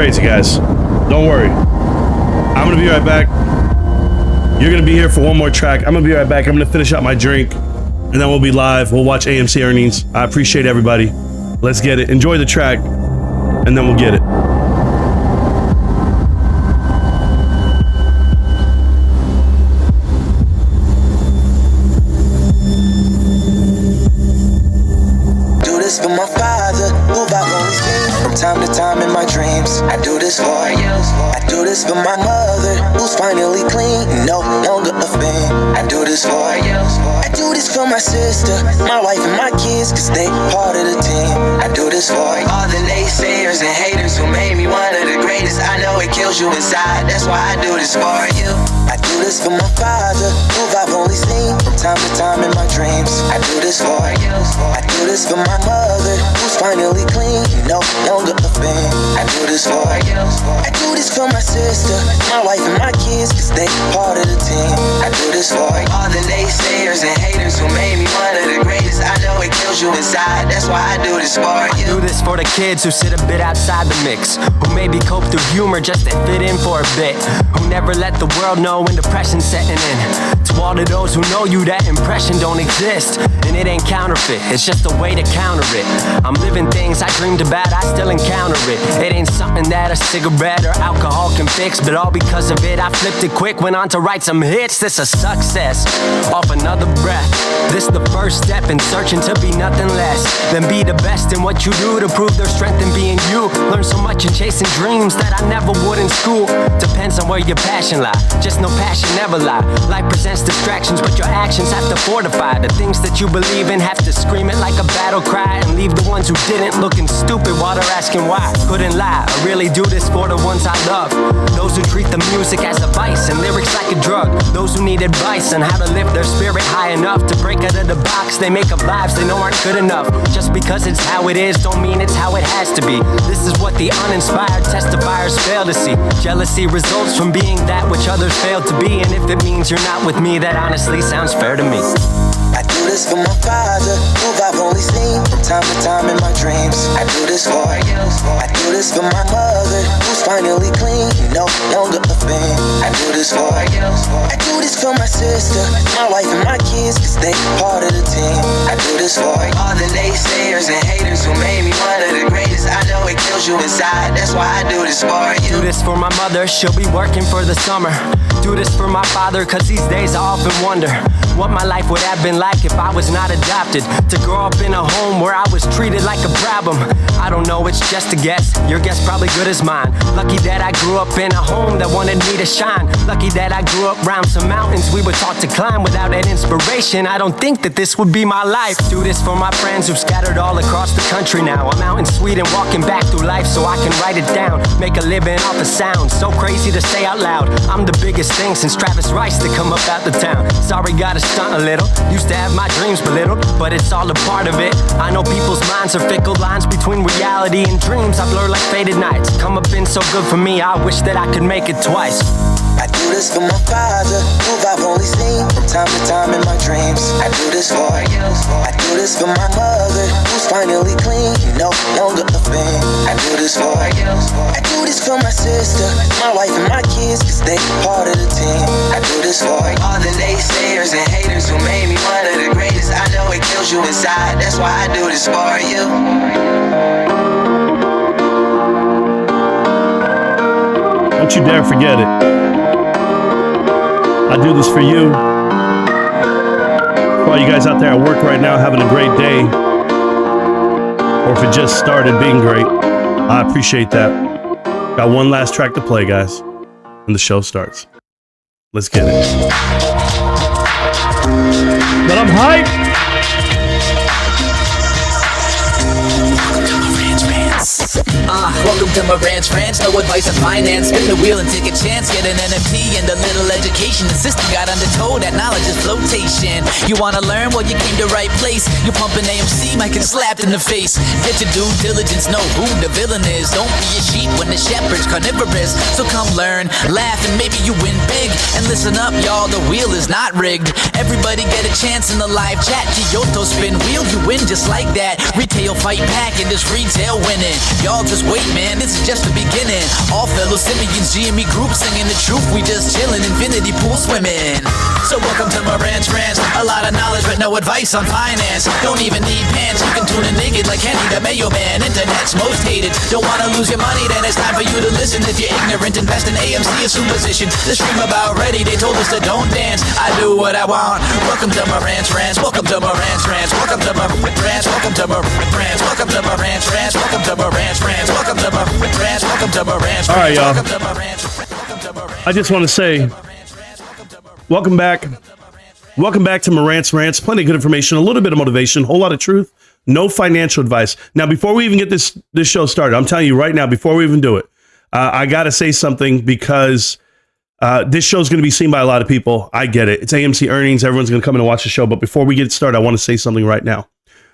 crazy, guys. Don't worry. I'm gonna be right back. You're gonna be here for one more track. I'm gonna be right back. I'm gonna finish up my drink, and then we'll be live. We'll watch AMC earnings. I appreciate everybody. Let's get it. Enjoy the track, and then we'll get it. For my father, who I've only seen from time to time in my dreams. I do this for you. I do this for my mother, who's finally clean, no longer a fan. I do this for you. I do this for my sister, my wife and my kids, cause they part of the team. I do this for all the naysayers and haters who made me one of the greatest. I know it kills you inside, that's why I do this for you. I do this for my father, who I've only seen from time to time in my dreams. I do this for you. I do this for my mother, who's finally clean, no longer a fan. I do this for you. I do this for my sister, my wife and my kids, cause they part of the team. I do this for all the naysayers and haters who made me one of the greatest. I know it kills you inside, that's why I do this for you. I do this for the kids who sit a bit outside the mix, who maybe cope through humor just to fit in for a bit, who never let the world know when depression's setting in. To all of those who know you, that impression don't exist, and it ain't counterfeit, it's just a way to counter it. I'm living things I dreamed about, I still encounter it. It ain't something that a cigarette or alcohol can fix, but all because of it I flipped it quick, went on to write some hits. This a success, off another breath. This the first step in searching to be nothing less than be the best in what you do, to prove their strength in being you. Learn so much in chasing dreams that I never would in school. Depends on where your passion lie, just no passion never lie. Life presents distractions, but your actions have to fortify the things that you believe in. Have to scream it like a battle cry, and leave the ones who didn't looking stupid while they're asking why. Couldn't lie, I really do this for the ones I love, those who treat the music as a vice and lyrics like a drug, those who need advice on how to lift their spirit high enough to break out of the box they make up lives they know aren't good enough. Just because it's how it is don't mean it's how it has to be. This is what the uninspired testifiers fail to see. Jealousy results from being that which others fail to be, and if it means you're not with me, that honestly sounds fair to me. I do this for my father, who I've only seen from time to time in my dreams. I do this for you. I do this for my mother, who's finally clean, no longer a fan. I do this for you. I do this for my sister, my wife and my kids, cause they part of the team. I do this for all the naysayers and haters who made me one of the greatest. I know it kills you inside, that's why I do this for you. Do this for my mother, she'll be working for the summer. Do this for my father, cause these days I often wonder what my life would have been like if I was not adopted. To grow up in a home where I was treated like a problem, I don't know, it's just a guess. Your guess probably good as mine. Lucky that I grew up in a home that wanted me to shine. Lucky that I grew up around some mountains we were taught to climb. Without that inspiration, I don't think that this would be my life. Do this for my friends who've scattered all across the country now. I'm out in Sweden walking back through life so I can write it down. Make a living off the sound, so crazy to say out loud. I'm the biggest thing since Travis Rice to come up out the town. Sorry, gotta stunt a little. Used to have my dreams belittled, but it's all a part of it. I know people's minds are fickle, lines between reality and dreams I blur like faded nights. Come up been so good for me, I wish that I could make it twice. I do this for my father, who I've only seen from time to time in my dreams. I do this for you. I do this for my mother, who's finally clean, no longer a fan. I do this for you. I do this for my sister, my wife and my kids, cause they part of the team. I do this for all the naysayers and haters who made me one of the greatest. I know it kills you inside, that's why I do this for you. Don't you dare forget it. I do this for you. For all you guys out there at work right now having a great day, or if it just started being great, I appreciate that. Got one last track to play, guys, and the show starts. Let's get it. But I'm hyped. Welcome to Marantz Rantz, no advice on finance. Spin the wheel and take a chance. Get an NFT and a little education. The system got undertold, that knowledge is flotation. You wanna learn? Well, you came to right place. You're pumping AMC, might get slapped in the face. Get your due diligence, know who the villain is. Don't be a sheep when the shepherd's carnivorous. So come learn, laugh, and maybe you win big. And listen up, y'all, the wheel is not rigged. Everybody get a chance in the live chat. Kyoto spin wheel, you win just like that. Retail fight back and this retail winning. Y'all just wait wait, man, this is just the beginning. All fellow simians, GME group singing the truth. We just chillin', infinity pool swimming. So welcome to Marantz Rantz. A lot of knowledge but no advice on finance. Don't even need pants, you can tune in naked like Henry the Mayo Man. Internet's most hated. Don't wanna lose your money, then it's time for you to listen. If you're ignorant, invest in AMC, a superstition. The stream about ready, they told us to don't dance. I do what I want. Welcome to Marantz Rantz. Welcome to Marantz Rantz. Welcome to Marantz Rantz. Welcome to Marantz Rantz. Welcome to Marantz Rantz. Welcome to Marantz Rantz. Welcome to Marantz Rantz. Welcome to Marantz Rantz. All right, y'all. I just want to say, welcome back. Welcome back to Marantz Rantz. Plenty of good information, a little bit of motivation, a whole lot of truth, no financial advice. Now, before we even get this show started, I'm telling you right now, before we even do it, I got to say something because this show is going to be seen by a lot of people. I get it. It's AMC earnings. Everyone's going to come in and watch the show. But before we get started, I want to say something right now.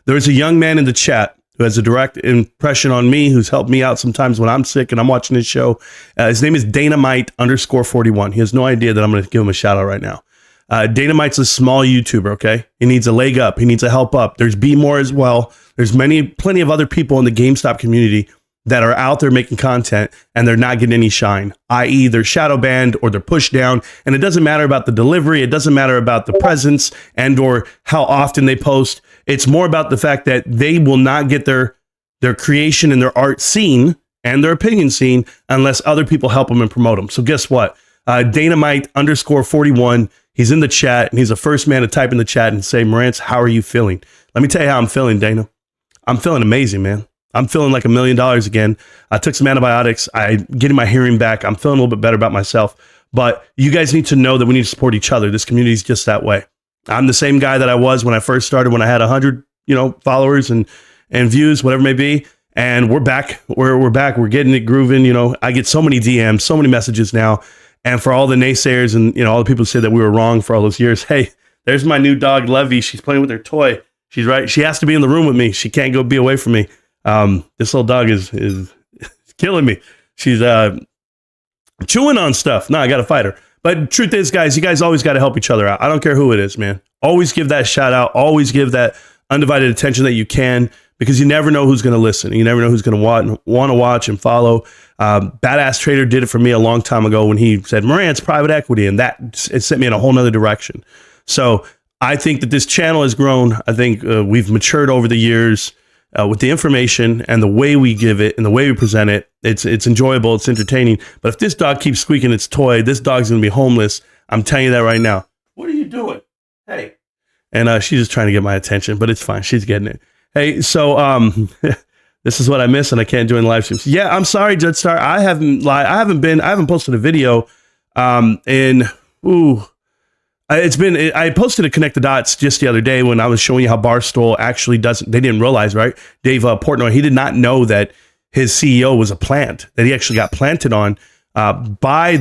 There's a young man in the chat who has a direct impression on me, who's helped me out sometimes when I'm sick and I'm watching this show. His name is Dynamite_41. He has no idea that I'm going to give him a shout out right now. Dynamite's a small YouTuber, okay? He needs a leg up. He needs a help up. There's Be More as well. There's plenty of other people in the GameStop community that are out there making content and they're not getting any shine, i.e. they're shadow banned or they're pushed down. And it doesn't matter about the delivery. It doesn't matter about the presence and or how often they post. It's more about the fact that they will not get their creation and their art seen and their opinion seen unless other people help them and promote them. So guess what? Dynamite_41. He's in the chat and he's the first man to type in the chat and say, Marantz, how are you feeling? Let me tell you how I'm feeling, Dana. I'm feeling amazing, man. I'm feeling like $1 million again. I took some antibiotics. I'm getting my hearing back. I'm feeling a little bit better about myself. But you guys need to know that we need to support each other. This community is just that way. I'm the same guy that I was when I first started, when I had 100, followers and views, whatever it may be. And we're back. We're back. We're getting it grooving. I get so many DMs, so many messages now. And for all the naysayers and all the people who say that we were wrong for all those years, hey, there's my new dog, Levy. She's playing with her toy. She's right. She has to be in the room with me. She can't go be away from me. This little dog is killing me. She's chewing on stuff. No, I got to fight her. But truth is, guys, you guys always got to help each other out. I don't care who it is, man. Always give that shout out. Always give that undivided attention that you can, because you never know who's going to listen. You never know who's going to want to watch and follow. Badass Trader did it for me a long time ago when he said, Marantz, private equity. And it sent me in a whole nother direction. So I think that this channel has grown. I think we've matured over the years with the information and the way we give it and the way we present it. It's enjoyable. It's entertaining. But if this dog keeps squeaking its toy, this dog's going to be homeless. I'm telling you that right now. What are you doing? Hey. And she's just trying to get my attention, but it's fine. She's getting it. Hey, so this is what I miss, and I can't do in live streams. Yeah, I'm sorry, Judge Star. I haven't posted a video. I posted a Connect the Dots just the other day when I was showing you how Barstool actually doesn't. They didn't realize, right? Dave Portnoy, he did not know that his CEO was a plant, that he actually got planted on by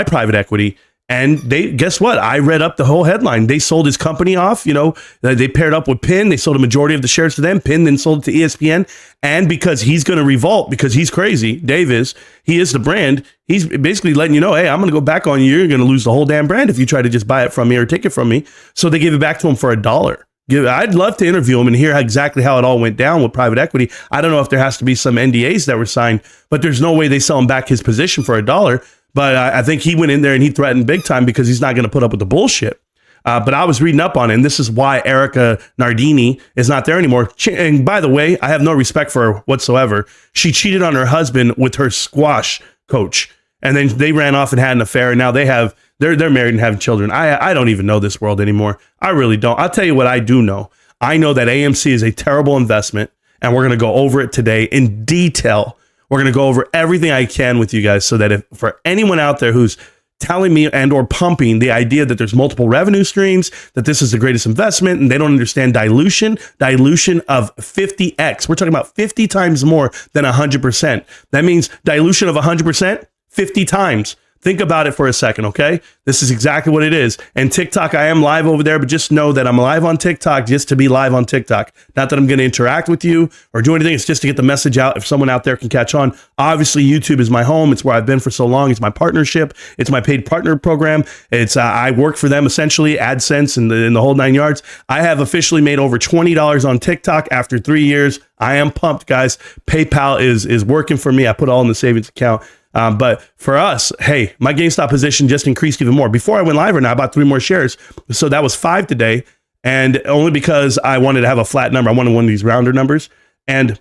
private equity. And guess what? I read up the whole headline. They sold his company off. They paired up with Penn. They sold a majority of the shares to them. Penn then sold it to ESPN. And because he's going to revolt, because he's crazy, he is the brand. He's basically letting you know, hey, I'm going to go back on you. You're going to lose the whole damn brand if you try to just buy it from me or take it from me. So they gave it back to him for $1. I'd love to interview him and hear exactly how it all went down with private equity. I don't know if there has to be some NDAs that were signed, but there's no way they sell him back his position for $1. But I think he went in there and he threatened big time because he's not going to put up with the bullshit. But I was reading up on it, and this is why Erica Nardini is not there anymore. And by the way, I have no respect for her whatsoever. She cheated on her husband with her squash coach, and then they ran off and had an affair. And now they're married and having children. I don't even know this world anymore. I really don't. I'll tell you what I do know. I know that AMC is a terrible investment, and we're going to go over it today in detail. We're going to go over everything I can with you guys so that if for anyone out there who's telling me and or pumping the idea that there's multiple revenue streams, that this is the greatest investment, and they don't understand dilution of 50x. We're talking about 50 times more than 100%. That means dilution of 100%, 50 times. Think about it for a second, okay? This is exactly what it is. And TikTok, I am live over there, but just know that I'm live on TikTok just to be live on TikTok. Not that I'm going to interact with you or do anything. It's just to get the message out if someone out there can catch on. Obviously, YouTube is my home. It's where I've been for so long. It's my partnership. It's my paid partner program. It's I work for them essentially, AdSense and the whole 9 yards. I have officially made over $20 on TikTok after 3 years. I am pumped, guys. PayPal is working for me. I put all in the savings account. But for us, hey, my GameStop position just increased even more. Before I went live right now, I bought 3 more shares. So that was 5 today. And only because I wanted to have a flat number. I wanted one of these rounder numbers. And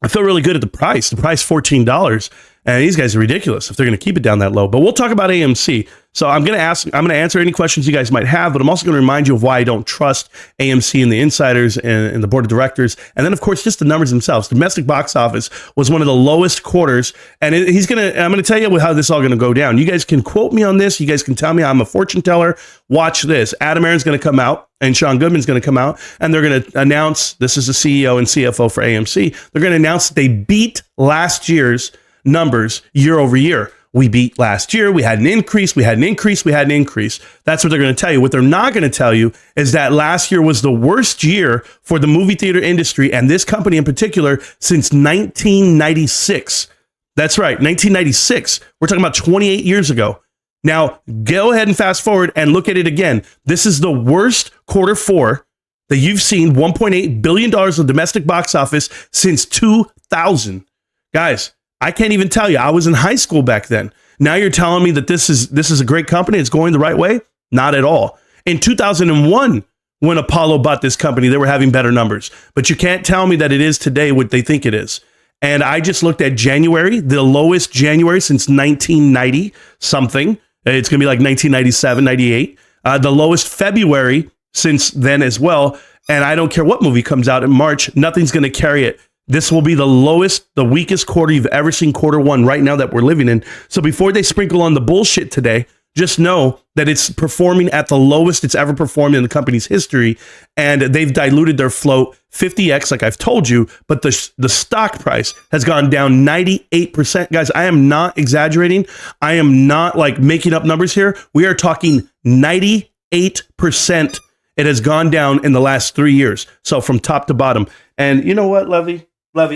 I feel really good at the price. The price, $14. And these guys are ridiculous if they're going to keep it down that low. But we'll talk about AMC. So I'm going to answer any questions you guys might have, but I'm also going to remind you of why I don't trust AMC and the insiders and the board of directors. And then, of course, just the numbers themselves. Domestic box office was one of the lowest quarters. And I'm going to tell you how this is all going to go down. You guys can quote me on this. You guys can tell me I'm a fortune teller. Watch this. Adam Aron's going to come out and Sean Goodman's going to come out and they're going to announce, this is the CEO and CFO for AMC. They're going to announce that they beat last year's numbers year over year. We beat last year. We had an increase. We had an increase. We had an increase. That's what they're going to tell you. What they're not going to tell you is that last year was the worst year for the movie theater industry and this company in particular since 1996. That's right. 1996. We're talking about 28 years ago. Now, go ahead and fast forward and look at it again. This is the worst quarter four that you've seen. $1.8 billion of domestic box office since 2000. Guys, I can't even tell you. I was in high school back then. Now you're telling me that this is a great company. It's going the right way? Not at all. In 2001, when Apollo bought this company, they were having better numbers. But you can't tell me that it is today what they think it is. And I just looked at January, the lowest January since 1990 something. It's going to be like 1997, 98. The lowest February since then as well. And I don't care what movie comes out in March. Nothing's going to carry it. This will be the lowest, the weakest quarter you've ever seen, quarter one right now that we're living in. So before they sprinkle on the bullshit today, just know that it's performing at the lowest it's ever performed in the company's history. And they've diluted their float 50x, like I've told you, but the stock price has gone down 98%. Guys, I am not exaggerating. I am not like making up numbers here. We are talking 98%. It has gone down in the last 3 years. So from top to bottom. And you know what, Levy,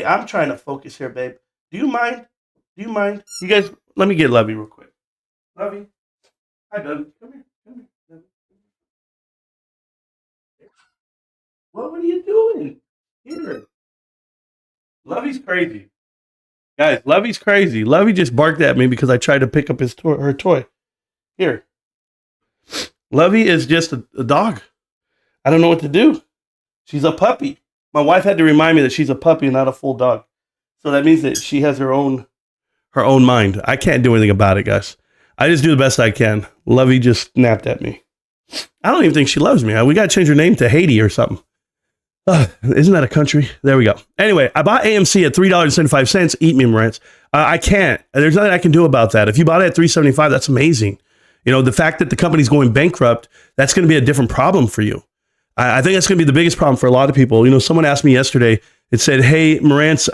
I'm trying to focus here, babe. Do you mind? You guys, let me get Levy real quick. Levy. Hi, Doug. Come here. What are you doing? Here. Levy's crazy. Guys, Levy's crazy. Levy just barked at me because I tried to pick up her toy. Here. Levy is just a dog. I don't know what to do. She's a puppy. My wife had to remind me that she's a puppy and not a full dog. So that means that she has her own mind. I can't do anything about it, guys. I just do the best I can. Levy just snapped at me. I don't even think she loves me. We got to change her name to Haiti or something. Isn't that a country? There we go. Anyway, I bought AMC at $3.75. Eat me, Marantz. I can't. There's nothing I can do about that. If you bought it at $3.75, that's amazing. You know, the fact that the company's going bankrupt, that's going to be a different problem for you. I think that's going to be the biggest problem for a lot of people. You know, someone asked me yesterday, it said, hey, Marantz,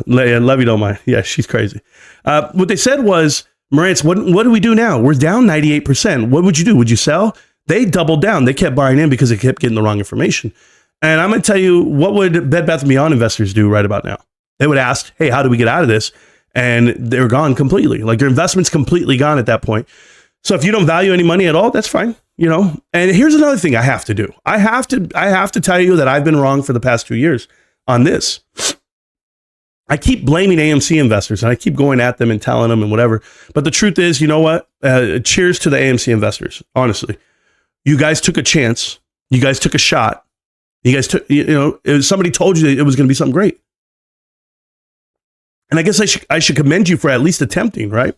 Levy don't mind. Yeah, she's crazy. What they said was, Marantz, what do we do now? We're down 98%. What would you do? Would you sell? They doubled down. They kept buying in because they kept getting the wrong information. And I'm going to tell you, what would Bed Bath & Beyond investors do right about now? They would ask, hey, how do we get out of this? And they're gone completely. Like their investment's completely gone at that point. So if you don't value any money at all, that's fine. You know, and here's another thing I have to do. I have to tell you that I've been wrong for the past 2 years on this. I keep blaming AMC investors and I keep going at them and telling them and whatever. But the truth is, you know what? Cheers to the AMC investors. Honestly, you guys took a chance. You guys took a shot. You guys took, somebody told you that it was going to be something great. And I guess I should commend you for at least attempting, right?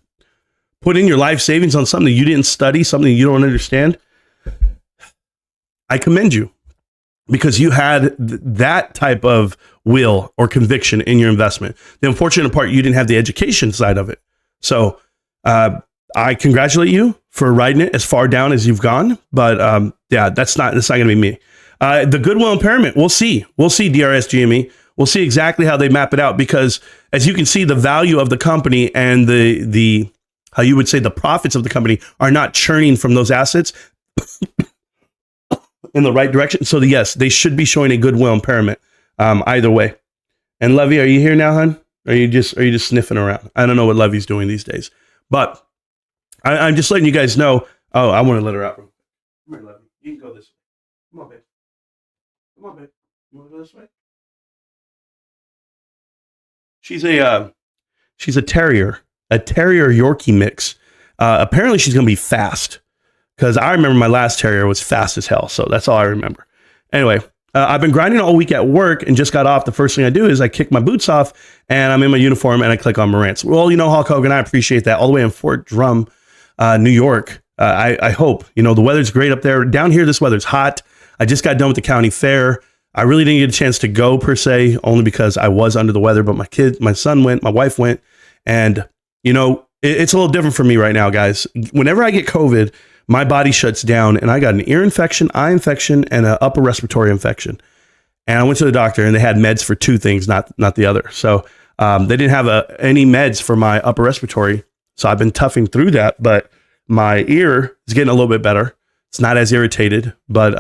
Put in your life savings on something you didn't study, something you don't understand. I commend you because you had that type of will or conviction in your investment. The unfortunate part, you didn't have the education side of it. So I congratulate you for riding it as far down as you've gone. But yeah, that's not going to be me. The goodwill impairment, we'll see. We'll see DRS GME. We'll see exactly how they map it out because as you can see, the value of the company and the how you would say the profits of the company are not churning from those assets in the right direction. So yes, they should be showing a goodwill impairment either way. And Levy, are you here now, hon? Or are you just sniffing around? I don't know what Levy's doing these days, but I'm just letting you guys know. Oh, I want to let her out. Come here, Levy. You can go this way. Come on, babe. Come on, babe. You want to go this way? She's a terrier Yorkie mix. Apparently she's going to be fast, because I remember my last terrier was fast as hell. So that's all I remember. Anyway, I've been grinding all week at work and just got off. The first thing I do is I kick my boots off and I'm in my uniform and I click on Marantz. Well, you know, Hulk Hogan, I appreciate that. All the way in Fort Drum, New York. I hope, you know, the weather's great up there. Down here, this weather's hot. I just got done with the county fair. I really didn't get a chance to go per se, only because I was under the weather, but my son went, my wife went, and you know, it's a little different for me right now, guys. Whenever I get COVID, my body shuts down and I got an ear infection, eye infection, and an upper respiratory infection. And I went to the doctor and they had meds for two things, not the other. So they didn't have any meds for my upper respiratory. So I've been toughing through that, but my ear is getting a little bit better. It's not as irritated, but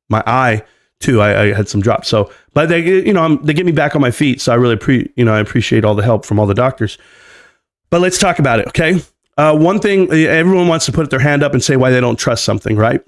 my eye too, I had some drops. So, but they, you know, they get me back on my feet. So I really I appreciate all the help from all the doctors. But let's talk about it, okay? One thing, everyone wants to put their hand up and say why they don't trust something, right?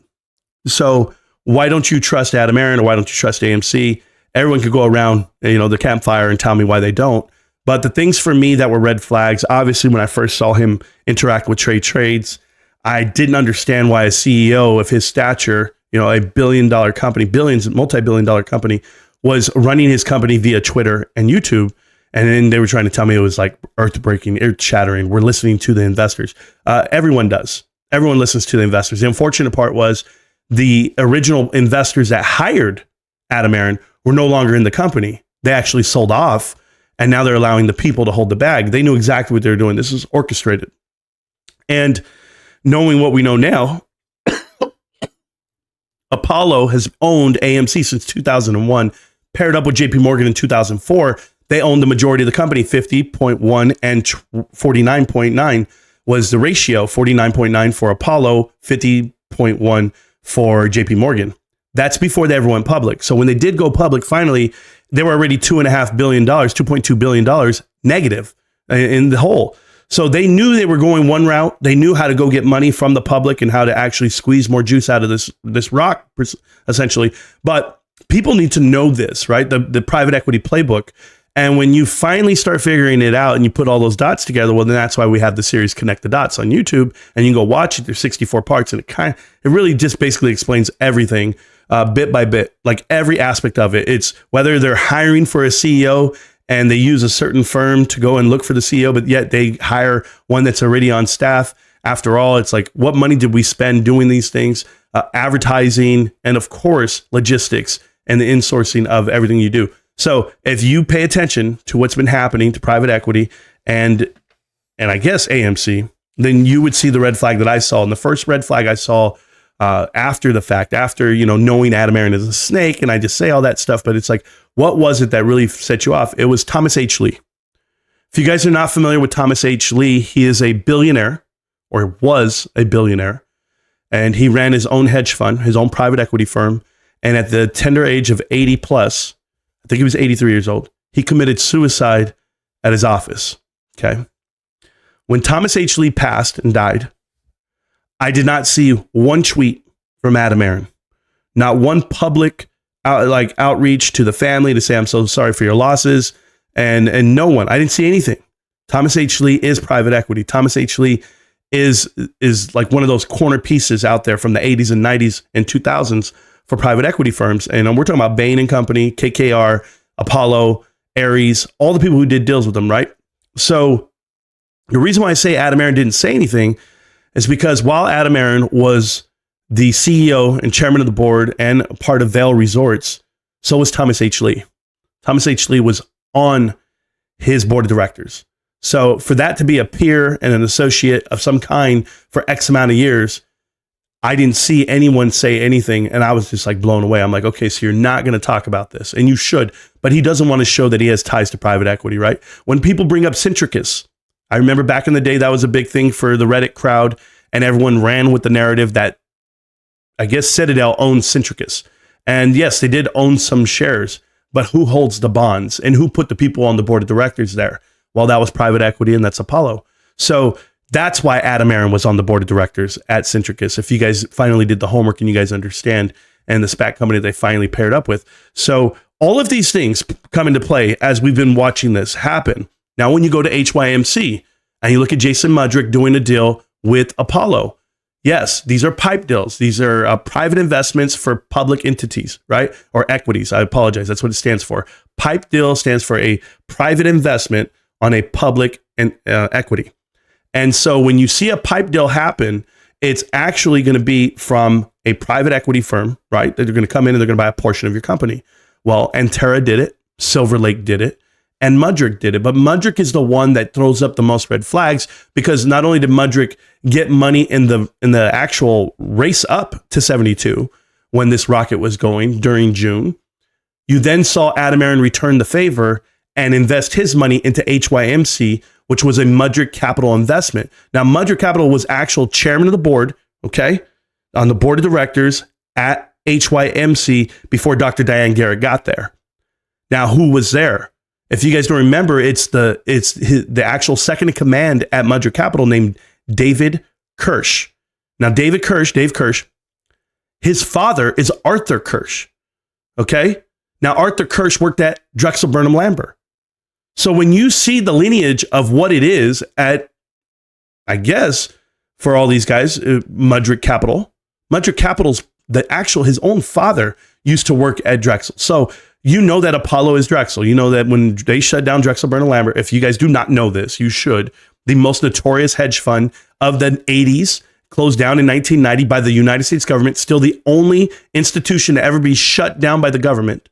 So why don't you trust Adam Aron, or why don't you trust AMC? Everyone could go around, you know, the campfire and tell me why they don't. But the things for me that were red flags, obviously when I first saw him interact with trades, I didn't understand why a CEO of his stature, you know, a billion-dollar company, multi-billion-dollar company, was running his company via Twitter and YouTube. And then they were trying to tell me it was like earth-breaking, earth-shattering. We're listening to the investors. Everyone does. Everyone listens to the investors. The unfortunate part was the original investors that hired Adam Aron were no longer in the company. They actually sold off, and now they're allowing the people to hold the bag. They knew exactly what they were doing. This is orchestrated. And knowing what we know now, Apollo has owned AMC since 2001, paired up with JP Morgan in 2004. They owned the majority of the company, 50.1 and 49.9 was the ratio, 49.9 for Apollo, 50.1 for JP Morgan. That's before they ever went public. So when they did go public, finally, they were already $2.5 billion, $2.2 billion negative in the hole. So they knew they were going one route. They knew how to go get money from the public and how to actually squeeze more juice out of this rock, essentially. But people need to know this, right? The private equity playbook. And when you finally start figuring it out and you put all those dots together, well, then that's why we have the series Connect the Dots on YouTube, and you can go watch it. There's 64 parts, and it really just basically explains everything bit by bit, like every aspect of it. It's whether they're hiring for a CEO and they use a certain firm to go and look for the CEO, but yet they hire one that's already on staff. After all, it's like, what money did we spend doing these things? Advertising, and of course, logistics and the insourcing of everything you do. So if you pay attention to what's been happening to private equity and I guess AMC, then you would see the red flag that I saw. And the first red flag I saw after the fact, after, you know, knowing Adam Aron is a snake, and I just say all that stuff, but it's like, what was it that really set you off? It was Thomas H. Lee. If you guys are not familiar with Thomas H. Lee, he is a billionaire, or was a billionaire, and he ran his own hedge fund, his own private equity firm. And at the tender age of 80 plus, I think he was 83 years old, he committed suicide at his office. Okay. When Thomas H. Lee passed and died, I did not see one tweet from Adam Aron, not one public outreach to the family to say, I'm so sorry for your losses, and no one. I didn't see anything. Thomas H. Lee is private equity. Thomas H. Lee is like one of those corner pieces out there from the 80s and 90s and 2000s for private equity firms. And we're talking about Bain & Company, KKR, Apollo, Ares, all the people who did deals with them, right? So the reason why I say Adam Aron didn't say anything is because while Adam Aron was the CEO and chairman of the board and part of Vail Resorts, so was Thomas H. Lee. Thomas H. Lee was on his board of directors. So for that to be a peer and an associate of some kind for X amount of years, I didn't see anyone say anything, and I was just like blown away. I'm like, okay, so you're not going to talk about this, and you should, but he doesn't want to show that he has ties to private equity, right? When people bring up Centricus, I remember back in the day, that was a big thing for the Reddit crowd, and everyone ran with the narrative that I guess Citadel owned Centricus. And yes, they did own some shares, but who holds the bonds and who put the people on the board of directors there? Well, that was private equity, and that's Apollo. So that's why Adam Aaron was on the board of directors at Centricus. If you guys finally did the homework and you guys understand, and the SPAC company they finally paired up with. So all of these things come into play as we've been watching this happen. Now, when you go to HYMC and you look at Jason Mudrick doing a deal with Apollo, yes, these are pipe deals. These are private investments for public entities, right? Or equities. I apologize. That's what it stands for. Pipe deal stands for a private investment on a public equity. And so when you see a pipe deal happen, it's actually going to be from a private equity firm, right? That they're going to come in and they're going to buy a portion of your company. Well, Antera did it. Silver Lake did it. And Mudrick did it. But Mudrick is the one that throws up the most red flags, because not only did Mudrick get money in the actual race up to 72 when this rocket was going during June, you then saw Adam Aaron return the favor and invest his money into HYMC, which was a Mudrick Capital investment. Now, Mudrick Capital was actual chairman of the board, okay, on the board of directors at HYMC before Dr. Diane Garrett got there. Now, who was there? If you guys don't remember, it's the actual second in command at Mudrick Capital named David Kirsch. Now, Dave Kirsch, his father is Arthur Kirsch. Okay? Now, Arthur Kirsch worked at Drexel Burnham Lambert. So when you see the lineage of what it is at, I guess, for all these guys, Mudrick Capital's his own father used to work at Drexel. So you know that Apollo is Drexel. You know that when they shut down Drexel Burnham Lambert, if you guys do not know this, you should. The most notorious hedge fund of the 80s closed down in 1990 by the United States government, still the only institution to ever be shut down by the government.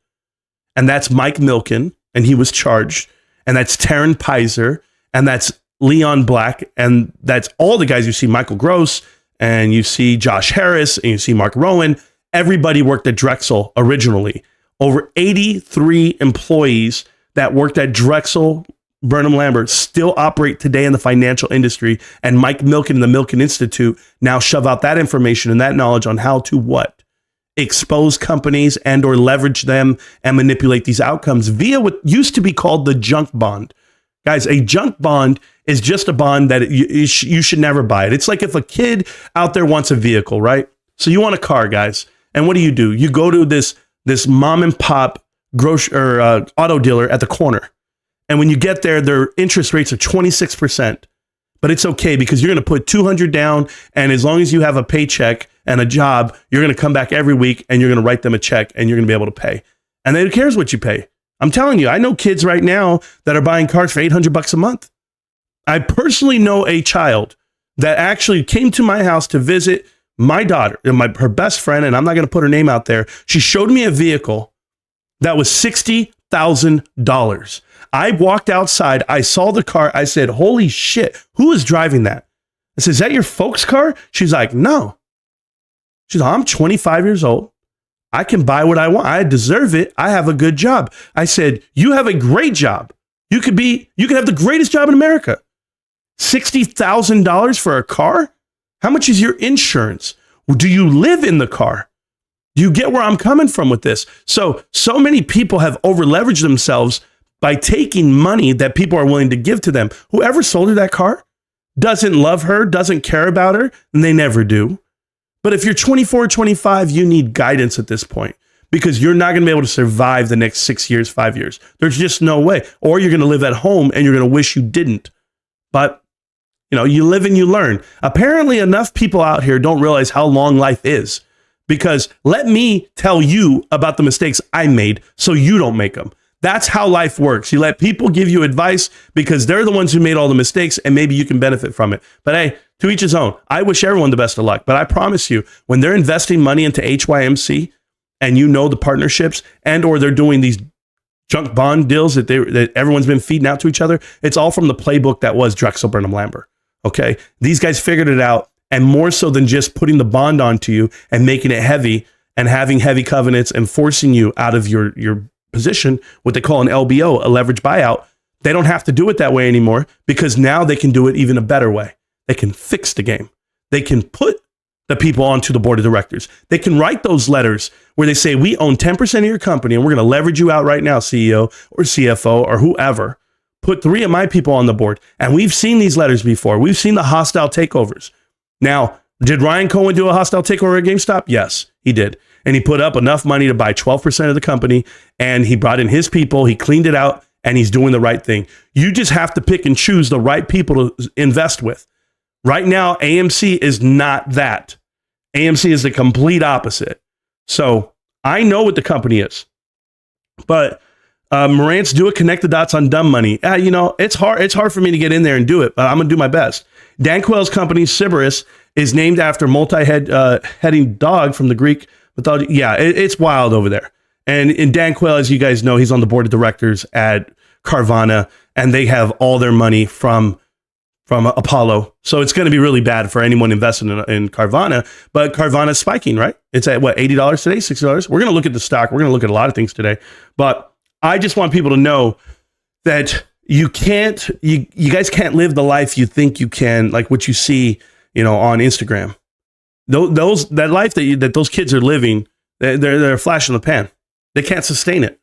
And that's Mike Milken, and he was charged. And that's Taryn Pizer, and that's Leon Black, and that's all the guys you see, Michael Gross, and you see Josh Harris, and you see Mark Rowan. Everybody worked at Drexel originally. Over 83 employees that worked at Drexel Burnham Lambert still operate today in the financial industry, and Mike Milken and the Milken Institute now shove out that information and that knowledge on how to what? Expose companies and or leverage them and manipulate these outcomes via what used to be called the junk bond. Guys, a junk bond is just a bond that you should never buy it. It's like if a kid out there wants a vehicle, right? So you want a car, guys. And what do? You go to this mom and pop auto dealer at the corner. And when you get there, their interest rates are 26%. But it's okay because you're going to put $200 down. And as long as you have a paycheck and a job, you're going to come back every week and you're going to write them a check and you're going to be able to pay. And who cares what you pay? I'm telling you, I know kids right now that are buying cars for $800 a month. I personally know a child that actually came to my house to visit my daughter, her best friend, and I'm not going to put her name out there. She showed me a vehicle that was $60,000. I walked outside. I saw the car. I said, holy shit, who is driving that? I said, is that your folks' car? She's like, no. She's like, I'm 25 years old. I can buy what I want. I deserve it. I have a good job. I said, you have a great job. You could have the greatest job in America. $60,000 for a car? How much is your insurance? Do you live in the car? Do you get where I'm coming from with this? So many people have over-leveraged themselves by taking money that people are willing to give to them. Whoever sold her that car doesn't love her, doesn't care about her, and they never do. But if you're 24 or 25, you need guidance at this point because you're not going to be able to survive the next 6 years, 5 years. There's just no way. Or you're going to live at home and you're going to wish you didn't. But you live and you learn. Apparently enough people out here don't realize how long life is because let me tell you about the mistakes I made so you don't make them. That's how life works. You let people give you advice because they're the ones who made all the mistakes and maybe you can benefit from it. But hey, to each his own. I wish everyone the best of luck. But I promise you, when they're investing money into HYMC and the partnerships and or they're doing these junk bond deals that everyone's been feeding out to each other, it's all from the playbook that was Drexel Burnham Lambert. Okay? These guys figured it out, and more so than just putting the bond onto you and making it heavy and having heavy covenants and forcing you out of your position, what they call an LBO, a leverage buyout. They don't have to do it that way anymore because now they can do it even a better way. They can fix the game. They can put the people onto the board of directors. They can write those letters where they say, we own 10% of your company and we're going to leverage you out right now, CEO or CFO or whoever. Put 3 of my people on the board. And we've seen these letters before. We've seen the hostile takeovers. Now, did Ryan Cohen do a hostile takeover at GameStop? Yes, he did. And he put up enough money to buy 12% of the company, and he brought in his people, he cleaned it out, and he's doing the right thing. You just have to pick and choose the right people to invest with. Right now, AMC is not that. AMC is the complete opposite. So I know what the company is. But Marantz, do it, connect the dots on dumb money. It's hard for me to get in there and do it, but I'm going to do my best. Dan Quayle's company, Cerberus, is named after multi-heading dog from the Greek mythology. Yeah, it's wild over there. And in Dan Quayle, as you guys know, he's on the board of directors at Carvana, and they have all their money from Apollo. So it's going to be really bad for anyone investing in Carvana. But Carvana's spiking, right? It's at what, $80 today, $60? We're going to look at the stock. We're going to look at a lot of things today. But I just want people to know that you guys can't live the life you think you can, like what you see, on Instagram. That life that those kids are living, they're a flash in the pan. They can't sustain it.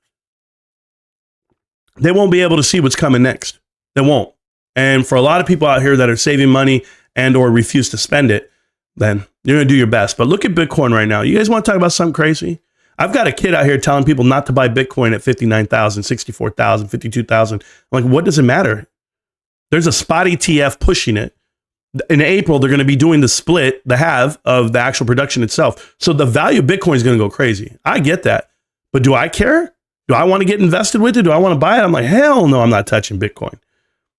They won't be able to see what's coming next. They won't. And for a lot of people out here that are saving money and or refuse to spend it, then you're going to do your best. But look at Bitcoin right now. You guys want to talk about something crazy? I've got a kid out here telling people not to buy Bitcoin at 59,000, 64,000, 52,000. I'm like, what does it matter? There's a spot ETF pushing it. In April, they're going to be doing the halve of the actual production itself. So the value of Bitcoin is going to go crazy. I get that. But do I care? Do I want to get invested with it? Do I want to buy it? I'm like, hell no, I'm not touching Bitcoin.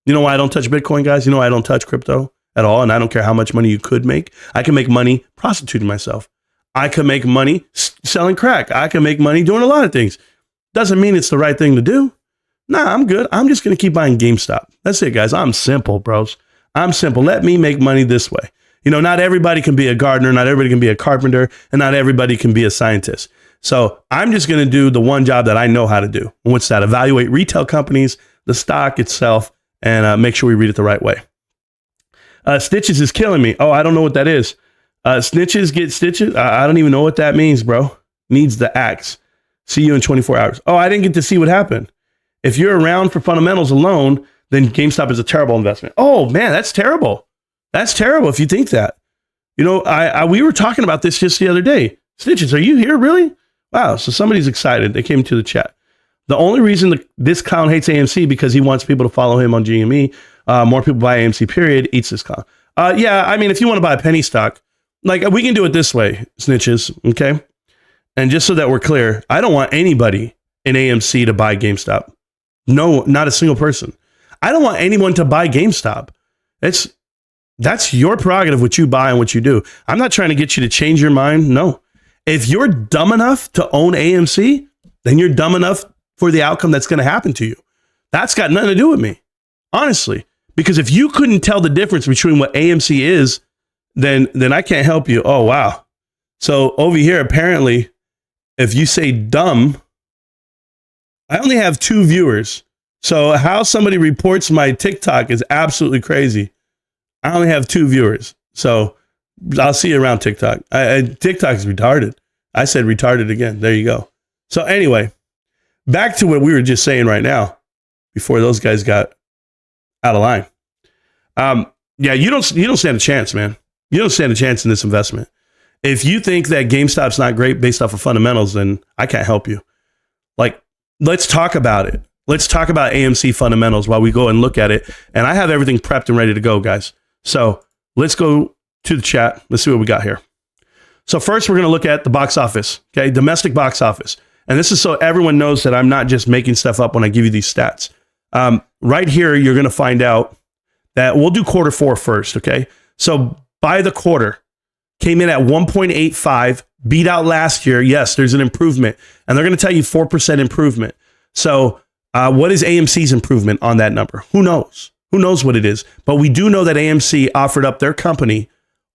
You know why I don't touch Bitcoin, guys? You know why I don't touch crypto at all? And I don't care how much money you could make. I can make money prostituting myself. I can make money selling crack. I can make money doing a lot of things. Doesn't mean it's the right thing to do. Nah, I'm good. I'm just going to keep buying GameStop. That's it, guys. I'm simple, bros. I'm simple. Let me make money this way. Not everybody can be a gardener. Not everybody can be a carpenter. And not everybody can be a scientist. So I'm just going to do the one job that I know how to do. And what's that? Evaluate retail companies, the stock itself, and make sure we read it the right way. Stitches is killing me. Oh, I don't know what that is. Snitches get stitches. I don't even know what that means, bro. Needs the axe. See you in 24 hours. Oh, I didn't get to see what happened. If you're around for fundamentals alone, then GameStop is a terrible investment. Oh man, that's terrible. That's terrible if you think that. We were talking about this just the other day. Stitches, are you here really? Wow, so somebody's excited. They came to the chat. The only reason this clown hates AMC because he wants people to follow him on GME. More people buy AMC, period, eats this clown. Yeah, I mean, if you want to buy a penny stock, like we can do it this way, snitches, okay? And just so that we're clear, I don't want anybody in AMC to buy GameStop. No, not a single person. I don't want anyone to buy GameStop. That's your prerogative, what you buy and what you do. I'm not trying to get you to change your mind. No. If you're dumb enough to own AMC, then you're dumb enough for the outcome that's going to happen to you. That's got nothing to do with me, honestly. Because if you couldn't tell the difference between what AMC is, then I can't help you. Oh, wow. So over here, apparently, if you say dumb, I only have 2 viewers. So how somebody reports my TikTok is absolutely crazy. I only have 2 viewers. So I'll see you around TikTok. TikTok is retarded. I said retarded again. There you go. So anyway, back to what we were just saying right now before those guys got out of line. Yeah, you don't stand a chance, man. You don't stand a chance in this investment. If you think that GameStop's not great based off of fundamentals, then I can't help you. Like, let's talk about it. Let's talk about AMC fundamentals while we go and look at it. And I have everything prepped and ready to go, guys. So let's go to the chat. Let's see what we got here. So first, we're going to look at the box office, okay? Domestic box office. And this is so everyone knows that I'm not just making stuff up when I give you these stats. Right here, you're going to find out that we'll do Q4 first, okay? So by the quarter, came in at 1.85, beat out last year. Yes, there's an improvement. And they're going to tell you 4% improvement. So what is AMC's improvement on that number? Who knows? Who knows what it is? But we do know that AMC offered up their company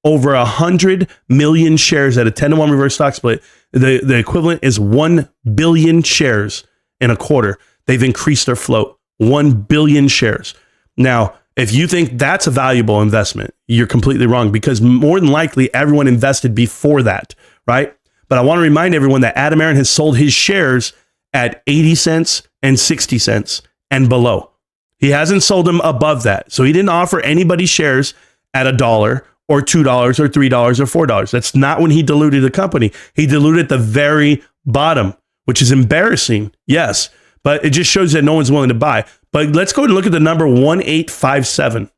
over 100 million shares at a 10-to-1 reverse stock split. The equivalent is 1 billion shares in a quarter. They've increased their float. 1 billion shares. Now, if you think that's a valuable investment, you're completely wrong, because more than likely everyone invested before that, right? But I want to remind everyone that Adam Aron has sold his shares at 80 cents and 60 cents and below. He hasn't sold them above that. So he didn't offer anybody shares at $1 or $2 or $3 or $4. That's not when he diluted the company. He diluted at the very bottom, which is embarrassing. Yes, but it just shows that no one's willing to buy. But let's go and look at the number 1857.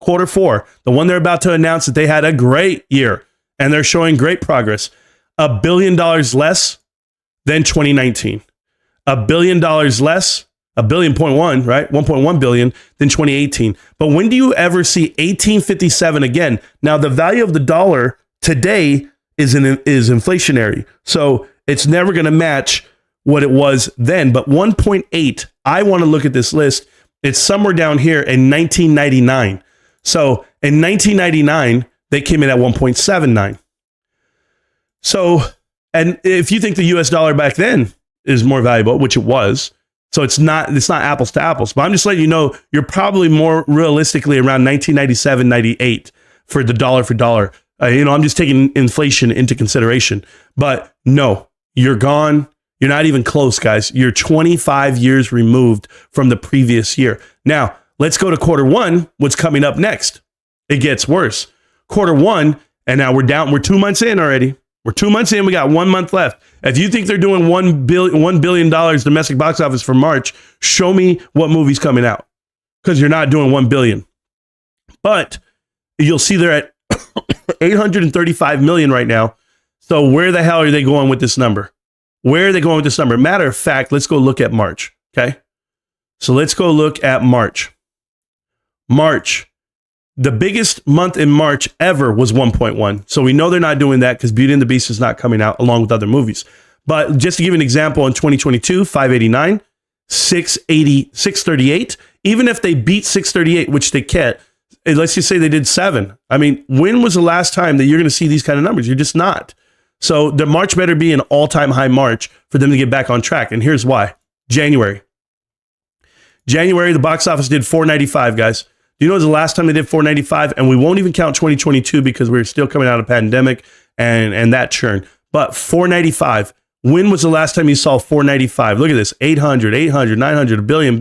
Quarter four, the one they're about to announce that they had a great year and they're showing great progress. $1 billion less than 2019. $1 billion less, $1.1 billion, right? 1.1 billion than 2018. But when do you ever see 1857 again? Now, the value of the dollar today is inflationary. So it's never going to match what it was then. But 1.8, I want to look at this list. It's somewhere down here in 1999. So in 1999, they came in at 1.79. So, and if you think the US dollar back then is more valuable, which it was, so it's not apples to apples, but I'm just letting you know, you're probably more realistically around 1997, 98 for the dollar for dollar. I'm just taking inflation into consideration, but no, you're gone. You're not even close, guys. You're 25 years removed from the previous year. Now, let's go to quarter one. What's coming up next? It gets worse. Quarter one, and now we're down. We're 2 months in already. We're 2 months in. We got 1 month left. If you think they're doing $1 billion domestic box office for March, show me what movie's coming out, because you're not doing 1 billion. But you'll see they're at 835 million right now. So where the hell are they going with this number? Where are they going with this number? Matter of fact, let's go look at March. Okay. So let's go look at March. March. The biggest month in March ever was 1.1. So we know they're not doing that because Beauty and the Beast is not coming out along with other movies. But just to give you an example, in 2022, 589, 680, 638. Even if they beat 638, which they can't, let's just say they did 7. I mean, when was the last time that you're going to see these kind of numbers? You're just not. So the March better be an all-time high March for them to get back on track. And here's why. January, the box office did 495, guys. Do you know the last time they did 495? And we won't even count 2022 because we're still coming out of pandemic and that churn. But 495. When was the last time you saw 495? Look at this. 800, 900, a billion.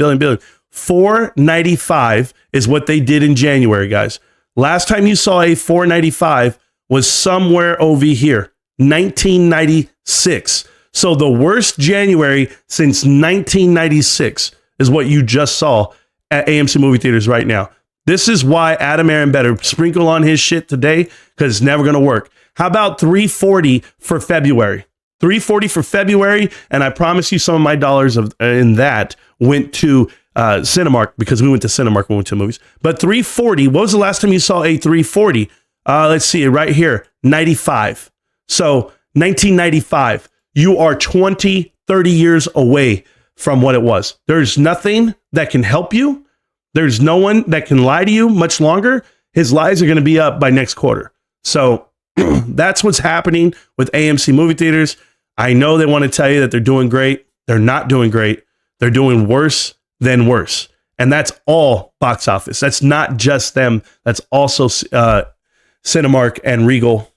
495 is what they did in January, guys. Last time you saw a 495 was somewhere over here, 1996. So the worst January since 1996 is what you just saw at AMC movie theaters right now. This is why Adam Aron better sprinkle on his shit today, because it's never going to work. How about 340 for February? 340 for February, and I promise you some of my dollars in that went to Cinemark, because we went to Cinemark when we went to movies. But 340, what was the last time you saw a 340? Let's see it right here, 95. So 1995, you are 20, 30 years away from what it was. There's nothing that can help you. There's no one that can lie to you much longer. His lies are going to be up by next quarter. So that's what's happening with AMC movie theaters. I know they want to tell you that they're doing great. They're not doing great. They're doing worse than worse. And that's all box office. That's not just them. That's also Cinemark and Regal.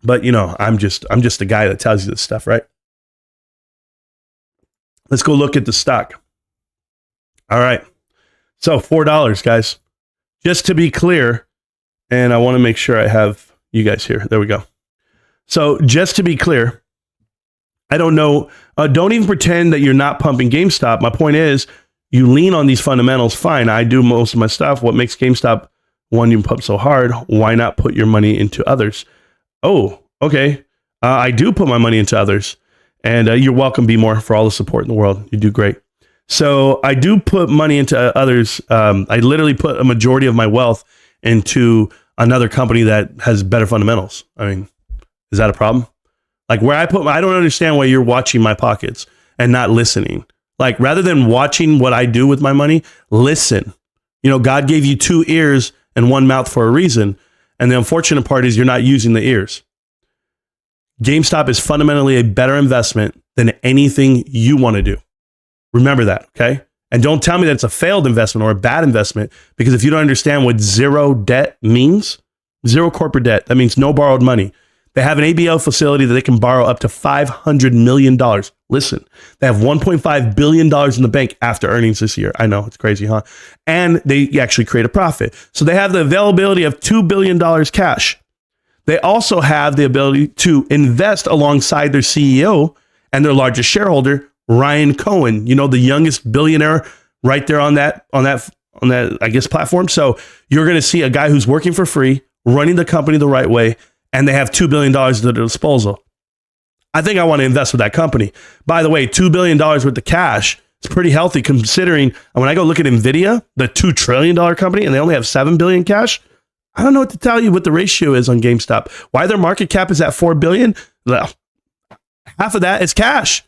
But I'm just the guy that tells you this stuff, right? Let's go look at the stock. All right. So $4, guys. Just to be clear, and I want to make sure I have you guys here. There we go. So just to be clear, I don't know. Don't even pretend that you're not pumping GameStop. My point is, you lean on these fundamentals. Fine. I do most of my stuff. What makes GameStop one you pump so hard? Why not put your money into others? Oh, okay. I do put my money into others. And you're welcome, Be More, for all the support in the world. You do great. So I do put money into others. I literally put a majority of my wealth into another company that has better fundamentals. I mean, is that a problem? Like where I don't understand why you're watching my pockets and not listening. Like rather than watching what I do with my money, listen. God gave you 2 ears and 1 mouth for a reason. And the unfortunate part is you're not using the ears. GameStop is fundamentally a better investment than anything you want to do. Remember that, okay? And don't tell me that it's a failed investment or a bad investment, because if you don't understand what zero debt means, zero corporate debt, that means no borrowed money. They have an ABL facility that they can borrow up to $500 million. Listen, they have $1.5 billion in the bank after earnings this year. I know, it's crazy, huh? And they actually create a profit. So they have the availability of $2 billion cash. They also have the ability to invest alongside their CEO and their largest shareholder, Ryan Cohen, you know, the youngest billionaire right there on that, I guess, platform. So you're going to see a guy who's working for free, running the company the right way, and they have $2 billion at their disposal. I think I want to invest with that company. By the way, $2 billion worth of cash is pretty healthy, considering when I go look at NVIDIA, the $2 trillion company, and they only have $7 billion cash. I don't know what to tell you what the ratio is on GameStop. Why their market cap is at $4 billion? Well, half of that is cash.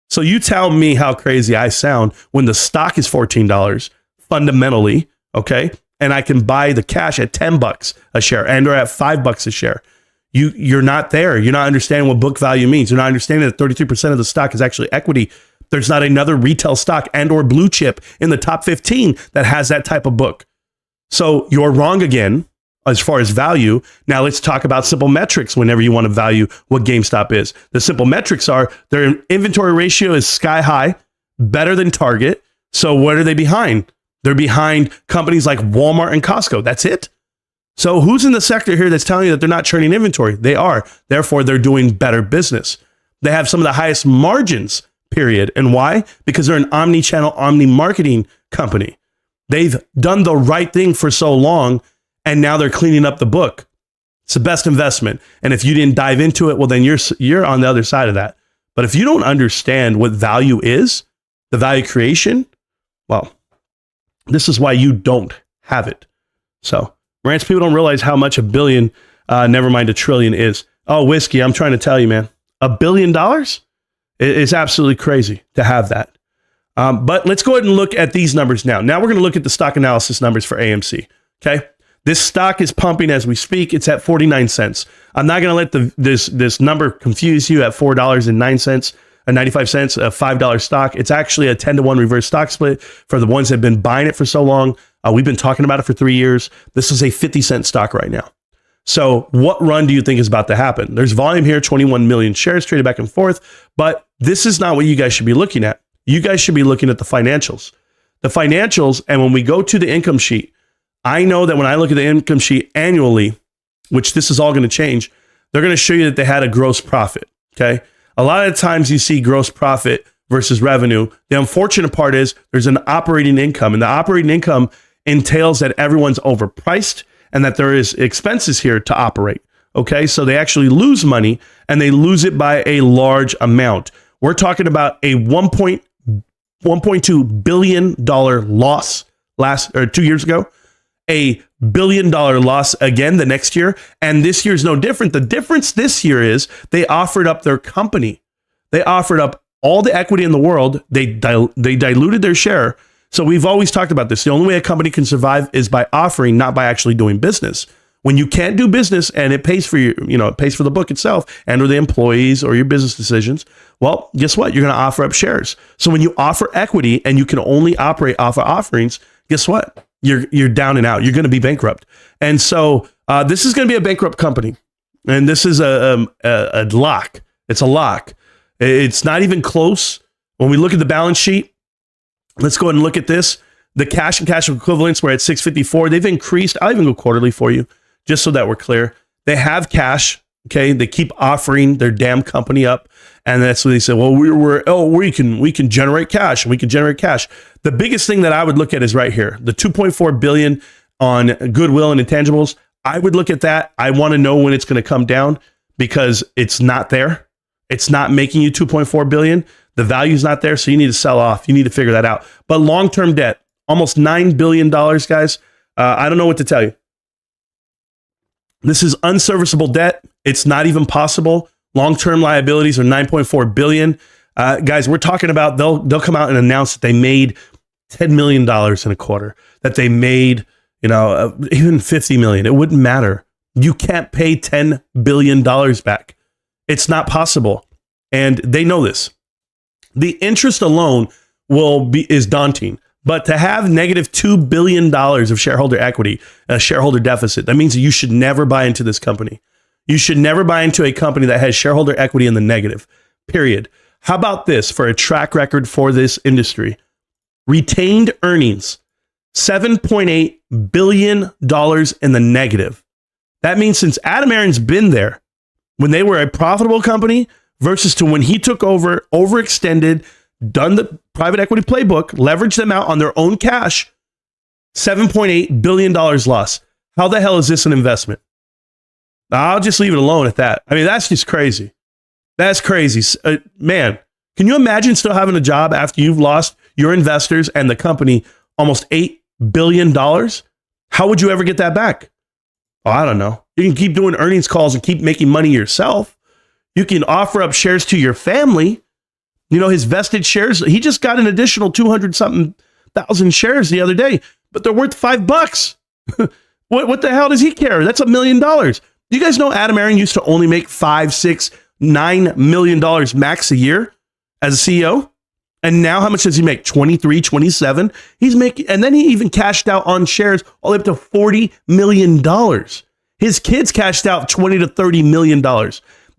So you tell me how crazy I sound when the stock is $14 fundamentally, okay? And I can buy the cash at $10 a share and or at $5 a share. You're not there. You're not understanding what book value means. You're not understanding that 33% of the stock is actually equity. There's not another retail stock and or blue chip in the top 15 that has that type of book. So you're wrong again as far as value. Now let's talk about simple metrics whenever you want to value what GameStop is. The simple metrics are their inventory ratio is sky high, better than Target. So what are they behind? They're behind companies like Walmart and Costco. That's it. So who's in the sector here that's telling you that they're not churning inventory? They are. Therefore, they're doing better business. They have some of the highest margins, period. And why? Because they're an omni-channel, omni-marketing company. They've done the right thing for so long, and now they're cleaning up the book. It's the best investment. And if you didn't dive into it, well, then you're on the other side of that. But if you don't understand what value is, the value creation, well, this is why you don't have it. So, Marantz, people don't realize how much a billion, never mind a trillion is. Oh, whiskey, I'm trying to tell you, man. $1 billion is absolutely crazy to have that. But let's go ahead and look at these numbers now. Now we're going to look at the stock analysis numbers for AMC. Okay. This stock is pumping as we speak. It's at 49 cents. I'm not going to let this number confuse you at $4.09. 95 cents, a $5 stock. It's actually a 10-to-1 reverse stock split for the ones that have been buying it for so long. We've been talking about it for 3 years. This is a 50-cent stock right now. So what run do you think is about to happen? There's volume here, 21 million shares traded back and forth, but this is not what you guys should be looking at. You guys should be looking at the financials. The financials, and when we go to the income sheet, I know that when I look at the income sheet annually, which this is all going to change, they're going to show you that they had a gross profit, okay? A lot of times you see gross profit versus revenue. The unfortunate part is there's an operating income, and the operating income entails that everyone's overpriced and that there is expenses here to operate. Okay, so they actually lose money, and they lose it by a large amount. We're talking about a $1.2 billion loss 2 years ago, a $1 billion loss again the next year, and this year's no different. The difference this year is they offered up their company. They offered up all the equity in the world. They diluted their share. So we've always talked about this. The only way a company can survive is by offering, not by actually doing business. When you can't do business and it pays for you, it pays for the book itself and or the employees or your business decisions, well, guess what? You're going to offer up shares. So when you offer equity and you can only operate off of offerings, guess what? You're down and out. You're going to be bankrupt. And so this is going to be a bankrupt company. And this is a lock. It's a lock. It's not even close. When we look at the balance sheet, let's go ahead and look at this. The cash and cash equivalents were at 654. They've increased. I'll even go quarterly for you, just so that we're clear. They have cash. Okay. They keep offering their damn company up. And that's what they said. Well, we can generate cash, and we can generate cash. The biggest thing that I would look at is right here, the 2.4 billion on goodwill and intangibles. I would look at that. I want to know when it's going to come down, because it's not there. It's not making you 2.4 billion. The value's not there. So you need to sell off. You need to figure that out. But long-term debt, almost $9 billion, guys. I don't know what to tell you. This is unserviceable debt. It's not even possible. Long-term liabilities are 9.4 billion. Guys, we're talking about they'll come out and announce that they made $10 million in a quarter, that they made, even 50 million. It wouldn't matter. You can't pay $10 billion back. It's not possible. And they know this. The interest alone is daunting. But to have negative $2 billion of shareholder equity, a shareholder deficit, that means that you should never buy into this company. You should never buy into a company that has shareholder equity in the negative, period. How about this for a track record for this industry? Retained earnings, $7.8 billion in the negative. That means since Adam Aron's been there, when they were a profitable company versus to when he took over, overextended, done the private equity playbook, leveraged them out on their own cash, $7.8 billion loss. How the hell is this an investment? I'll just leave it alone at that. I mean, that's just crazy. That's crazy. Man, can you imagine still having a job after you've lost your investors and the company almost $8 billion? How would you ever get that back? Oh, I don't know. You can keep doing earnings calls and keep making money yourself. You can offer up shares to your family. You know, his vested shares, he just got an additional 200-something thousand shares the other day, but they're worth $5. What the hell does he care? That's $1 million. You guys know Adam Aron used to only make $5, $6, $9 million max a year as a CEO. And now how much does he make? 23, 27. He's making, and then he even cashed out on shares all the way up to $40 million. His kids cashed out $20 to $30 million.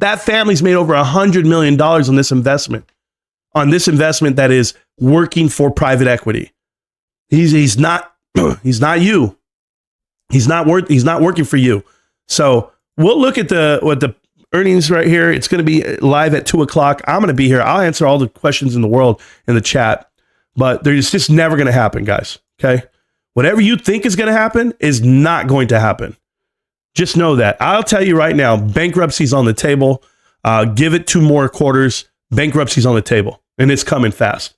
That family's made over $100 million on this investment. On this investment that is working for private equity. He's not you. He's not working for you. So we'll look at the earnings right here. It's going to be live at 2:00. I'm going to be here. I'll answer all the questions in the world in the chat, but there's just never going to happen, guys. Okay. Whatever you think is going to happen is not going to happen. Just know that. I'll tell you right now, bankruptcy's on the table. Give it 2 more quarters. Bankruptcy's on the table. And it's coming fast.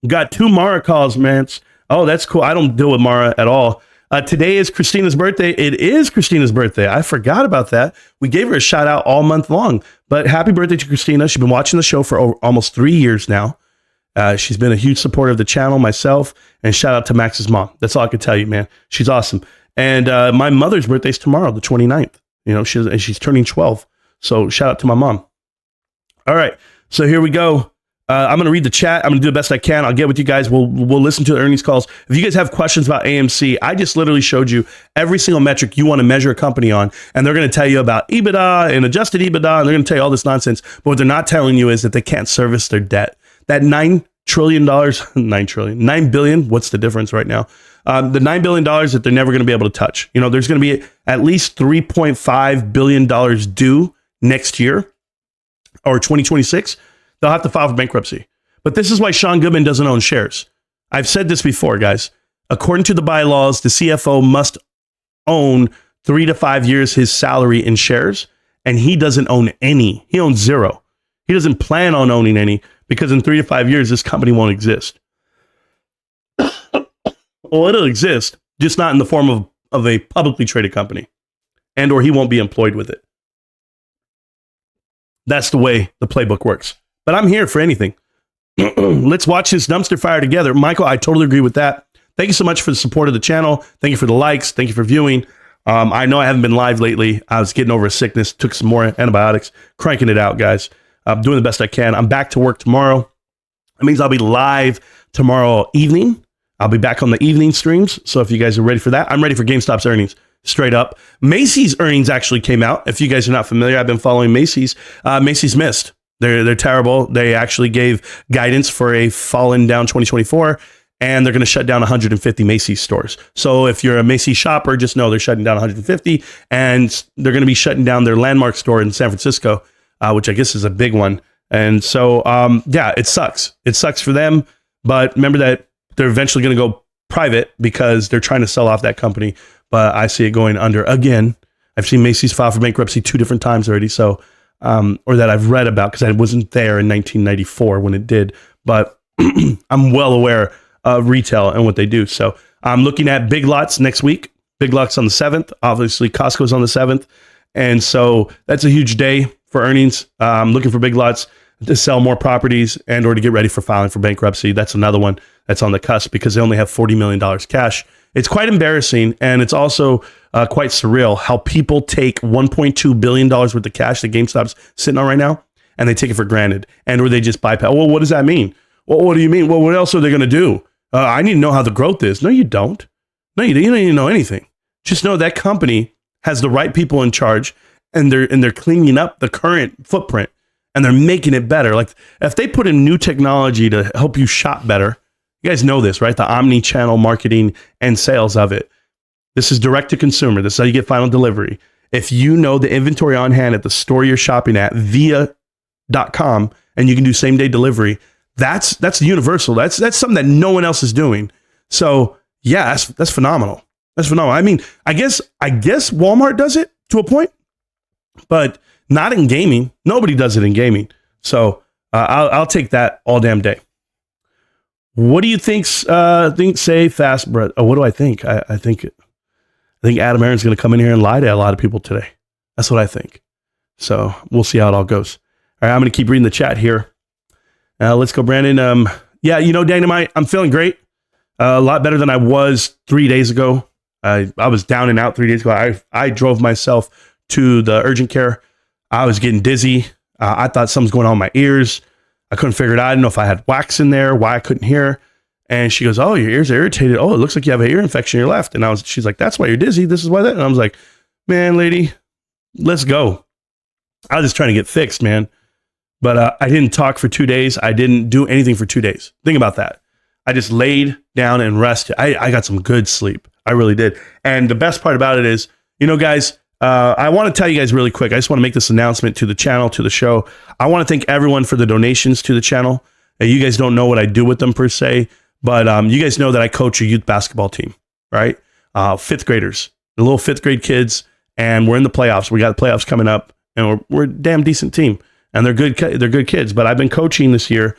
Got 2 Mara calls, man. Oh, that's cool. I don't deal with Mara at all. Today is Christina's birthday. It is Christina's birthday. I forgot about that. We gave her a shout out all month long. But happy birthday to Christina. She's been watching the show for almost 3 years now. She's been a huge supporter of the channel, myself. And shout out to Max's mom. That's all I could tell you, man. She's awesome. And my mother's birthday is tomorrow, the 29th. You know, she's turning 12. So shout out to my mom. All right. So here we go. I'm going to read the chat. I'm going to do the best I can. I'll get with you guys. We'll listen to the earnings calls. If you guys have questions about AMC, I just literally showed you every single metric you want to measure a company on. And they're going to tell you about EBITDA and adjusted EBITDA. And they're going to tell you all this nonsense. But what they're not telling you is that they can't service their debt. That $9 billion. What's the difference right now? The $9 billion that they're never going to be able to touch. You know, there's going to be at least $3.5 billion due next year or 2026. They'll have to file for bankruptcy. But this is why Sean Goodman doesn't own shares. I've said this before, guys. According to the bylaws, the CFO must own 3 to 5 years his salary in shares, and he doesn't own any. He owns 0. He doesn't plan on owning any because in 3 to 5 years, this company won't exist. Well, it'll exist, just not in the form of a publicly traded company, and or he won't be employed with it. That's the way the playbook works. But I'm here for anything. Let's watch this dumpster fire together. Michael, I totally agree with that. Thank you so much for the support of the channel. Thank you for the likes. Thank you for viewing. I know I haven't been live lately. I was getting over a sickness, took some more antibiotics, cranking it out, guys. I'm doing the best I can. I'm back to work tomorrow. That means I'll be live tomorrow evening. I'll be back on the evening streams. So if you guys are ready for that, I'm ready for GameStop's earnings. Straight up. Macy's earnings actually came out. If you guys are not familiar, I've been following Macy's. Macy's missed. They're terrible. They actually gave guidance for a fallen down 2024, and they're going to shut down 150 Macy's stores. So if you're a Macy's shopper, just know they're shutting down 150, and they're going to be shutting down their landmark store in San Francisco, which I guess is a big one. And so, yeah, it sucks. It sucks for them. But remember that they're eventually going to go private because they're trying to sell off that company. But I see it going under again. I've seen Macy's file for bankruptcy 2 different times already. So, or that I've read about because I wasn't there in 1994 when it did. But I'm well aware of retail and what they do. So I'm looking at Big Lots next week. Big Lots on the 7th. Obviously, Costco's on the 7th. And so that's a huge day for earnings. I'm looking for Big Lots to sell more properties and or to get ready for filing for bankruptcy. That's another one that's on the cusp because they only have $40 million cash. It's quite embarrassing, and it's also quite surreal how people take $1.2 billion worth of cash that GameStop's sitting on right now, and they take it for granted, and or they just bypass. Well, what does that mean? Well, what do you mean? Well, what else are they going to do? I need to know how the growth is. No, you don't. No, you don't need to know anything. Just know that company has the right people in charge, and they're cleaning up the current footprint, and they're making it better. Like if they put in new technology to help you shop better, you guys know this, right? The omni-channel marketing and sales of it. This is direct to consumer. This is how you get final delivery. If you know the inventory on hand at the store you're shopping at via.com, and you can do same day delivery, that's universal. That's something that no one else is doing. So yeah, that's phenomenal. That's phenomenal. I mean, I guess Walmart does it to a point, but not in gaming. Nobody does it in gaming. So I'll take that all damn day. What do you think? Say fast, Brett. Oh, what do I think? I think Adam Aaron's going to come in here and lie to a lot of people today. That's what I think. So we'll see how it all goes. All right, I'm going to keep reading the chat here. Let's go, Brandon. Yeah, Dynamite, I'm feeling great. A lot better than I was 3 days ago. I was down and out 3 days ago. I drove myself to the urgent care. I was getting dizzy. I thought something's going on in my ears. I couldn't figure it out. I didn't know if I had wax in there, why I couldn't hear. And she goes, "Oh, your ears are irritated. Oh, it looks like you have an ear infection in your left." And she's like, "That's why you're dizzy. This is why that." And I was like, "Man, lady, let's go." I was just trying to get fixed, man. But I didn't talk for 2 days. I didn't do anything for 2 days. Think about that. I just laid down and rested. I got some good sleep. I really did. And the best part about it is, guys, I want to tell you guys really quick. I just want to make this announcement to the channel, to the show. I want to thank everyone for the donations to the channel. You guys don't know what I do with them per se, but you guys know that I coach a youth basketball team, right? Fifth graders, the little fifth grade kids, and we're in the playoffs. We got the playoffs coming up, and we're a damn decent team. And they're good. They're good kids. But I've been coaching this year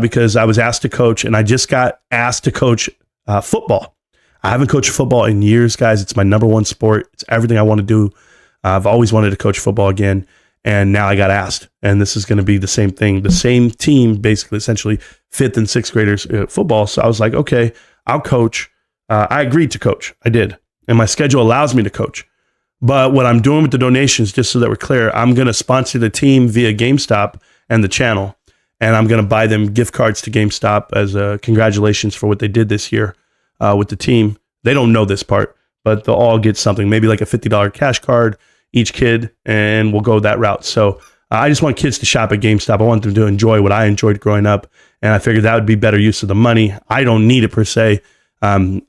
because I was asked to coach, and I just got asked to coach football. I haven't coached football in years, guys. It's my number one sport. It's everything I want to do. I've always wanted to coach football again, and now I got asked. And this is going to be the same thing, the same team, basically, essentially fifth and sixth graders football. So I was like, okay, I'll coach. I agreed to coach. I did, and my schedule allows me to coach. But what I'm doing with the donations, just so that we're clear, I'm going to sponsor the team via GameStop and the channel. And I'm going to buy them gift cards to GameStop as congratulations for what they did this year with the team. They don't know this part, but they'll all get something, maybe like a $50 cash card each kid, and we'll go that route. So I just want kids to shop at GameStop. I want them to enjoy what I enjoyed growing up. And I figured that would be better use of the money. I don't need it per se. I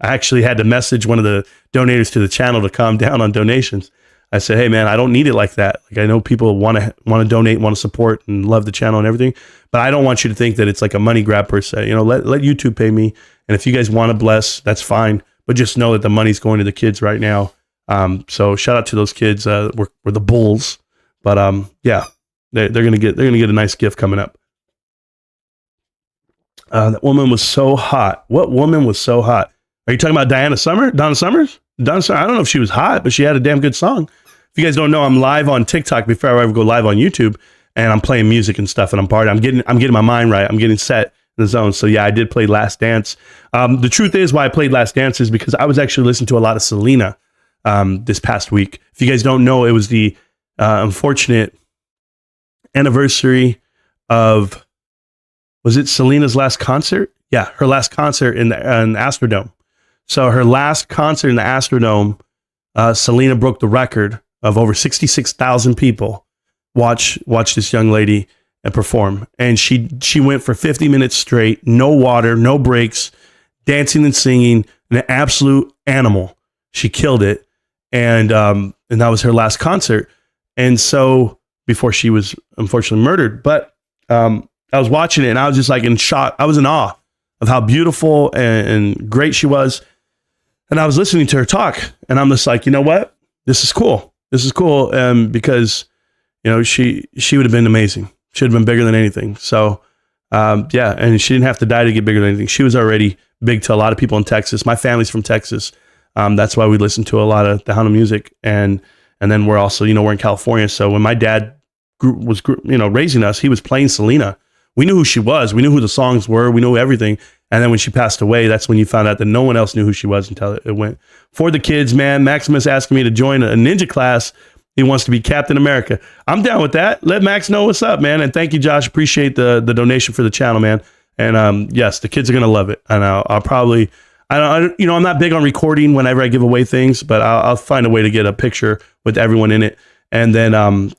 actually had to message one of the donators to the channel to calm down on donations. I said, "Hey man, I don't need it like that. Like I know people want to donate, want to support and love the channel and everything, but I don't want you to think that it's like a money grab per se. Let YouTube pay me. And if you guys want to bless, that's fine. But just know that the money's going to the kids right now. So shout out to those kids. We're the Bulls, but yeah, they're gonna get a nice gift coming up. That woman was so hot. What woman was so hot? Are you talking about Donna Summers? I don't know if she was hot, but she had a damn good song. If you guys don't know, I'm live on TikTok before I ever go live on YouTube, and I'm playing music and stuff, and I'm partying. I'm getting my mind right. I'm getting set in the zone. So yeah, I did play Last Dance. The truth is, why I played Last Dance is because I was actually listening to a lot of Selena this past week. If you guys don't know, it was the unfortunate anniversary of, was it Selena's last concert? Yeah, her last concert in the Astrodome. So her last concert in the Astrodome, Selena broke the record of over 66,000 people watch this young lady perform. And she went for 50 minutes straight, no water, no breaks, dancing and singing, an absolute animal. She killed it. And that was her last concert. And so before she was unfortunately murdered, but I was watching it and I was just like in shock. I was in awe of how beautiful and great she was. And I was listening to her talk and I'm just like, you know what? This is cool. This is cool. Because, she would have been amazing. She would have been bigger than anything. So, yeah. And she didn't have to die to get bigger than anything. She was already big to a lot of people in Texas. My family's from Texas. That's why we listen to a lot of the Tejano music. And then we're also, we're in California. So when my dad was raising us, he was playing Selena. We knew who she was. We knew who the songs were. We knew everything. And then when she passed away, that's when you found out that no one else knew who she was until it went. For the kids, man, Maximus asking me to join a ninja class. He wants to be Captain America. I'm down with that. Let Max know what's up, man. And thank you, Josh. Appreciate the donation for the channel, man. And yes, the kids are going to love it. And I'll probably, I'm not big on recording whenever I give away things, but I'll find a way to get a picture with everyone in it. And then,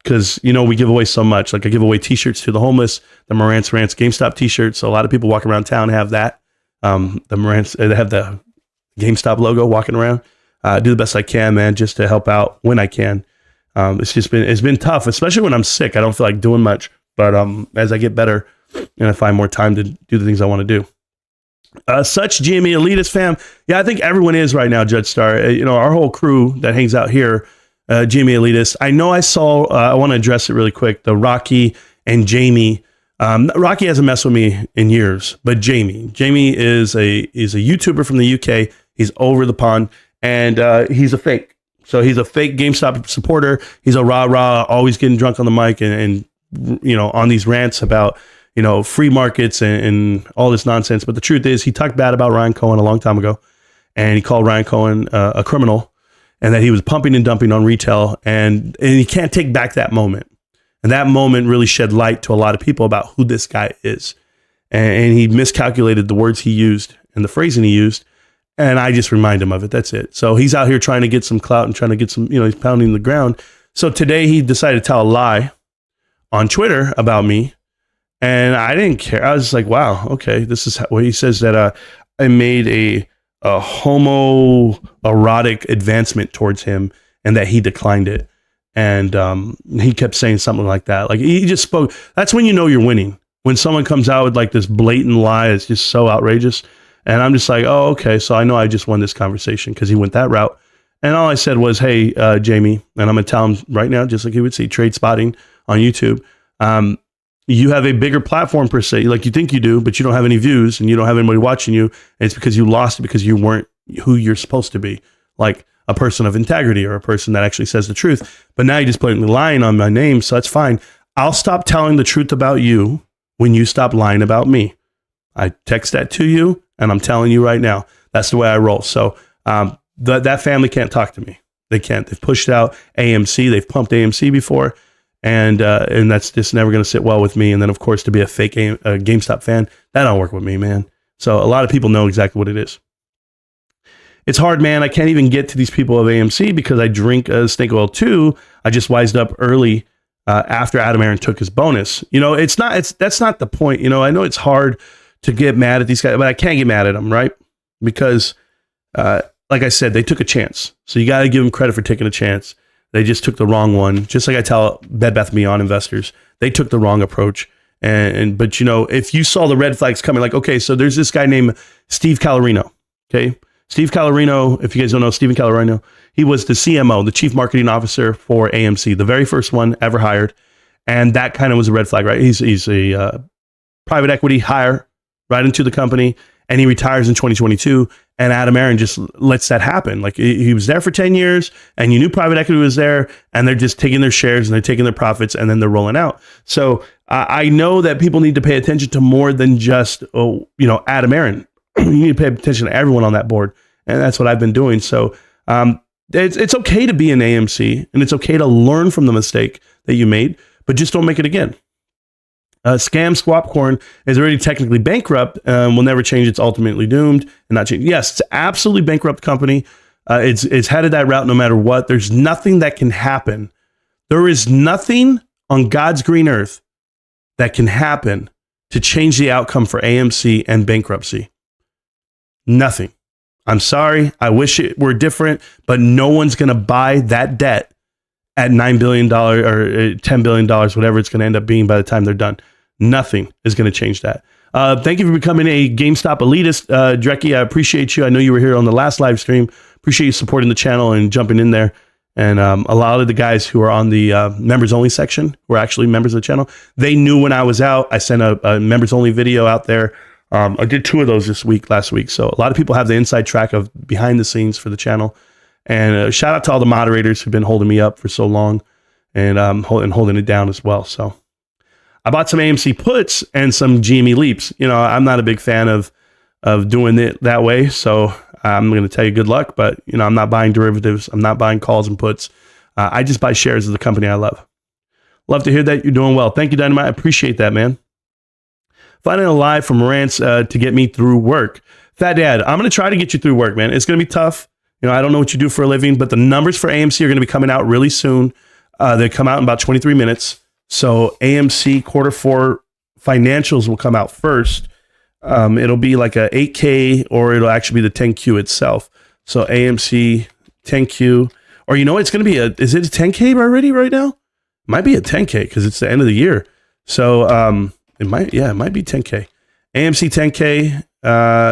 cause we give away so much, like I give away t-shirts to the homeless, the Marantz Rantz GameStop t-shirts. So a lot of people walking around town have that. The Marantz, they have the GameStop logo walking around. Do the best I can, man, just to help out when I can. It's been tough, especially when I'm sick. I don't feel like doing much, but as I get better and I find more time to do the things I want to do. Such GME elitist fam. Yeah, I think everyone is right now, Judge Star. Our whole crew that hangs out here, GME elitist. I know I saw, I want to address it really quick. The Rocky and Jamie. Rocky hasn't messed with me in years, but Jamie is a YouTuber from the UK. He's over the pond and he's a fake. So he's a fake GameStop supporter. He's a rah-rah, always getting drunk on the mic and on these rants about, free markets and all this nonsense. But the truth is he talked bad about Ryan Cohen a long time ago. And he called Ryan Cohen a criminal and that he was pumping and dumping on retail. And he can't take back that moment. And that moment really shed light to a lot of people about who this guy is. And he miscalculated the words he used and the phrasing he used. And I just remind him of it. That's it. So he's out here trying to get some clout and trying to get some, he's pounding the ground. So today he decided to tell a lie on Twitter about me. And I didn't care. I was like, wow, okay. This is what he says, that I made a homoerotic advancement towards him and that he declined it. And he kept saying something like that. Like he just spoke. That's when you're winning. When someone comes out with like this blatant lie, it's just so outrageous. And I'm just like, oh, okay. So I know I just won this conversation because he went that route. And all I said was, hey, Jamie, and I'm going to tell him right now, just like he would see Trade Spotting on YouTube. You have a bigger platform per se, like you think you do, but you don't have any views and you don't have anybody watching you. And it's because you lost it because you weren't who you're supposed to be, like a person of integrity or a person that actually says the truth. But now you're just blatantly lying on my name. So that's fine. I'll stop telling the truth about you when you stop lying about me. I text that to you and I'm telling you right now, that's the way I roll. So that family can't talk to me. They can't. They've pushed out AMC. They've pumped AMC before. And that's just never going to sit well with me. And then, of course, to be a fake GameStop fan, that don't work with me, man. So a lot of people know exactly what it is. It's hard, man. I can't even get to these people of AMC because I drink snake oil too. I just wised up early after Adam Aaron took his bonus. That's not the point. I know it's hard to get mad at these guys, but I can't get mad at them, right? Because, like I said, they took a chance. So you got to give them credit for taking a chance. They just took the wrong one. Just like I tell Bed Bath & Beyond investors, they took the wrong approach. But if you saw the red flags coming, like, okay, so there's this guy named Steve Calorino. Okay. Steve Calorino, if you guys don't know Steven Calorino, he was the CMO, the chief marketing officer for AMC, the very first one ever hired. And that kind of was a red flag, right? He's a private equity hire right into the company, and he retires in 2022. And Adam Aaron just lets that happen. Like he was there for 10 years and you knew private equity was there and they're just taking their shares and they're taking their profits and then they're rolling out. So I know that people need to pay attention to more than just, Adam Aaron. You need to pay attention to everyone on that board. And that's what I've been doing. So it's okay to be an AMC and it's okay to learn from the mistake that you made, but just don't make it again. Scam Squapcorn is already technically bankrupt, will never change. It's ultimately doomed and not change. Yes, it's absolutely bankrupt company. It's headed that route no matter what. There's nothing that can happen. There is nothing on God's green earth that can happen to change the outcome for AMC and bankruptcy. Nothing. I'm sorry. I wish it were different, but no one's going to buy that debt at $9 billion or $10 billion, whatever it's going to end up being by the time they're done. Nothing is going to change that. Thank you for becoming a GameStop elitist, Drecky. I appreciate you. I know you were here on the last live stream. Appreciate you supporting the channel and jumping in there. And a lot of the guys who are on the members only section who are actually members of the channel, they knew when I was out. I sent a members only video out there. I did 2 of those last week. So a lot of people have the inside track of behind the scenes for the channel. And shout out to all the moderators who've been holding me up for so long and holding it down as well. So I bought some AMC puts and some GME leaps. I'm not a big fan of doing it that way. So I'm going to tell you good luck, but I'm not buying derivatives. I'm not buying calls and puts. I just buy shares of the company I love. Love to hear that you're doing well. Thank you, Dynamite. I appreciate that, man. Finding a lie from Marantz to get me through work. Fat Dad, I'm going to try to get you through work, man. It's going to be tough. You know, I don't know what you do for a living, but the numbers for AMC are going to be coming out really soon. They come out in about 23 minutes. So AMC quarter 4 financials will come out first. It'll be like a 8K or it'll actually be the 10Q itself. So AMC 10Q, or you know, it's going to be is it a 10K already right now? It might be a 10K because it's the end of the year. So it might be 10K. AMC 10K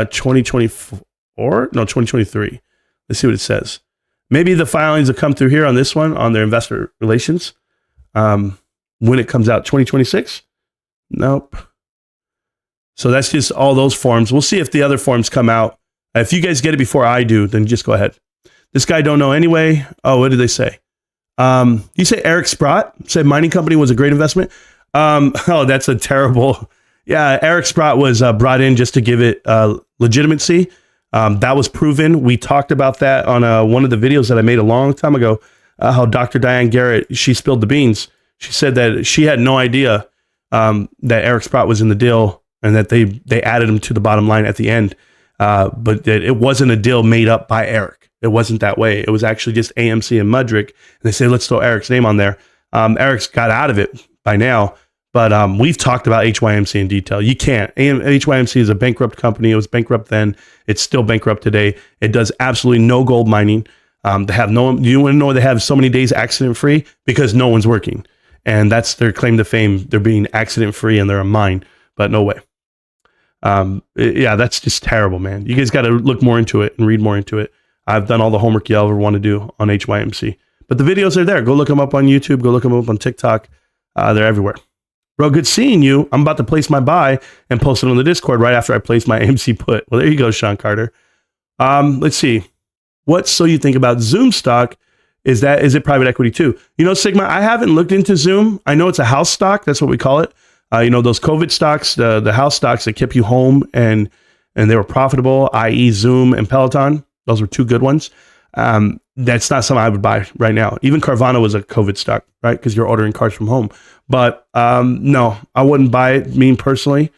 2023. Let's see what it says. Maybe the filings will come through here on this one on their investor relations. When it comes out, 2026? Nope. So that's just all those forms. We'll see if the other forms come out. If you guys get it before I do, then just go ahead. This guy don't know anyway. Oh, what did they say? You say Eric Sprott said mining company was a great investment. Oh, that's a terrible. Yeah, Eric Sprott was brought in just to give it legitimacy. That was proven. We talked about that on one of the videos that I made a long time ago. How Dr. Diane Garrett, she spilled the beans. She said that she had no idea that Eric Sprott was in the deal and that they added him to the bottom line at the end. But that it wasn't a deal made up by Eric. It wasn't that way. It was actually just AMC and Mudrick. And they say, let's throw Eric's name on there. Eric's got out of it by now. But we've talked about HYMC in detail. You can't. HYMC is a bankrupt company. It was bankrupt then. It's still bankrupt today. It does absolutely no gold mining. They have no. You want to know they have so many days accident free? Because no one's working, and that's their claim to fame. They're being accident free and they're a mine. But no way. Yeah, that's just terrible, man. You guys got to look more into it and read more into it. I've done all the homework you'll ever want to do on HYMC. But the videos are there. Go look them up on YouTube. Go look them up on TikTok. They're everywhere. Bro, good seeing you. I'm about to place my buy and post it on the Discord right after I place my AMC put. Well, there you go, Sean Carter. Let's see. What so you think about Zoom stock? Is it private equity too? You know, Sigma, I haven't looked into Zoom. I know it's a house stock. That's what we call it. You know, those COVID stocks, the house stocks that kept you home and they were profitable, i.e. Zoom and Peloton. Those were two good ones. That's not something I would buy right now. Even Carvana was a COVID stock, right? Because you're ordering cars from home. But no, I wouldn't buy it, me personally.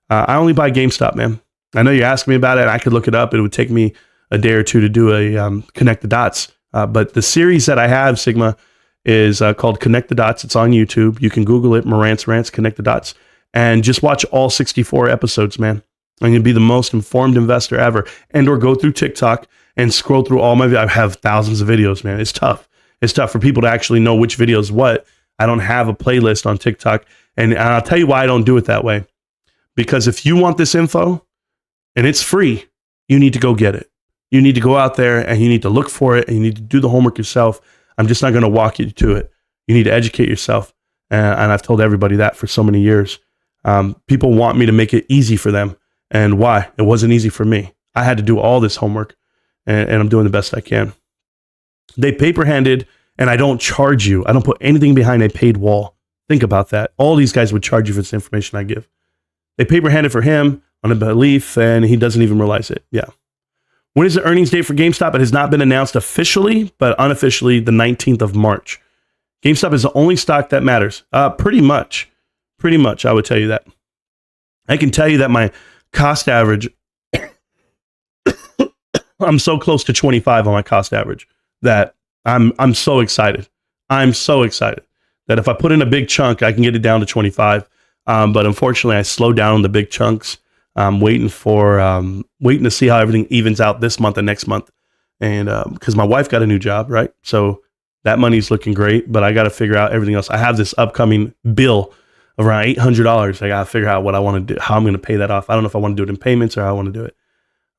I only buy GameStop, man. I know you're asking me about it. I could look it up. It would take me a day or two to do a connect the dots. But the series that I have, Sigma, is called Connect the Dots. It's on YouTube. You can Google it, Marantz Rantz, Connect the Dots, and just watch all 64 episodes, man. And you'll be the most informed investor ever. And or go through TikTok and scroll through all my videos. I have thousands of videos, man. It's tough. It's tough for people to actually know which video is what. I don't have a playlist on TikTok. And I'll tell you why I don't do it that way. Because if you want this info and it's free, you need to go get it. You need to go out there and you need to look for it and you need to do the homework yourself. I'm just not going to walk you to it. You need to educate yourself. And I've told everybody that for so many years. People want me to make it easy for them. And why? It wasn't easy for me. I had to do all this homework and I'm doing the best I can. They paper-handed and I don't charge you. I don't put anything behind a paid wall. Think about that. All these guys would charge you for this information I give. They paper-handed for him on a belief and he doesn't even realize it. Yeah. When is the earnings date for GameStop? It has not been announced officially, but unofficially the 19th of March. GameStop is the only stock that matters. Pretty much, I would tell you that. I can tell you that my cost average, I'm so close to 25 on my cost average that I'm so excited. I'm so excited that if I put in a big chunk, I can get it down to 25. But unfortunately, I slowed down on the big chunks. I'm waiting to see how everything evens out this month and next month. And because my wife got a new job, right? So that money's looking great, but I got to figure out everything else. I have this upcoming bill of around $800. I got to figure out what I want to do, how I'm going to pay that off. I don't know if I want to do it in payments or how I want to do it.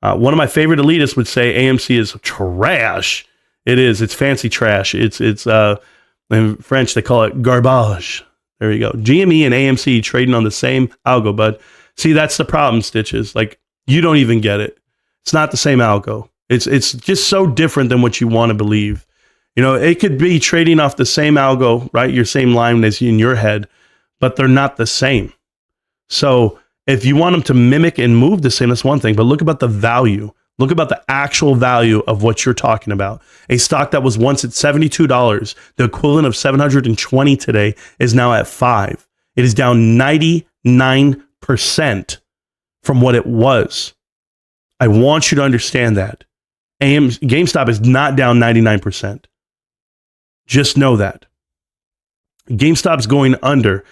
One of my favorite elitists would say AMC is trash. It is. It's fancy trash. It's in French, they call it garbage. There you go. GME and AMC trading on the same algo, bud. See, that's the problem, Stitches. Like, you don't even get it. It's not the same algo. It's just so different than what you want to believe. You know, it could be trading off the same algo, right? Your same line as in your head, but they're not the same. So if you want them to mimic and move the same, that's one thing. But look about the value. Look about the actual value of what you're talking about. A stock that was once at $72, the equivalent of $720 today, is now at $5. It is down 99%. 99% from what it was. I want you to understand that. GameStop is not down 99%. Just know that. GameStop's going under.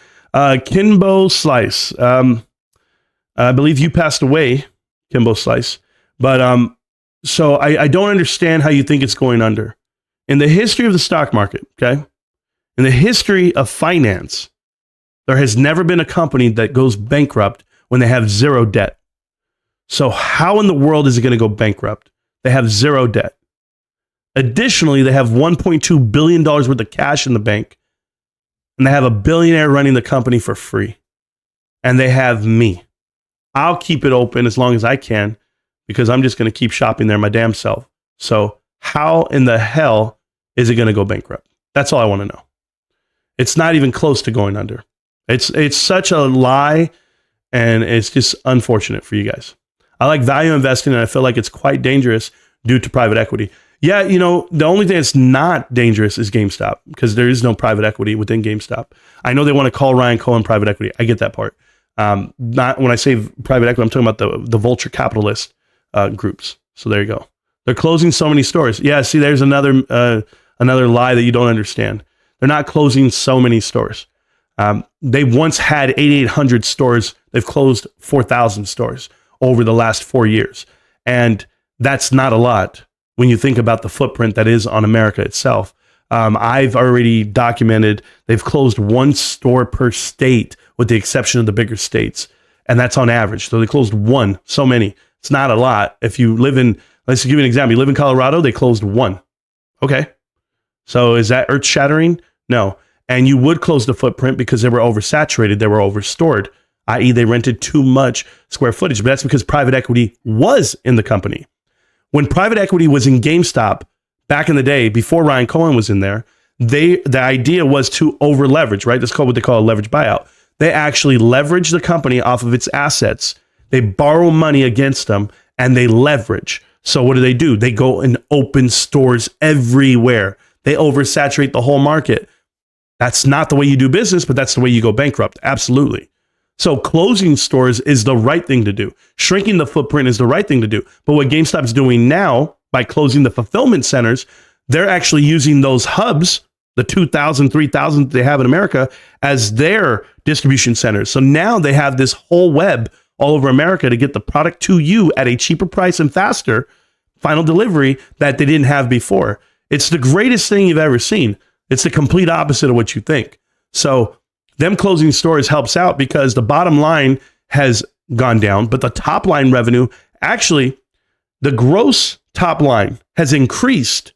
Kimbo Slice. I believe you passed away, Kimbo Slice. But so I don't understand how you think it's going under. In the history of the stock market, okay? In the history of finance, there has never been a company that goes bankrupt when they have zero debt. So how in the world is it going to go bankrupt? They have zero debt. Additionally, they have $1.2 billion worth of cash in the bank, and they have a billionaire running the company for free. And they have me. I'll keep it open as long as I can because I'm just going to keep shopping there my damn self. So how in the hell is it going to go bankrupt? That's all I want to know. It's not even close to going under. It's such a lie, and it's just unfortunate for you guys. I like value investing, and I feel like it's quite dangerous due to private equity. Yeah, you know, the only thing that's not dangerous is GameStop because there is no private equity within GameStop. I know they want to call Ryan Cohen private equity. I get that part. Not when I say private equity, I'm talking about the vulture capitalist groups. So there you go. They're closing so many stores. Yeah, see, there's another lie that you don't understand. They're not closing so many stores. They once had 8,800 stores. They've closed 4,000 stores over the last 4 years. And that's not a lot when you think about the footprint that is on America itself. I've already documented they've closed one store per state with the exception of the bigger states. And that's on average. So they closed one, so many. It's not a lot. If you live in, let's give you an example. You live in Colorado, they closed one. Okay. So is that earth shattering? No. And you would close the footprint because they were oversaturated. They were overstored, i.e. they rented too much square footage. But that's because private equity was in the company. When private equity was in GameStop back in the day, before Ryan Cohen was in there, the idea was to over leverage, right? That's called what they call a leverage buyout. They actually leverage the company off of its assets. They borrow money against them and they leverage. So what do? They go and open stores everywhere. They oversaturate the whole market. That's not the way you do business, but that's the way you go bankrupt. Absolutely. So closing stores is the right thing to do. Shrinking the footprint is the right thing to do. But what GameStop's doing now by closing the fulfillment centers, they're actually using those hubs, the 2,000, 3,000 they have in America, as their distribution centers. So now they have this whole web all over America to get the product to you at a cheaper price and faster final delivery that they didn't have before. It's the greatest thing you've ever seen. It's the complete opposite of what you think. So them closing stores helps out because the bottom line has gone down, but the top line revenue, actually, the gross top line has increased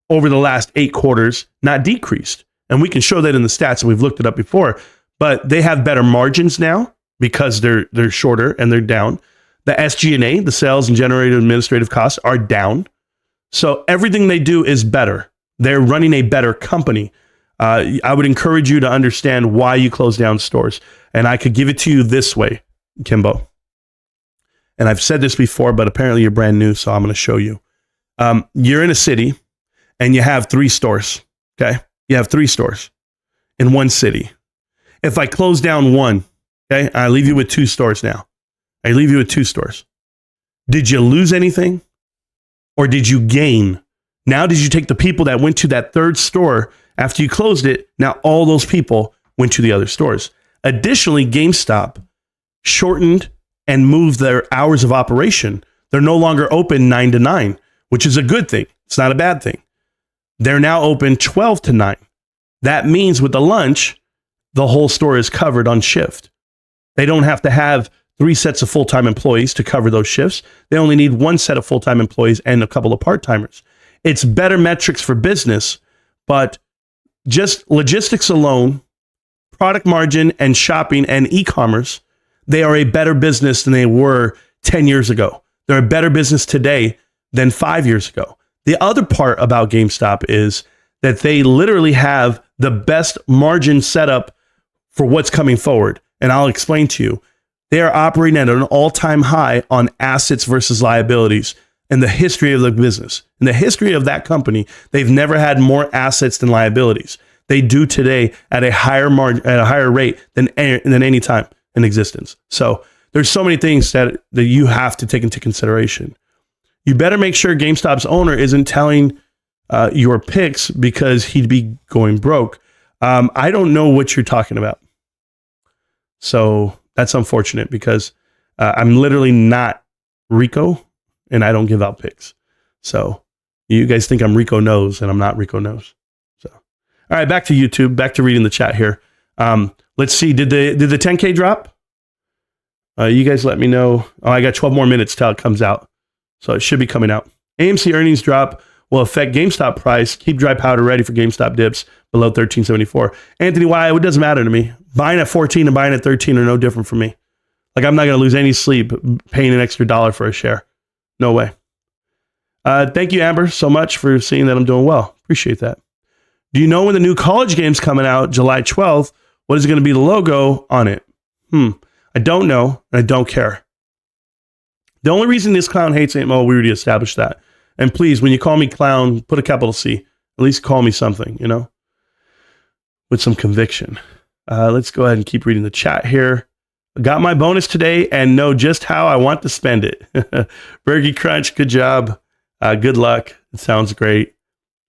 over the last 8 quarters, not decreased. And we can show that in the stats, and we've looked it up before, but they have better margins now because they're shorter and they're down. The SG&A, the sales and generated administrative costs, are down. So everything they do is better. They're running a better company. I would encourage you to understand why you close down stores. And I could give it to you this way, Kimbo. And I've said this before, but apparently you're brand new, so I'm going to show you. You're in a city and you have 3 stores, okay? You have 3 stores in one city. If I close down one, okay, I leave you with 2 stores now. I leave you with 2 stores. Did you lose anything or did you gain? Now, did you take the people that went to that 3rd store after you closed it? Now, all those people went to the other stores. Additionally, GameStop shortened and moved their hours of operation. They're no longer open 9 to 9, which is a good thing. It's not a bad thing. They're now open 12 to 9. That means with the lunch, the whole store is covered on shift. They don't have to have 3 sets of full-time employees to cover those shifts. They only need 1 set of full-time employees and a couple of part-timers. It's better metrics for business, but just logistics alone, product margin and shopping and e-commerce, they are a better business than they were 10 years ago. They're a better business today than 5 years ago. The other part about GameStop is that they literally have the best margin setup for what's coming forward. And I'll explain to you. They are operating at an all-time high on assets versus liabilities in the history of the business. In the history of that company, they've never had more assets than liabilities. They do today at a higher margin, at a higher rate than any time. in existence. So there's so many things that you have to take into consideration. You better make sure GameStop's owner isn't telling your picks because he'd be going broke. I don't know what you're talking about. So that's unfortunate because I'm literally not Rico and I don't give out picks. So you guys think I'm Rico Knows and I'm not Rico Knows. So, all right, back to YouTube, back to reading the chat here. Let's see. Did the 10K drop? You guys let me know. Oh, I got 12 more minutes till it comes out. So it should be coming out. AMC earnings drop will affect GameStop price. Keep dry powder ready for GameStop dips below 1374. Anthony, why? It doesn't matter to me. Buying at 14 and buying at 13 are no different for me. Like, I'm not going to lose any sleep paying an extra $1 for a share. No way. Thank you, Amber, so much for seeing that I'm doing well. Appreciate that. Do you know when the new college game's coming out, July 12th? What is going to be the logo on it? I don't know, and I don't care. The only reason this clown hates Aunt Mo, we already established that. And please, when you call me clown, put a capital C. At least call me something, you know, with some conviction. Let's go ahead and keep reading the chat here. I got my bonus today and know just how I want to spend it. Bergie Crunch, good job. Good luck. It sounds great.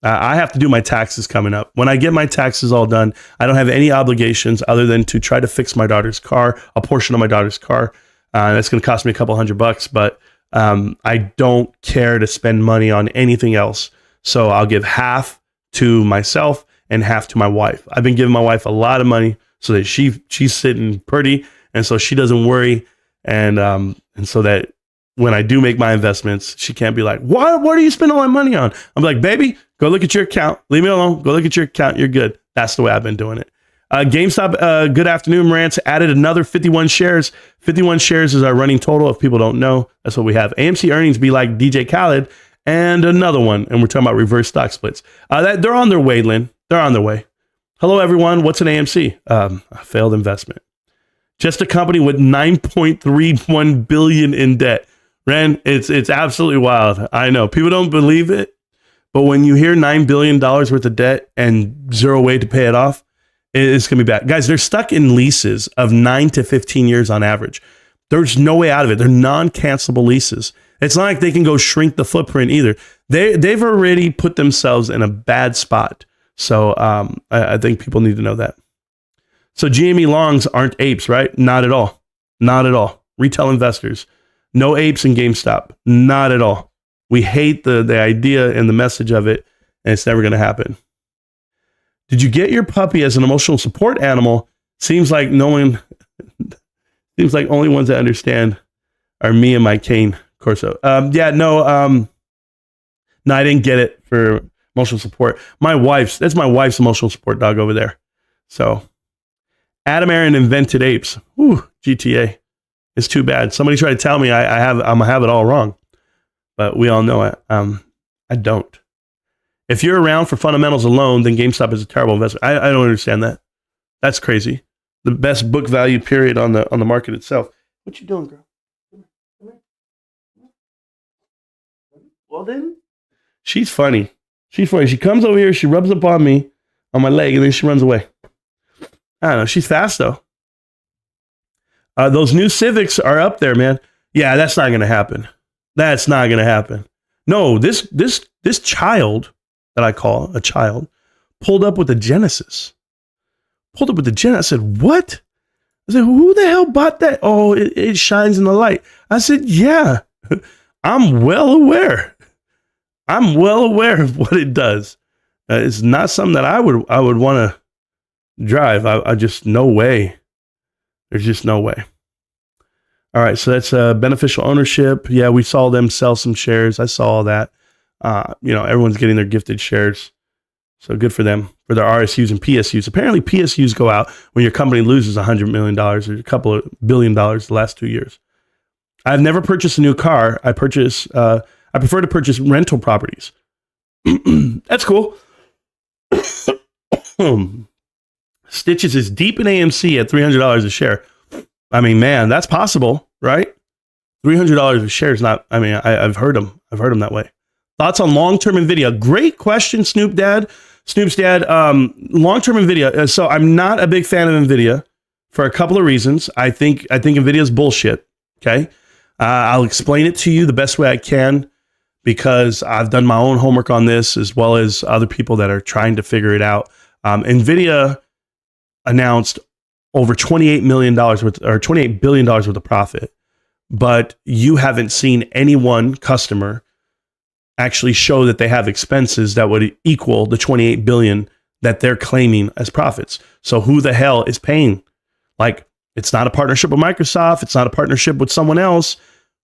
I have to do my taxes coming up. When I get my taxes all done, I don't have any obligations other than to try to fix my daughter's car, a portion of my daughter's car. That's going to cost me a couple $100, but I don't care to spend money on anything else. So I'll give half to myself and half to my wife. I've been giving my wife a lot of money so that she's sitting pretty, and so she doesn't worry, and so that when I do make my investments, she can't be like, what are you spending all my money on? I'm like, baby, go look at your account. Leave me alone. Go look at your account. You're good. That's the way I've been doing it. GameStop, good afternoon, Marantz. Added another 51 shares. 51 shares is our running total. If people don't know, that's what we have. AMC earnings be like DJ Khaled and another one. And we're talking about reverse stock splits. They're on their way, Lynn. They're on their way. Hello, everyone. What's an AMC? A failed investment. Just a company with $9.31 billion in debt. Ren, it's absolutely wild. I know people don't believe it, but when you hear $9 billion worth of debt and zero way to pay it off, it's going to be bad. Guys, they're stuck in leases of 9 to 15 years on average. There's no way out of it. They're non-cancelable leases. It's not like they can go shrink the footprint either. They've already put themselves in a bad spot. So I think people need to know that. So GME longs aren't apes, right? Not at all. Not at all. Retail investors. No apes in GameStop. Not at all. We hate the idea and the message of it, and it's never going to happen. Did you get your puppy as an emotional support animal? Seems like only ones that understand are me and my cane Corso. No, I didn't get it for emotional support. That's my wife's emotional support dog over there. So Adam Aaron invented apes. Ooh, GTA. It's too bad. Somebody tried to tell me I'm gonna have it all wrong, but we all know it. I don't. If you're around for fundamentals alone, then GameStop is a terrible investment. I don't understand that. That's crazy. The best book value period on the market itself. What you doing, girl? Come here. Well then, she's funny. She's funny. She comes over here, she rubs up on me, on my leg, and then she runs away. I don't know. She's fast though. Those new Civics are up there, man. Yeah, that's not going to happen. That's not going to happen. No, this child that I call a child pulled up with a Genesis. I said, what? I said, who the hell bought that? Oh, it shines in the light. I said, yeah, I'm well aware. I'm well aware of what it does. It's not something that I would want to drive. I just, no way. There's just no way. All right, so that's beneficial ownership. Yeah, we saw them sell some shares. I saw all that. Everyone's getting their gifted shares. So good for them, for their RSUs and PSUs. Apparently PSUs go out when your company loses $100 million or a couple of $1 billion the last 2 years. I've never purchased a new car. I prefer to purchase rental properties. That's cool. Stitches is deep in AMC at $300 a share. I mean, man, that's possible, right? $300 a share is not, I've heard them. I've heard them that way. Thoughts on long-term NVIDIA? Great question, Snoop's dad. Long-term NVIDIA. So I'm not a big fan of NVIDIA. for a couple of reasons. I think Nvidia is bullshit. Okay. I'll explain it to you the best way I can because I've done my own homework on this as well as other people that are trying to figure it out. Nvidia announced over $28 million worth or $28 billion worth of profit, but you haven't seen any one customer actually show that they have expenses that would equal the 28 billion that they're claiming as profits. So who the hell is paying? Like, it's not a partnership with Microsoft. It's not a partnership with someone else.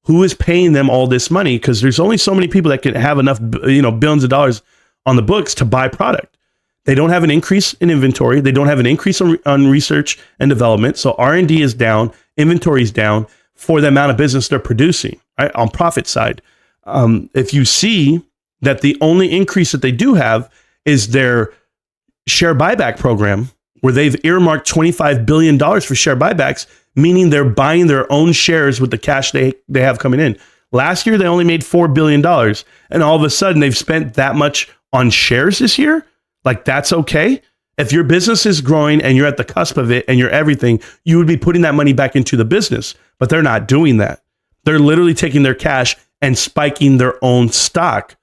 Who is paying them all this money? Because there's only so many people that can have enough, billions of dollars on the books to buy product. They don't have an increase in inventory. They don't have an increase on research and development. So R&D is down, inventory is down for the amount of business they're producing, right? On profit side. If you see that the only increase that they do have is their share buyback program, where they've earmarked $25 billion for share buybacks, meaning they're buying their own shares with the cash they have coming in. Last year, they only made $4 billion. And all of a sudden, they've spent that much on shares this year. Like, that's okay. If your business is growing and you're at the cusp of it and you're everything, you would be putting that money back into the business. But they're not doing that. They're literally taking their cash and spiking their own stock.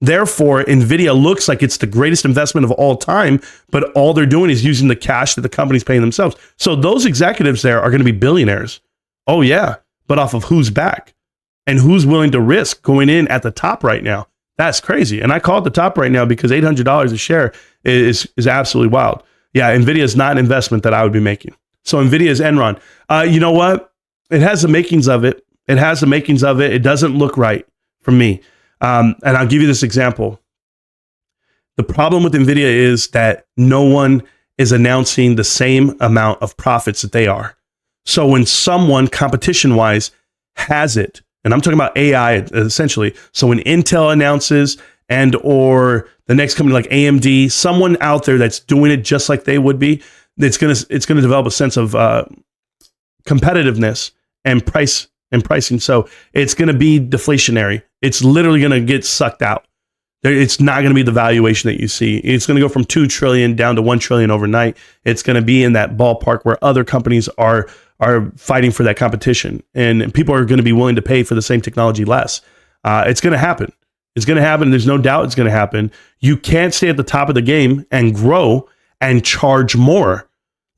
Therefore, Nvidia looks like it's the greatest investment of all time, but all they're doing is using the cash that the company's paying themselves. So those executives there are going to be billionaires. Oh yeah, but off of whose back and who's willing to risk going in at the top right now. That's crazy. And I call it the top right now because $800 a share is absolutely wild. Yeah, Nvidia is not an investment that I would be making. So Nvidia is Enron. You know what? It has the makings of it. It has the makings of it. It doesn't look right for me. And I'll give you this example. The problem with Nvidia is that no one is announcing the same amount of profits that they are. So when someone competition-wise has it, and I'm talking about AI essentially. So when Intel announces and or the next company like AMD, someone out there that's doing it just like they would be, it's gonna develop a sense of competitiveness and pricing. So it's going to be deflationary. It's literally going to get sucked out. It's not going to be the valuation that you see. It's going to go from 2 trillion down to 1 trillion overnight. It's going to be in that ballpark where other companies are fighting for that competition, and people are going to be willing to pay for the same technology less. It's going to happen. It's going to happen. There's no doubt it's going to happen. You can't stay at the top of the game and grow and charge more.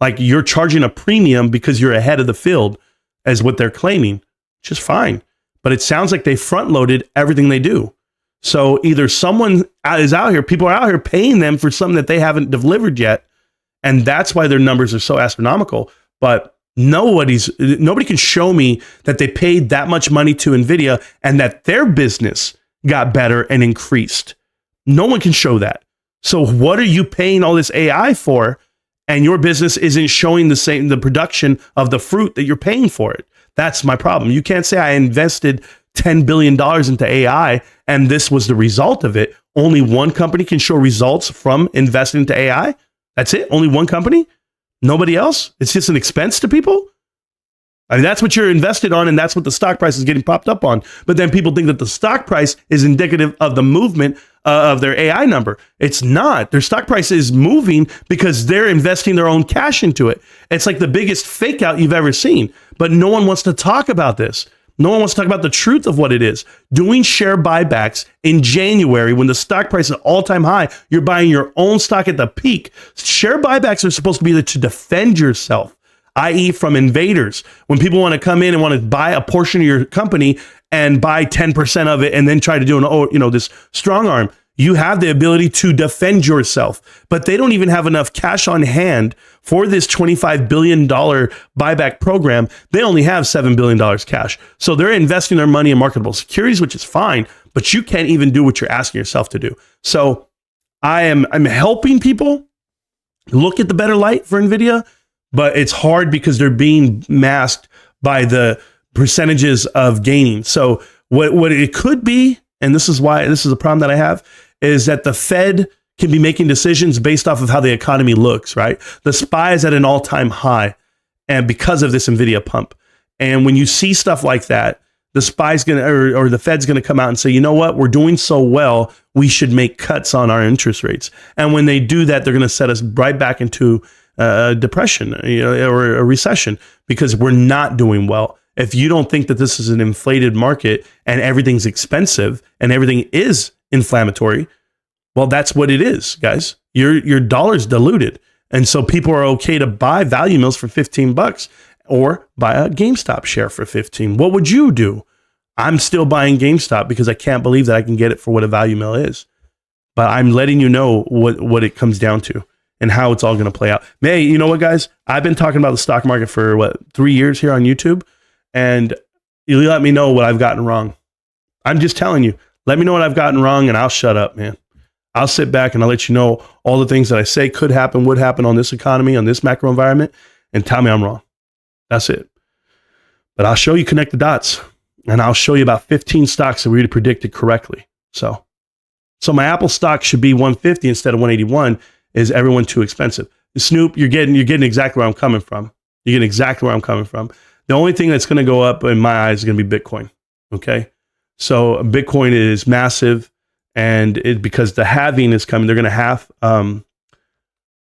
Like, you're charging a premium because you're ahead of the field as what they're claiming. Just fine. But it sounds like they front loaded everything they do. So either someone is out here, people are out here paying them for something that they haven't delivered yet. And that's why their numbers are so astronomical. But nobody can show me that they paid that much money to Nvidia and that their business got better and increased. No one can show that. So what are you paying all this AI for? And your business isn't showing the production of the fruit that you're paying for it. That's my problem. You can't say I invested $10 billion into AI and this was the result of it. Only one company can show results from investing into AI. That's it. Only one company. Nobody else. It's just an expense to people. I mean, that's what you're invested on, and that's what the stock price is getting popped up on. But then people think that the stock price is indicative of the movement of their AI number. It's not. Their stock price is moving because they're investing their own cash into it. It's like the biggest fake out you've ever seen. But no one wants to talk about this. No one wants to talk about the truth of what it is. Doing share buybacks in January when the stock price is at all-time high, you're buying your own stock at the peak. Share buybacks are supposed to be there to defend yourself, i.e. from invaders. When people want to come in and want to buy a portion of your company and buy 10% of it and then try to do this strong arm, you have the ability to defend yourself. But they don't even have enough cash on hand for this $25 billion buyback program. They only have $7 billion cash. So they're investing their money in marketable securities, which is fine, but you can't even do what you're asking yourself to do. So I'm helping people look at the better light for NVIDIA, but it's hard because they're being masked by the percentages of gaining. So what it could be, and this is a problem that I have, is that the Fed can be making decisions based off of how the economy looks, right? The SPY is at an all-time high, and because of this NVIDIA pump. And when you see stuff like that, the SPY's or the Fed's gonna come out and say, you know what, we're doing so well, we should make cuts on our interest rates. And when they do that, they're gonna set us right back into a depression, or a recession, because we're not doing well. If you don't think that this is an inflated market and everything's expensive and everything is inflammatory, well, that's what it is, guys. Your dollar's diluted. And so people are okay to buy value mills for $15 or buy a GameStop share for 15. What would you do? I'm still buying GameStop because I can't believe that I can get it for what a value mill is. But I'm letting you know what it comes down to and how it's all going to play out. Hey, you know what, guys? I've been talking about the stock market for 3 years here on YouTube, and you let me know what I've gotten wrong. I'm just telling you, let me know what I've gotten wrong, and I'll shut up, man. I'll sit back and I'll let you know all the things that I say could happen, would happen on this economy, on this macro environment, and tell me I'm wrong. That's it. But I'll show you connect the dots, and I'll show you about 15 stocks that we predicted correctly. So my Apple stock should be 150 instead of 181. Is everyone too expensive? Snoop, you're getting exactly where I'm coming from. You're getting exactly where I'm coming from. The only thing that's going to go up in my eyes is going to be Bitcoin. Okay, so Bitcoin is massive. And because the halving is coming, they're going to halve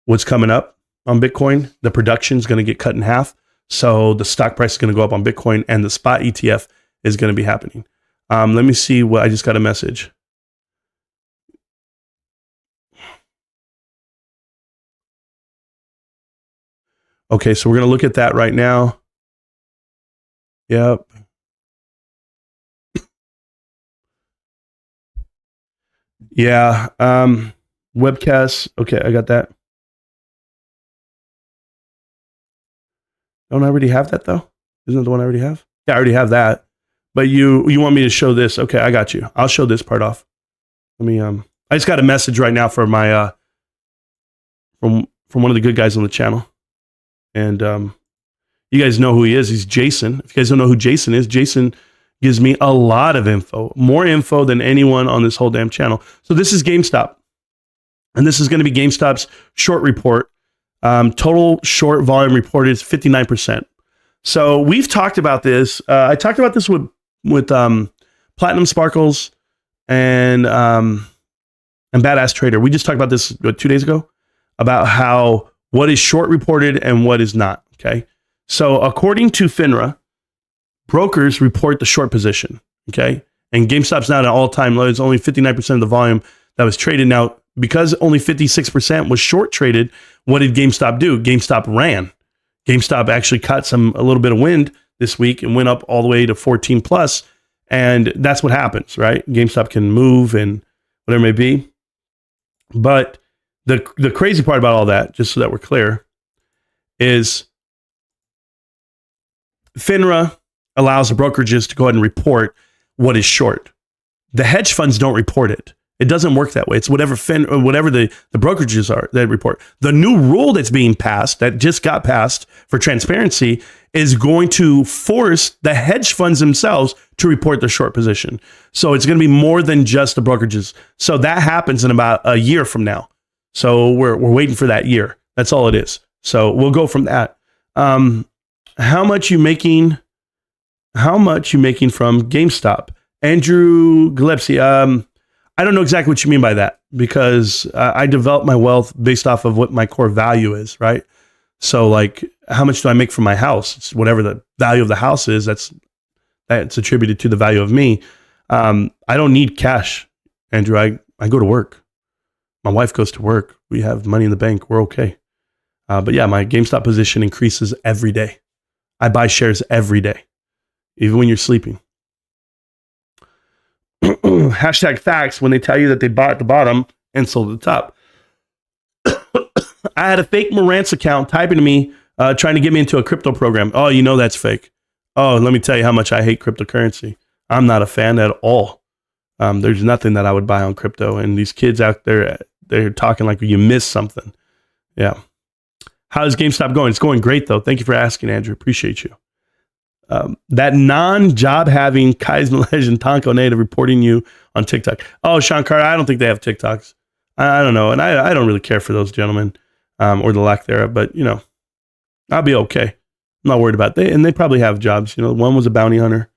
what's coming up on Bitcoin. The production is going to get cut in half. So the stock price is going to go up on Bitcoin, and the spot ETF is going to be happening. Let me see what I just got a message. Okay, so we're going to look at that right now. Yep. Yeah. Webcast. Okay, I got that. Don't I already have that though? Isn't it the one I already have? Yeah, I already have that. But you want me to show this? Okay, I got you. I'll show this part off. Let me I just got a message right now from my from one of the good guys on the channel. And you guys know who he is. He's Jason. If you guys don't know who Jason is, Jason gives me a lot of info, more info than anyone on this whole damn channel. So this is GameStop. And this is going to be GameStop's short report. Total short volume reported is 59%. So we've talked about this. I talked about this with Platinum Sparkles and Badass Trader. We just talked about this 2 days ago about how what is short reported and what is not. Okay. So according to FINRA, brokers report the short position. Okay. And GameStop's now at an all-time low. It's only 59% of the volume that was traded. Now, because only 56% was short traded, what did GameStop do? GameStop ran. GameStop actually caught a little bit of wind this week and went up all the way to 14 plus. And that's what happens, right? GameStop can move and whatever it may be. But the crazy part about all that, just so that we're clear, is FINRA allows the brokerages to go ahead and report what is short. The hedge funds don't report it. It doesn't work that way. It's whatever the brokerages are that report. The new rule that's being passed, that just got passed for transparency, is going to force the hedge funds themselves to report their short position. So it's going to be more than just the brokerages. So that happens in about a year from now. So we're waiting for that year. That's all it is. So we'll go from that. How much you making from GameStop? Andrew Gillespie. I don't know exactly what you mean by that, because I develop my wealth based off of what my core value is, right? So like, how much do I make from my house? It's whatever the value of the house is, that's attributed to the value of me. I don't need cash, Andrew. I go to work. My wife goes to work. We have money in the bank. We're okay. But yeah, my GameStop position increases every day. I buy shares every day, even when you're sleeping. Hashtag facts when they tell you that they bought at the bottom and sold at the top. I had a fake Marantz account typing to me, trying to get me into a crypto program. Oh, you know that's fake. Oh, let me tell you how much I hate cryptocurrency. I'm not a fan at all. There's nothing that I would buy on crypto. And these kids out there, they're talking like you missed something. Yeah. How's GameStop going? It's going great, though. Thank you for asking, Andrew. Appreciate you. That non-job having Kaizen legend Tonko native reporting you on TikTok. Oh, Sean Carter, I don't think they have TikToks. I don't know. And I don't really care for those gentlemen, or the lack thereof, but you know, I'll be okay. I'm not worried about it. And they probably have jobs. You know, one was a bounty hunter.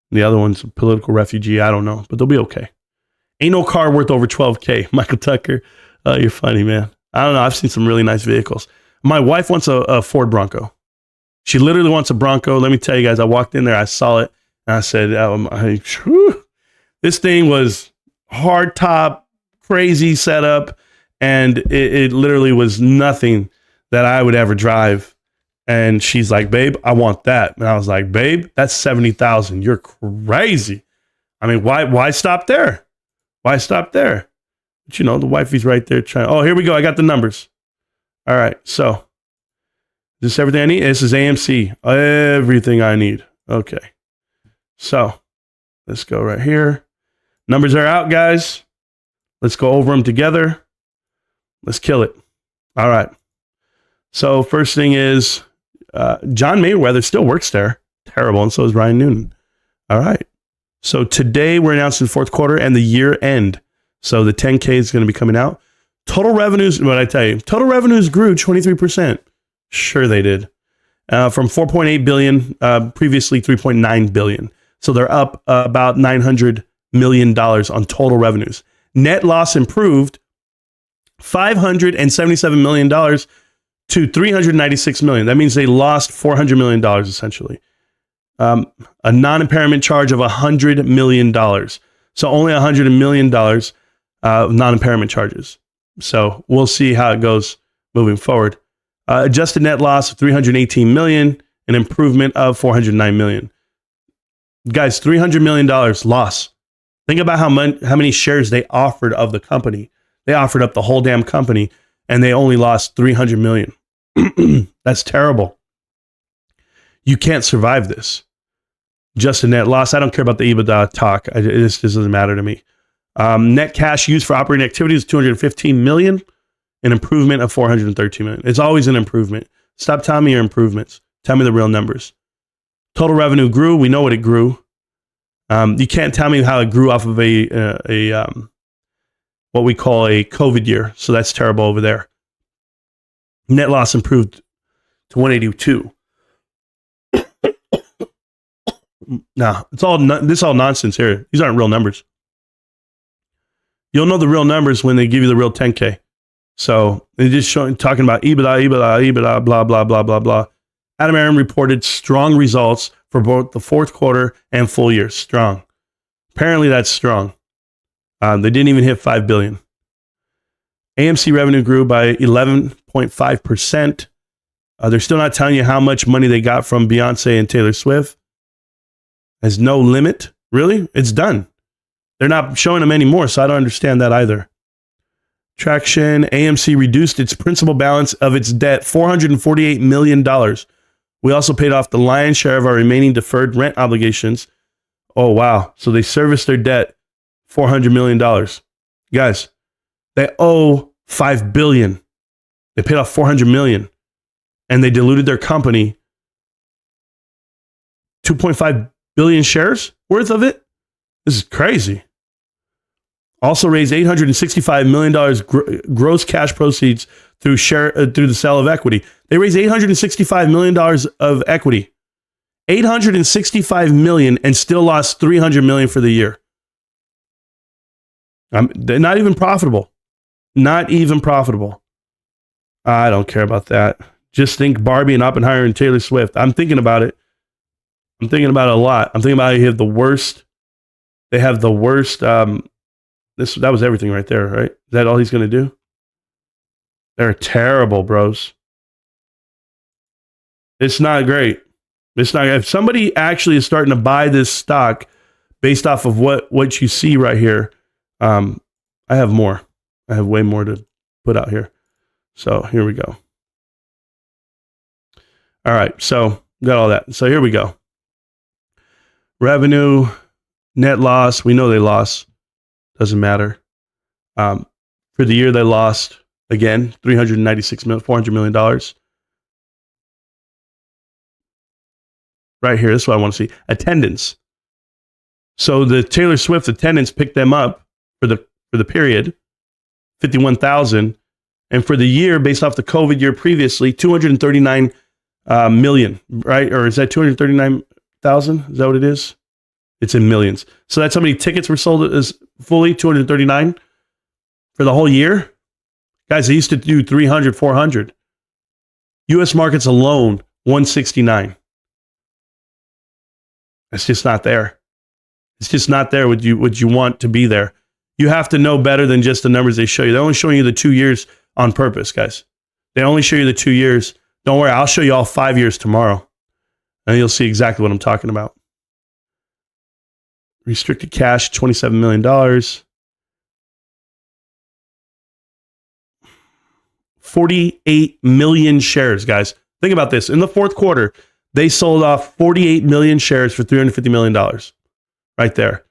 The other one's a political refugee. I don't know, but they'll be okay. Ain't no car worth over 12K. Michael Tucker. You're funny, man. I don't know. I've seen some really nice vehicles. My wife wants a Ford Bronco. She literally wants a Bronco. Let me tell you guys, I walked in there, I saw it, and I said, this thing was hard top, crazy setup, and it literally was nothing that I would ever drive. And she's like, babe, I want that. And I was like, babe, that's $70,000. You're crazy. I mean, why stop there? Why stop there? But you know, the wifey's right there trying. Oh, here we go. I got the numbers. All right. So is this everything I need? This is AMC. Everything I need. Okay. So let's go right here. Numbers are out, guys. Let's go over them together. Let's kill it. All right. So first thing is John Mayweather still works there. Terrible. And so is Ryan Newton. All right. So today we're announcing the fourth quarter and the year end. So the 10K is going to be coming out. Total revenues, what I tell you, total revenues grew 23%. Sure they did. From 4.8 billion, previously 3.9 billion. So they're up about $900 million on total revenues. Net loss improved $577 million to $396 million. That means they lost $400 million essentially. A non-impairment charge of $100 million. So only $100 million of non-impairment charges. So we'll see how it goes moving forward. Adjusted net loss of $318 million, an improvement of $409 million. Guys, $300 million loss. Think about how many shares they offered of the company. They offered up the whole damn company, and they only lost $300 million. That's terrible. You can't survive this. Just a net loss. I don't care about the EBITDA talk. This doesn't matter to me. Net cash used for operating activities, $215 million, an improvement of $413 million. It's always an improvement. Stop telling me your improvements. Tell me the real numbers. Total revenue grew. We know what it grew. You can't tell me how it grew off of a what we call a COVID year. So that's terrible over there. Net loss improved to 182. No, this is all nonsense here. These aren't real numbers. You'll know the real numbers when they give you the real 10K. So they're just talking about EBITDA, blah, blah, blah, blah, blah. Adam Aron reported strong results for both the fourth quarter and full year. Strong. Apparently that's strong. They didn't even hit 5 billion. AMC revenue grew by 11.5%. They're still not telling you how much money they got from Beyonce and Taylor Swift. Has no limit. Really? It's done. They're not showing them anymore, so I don't understand that either. Traction. AMC reduced its principal balance of its debt, $448 million. We also paid off the lion's share of our remaining deferred rent obligations. Oh, wow. So they serviced their debt, $400 million. Guys, they owe $5 billion. They paid off $400 million. And they diluted their company 2.5 billion shares worth of it. This is crazy. Also raised $865 million gross cash proceeds through the sale of equity. They raised $865 million of equity. $865 million and still lost $300 million for the year. They're not even profitable. Not even profitable. I don't care about that. Just think Barbie and Oppenheimer and Taylor Swift. I'm thinking about it. I'm thinking about it a lot. I'm thinking about how you have the worst. They have the worst. That was everything right there, right? Is that all he's going to do? They're terrible, bros. It's not great. It's not. If somebody actually is starting to buy this stock based off of what you see right here, I have more. I have way more to put out here. So here we go. All right. So got all that. So here we go. Revenue, net loss. We know they lost. Doesn't matter. For the year, they lost, again, $396 million, $400 million. Right here, this is what I want to see. Attendance. So the Taylor Swift attendance picked them up for the period, 51,000. And for the year, based off the COVID year previously, 239 million, right? Or is that 239,000? Is that what it is? It's in millions. So that's how many tickets were sold as fully, 239 for the whole year. Guys, they used to do 300, 400. US markets alone, 169. It's just not there. It's just not there what you want to be there. You have to know better than just the numbers they show you. They're only showing you the 2 years on purpose, guys. They only show you the 2 years. Don't worry, I'll show you all 5 years tomorrow. And you'll see exactly what I'm talking about. Restricted cash, $27 million. 48 million shares, guys. Think about this. In the fourth quarter, they sold off 48 million shares for $350 million. Right there.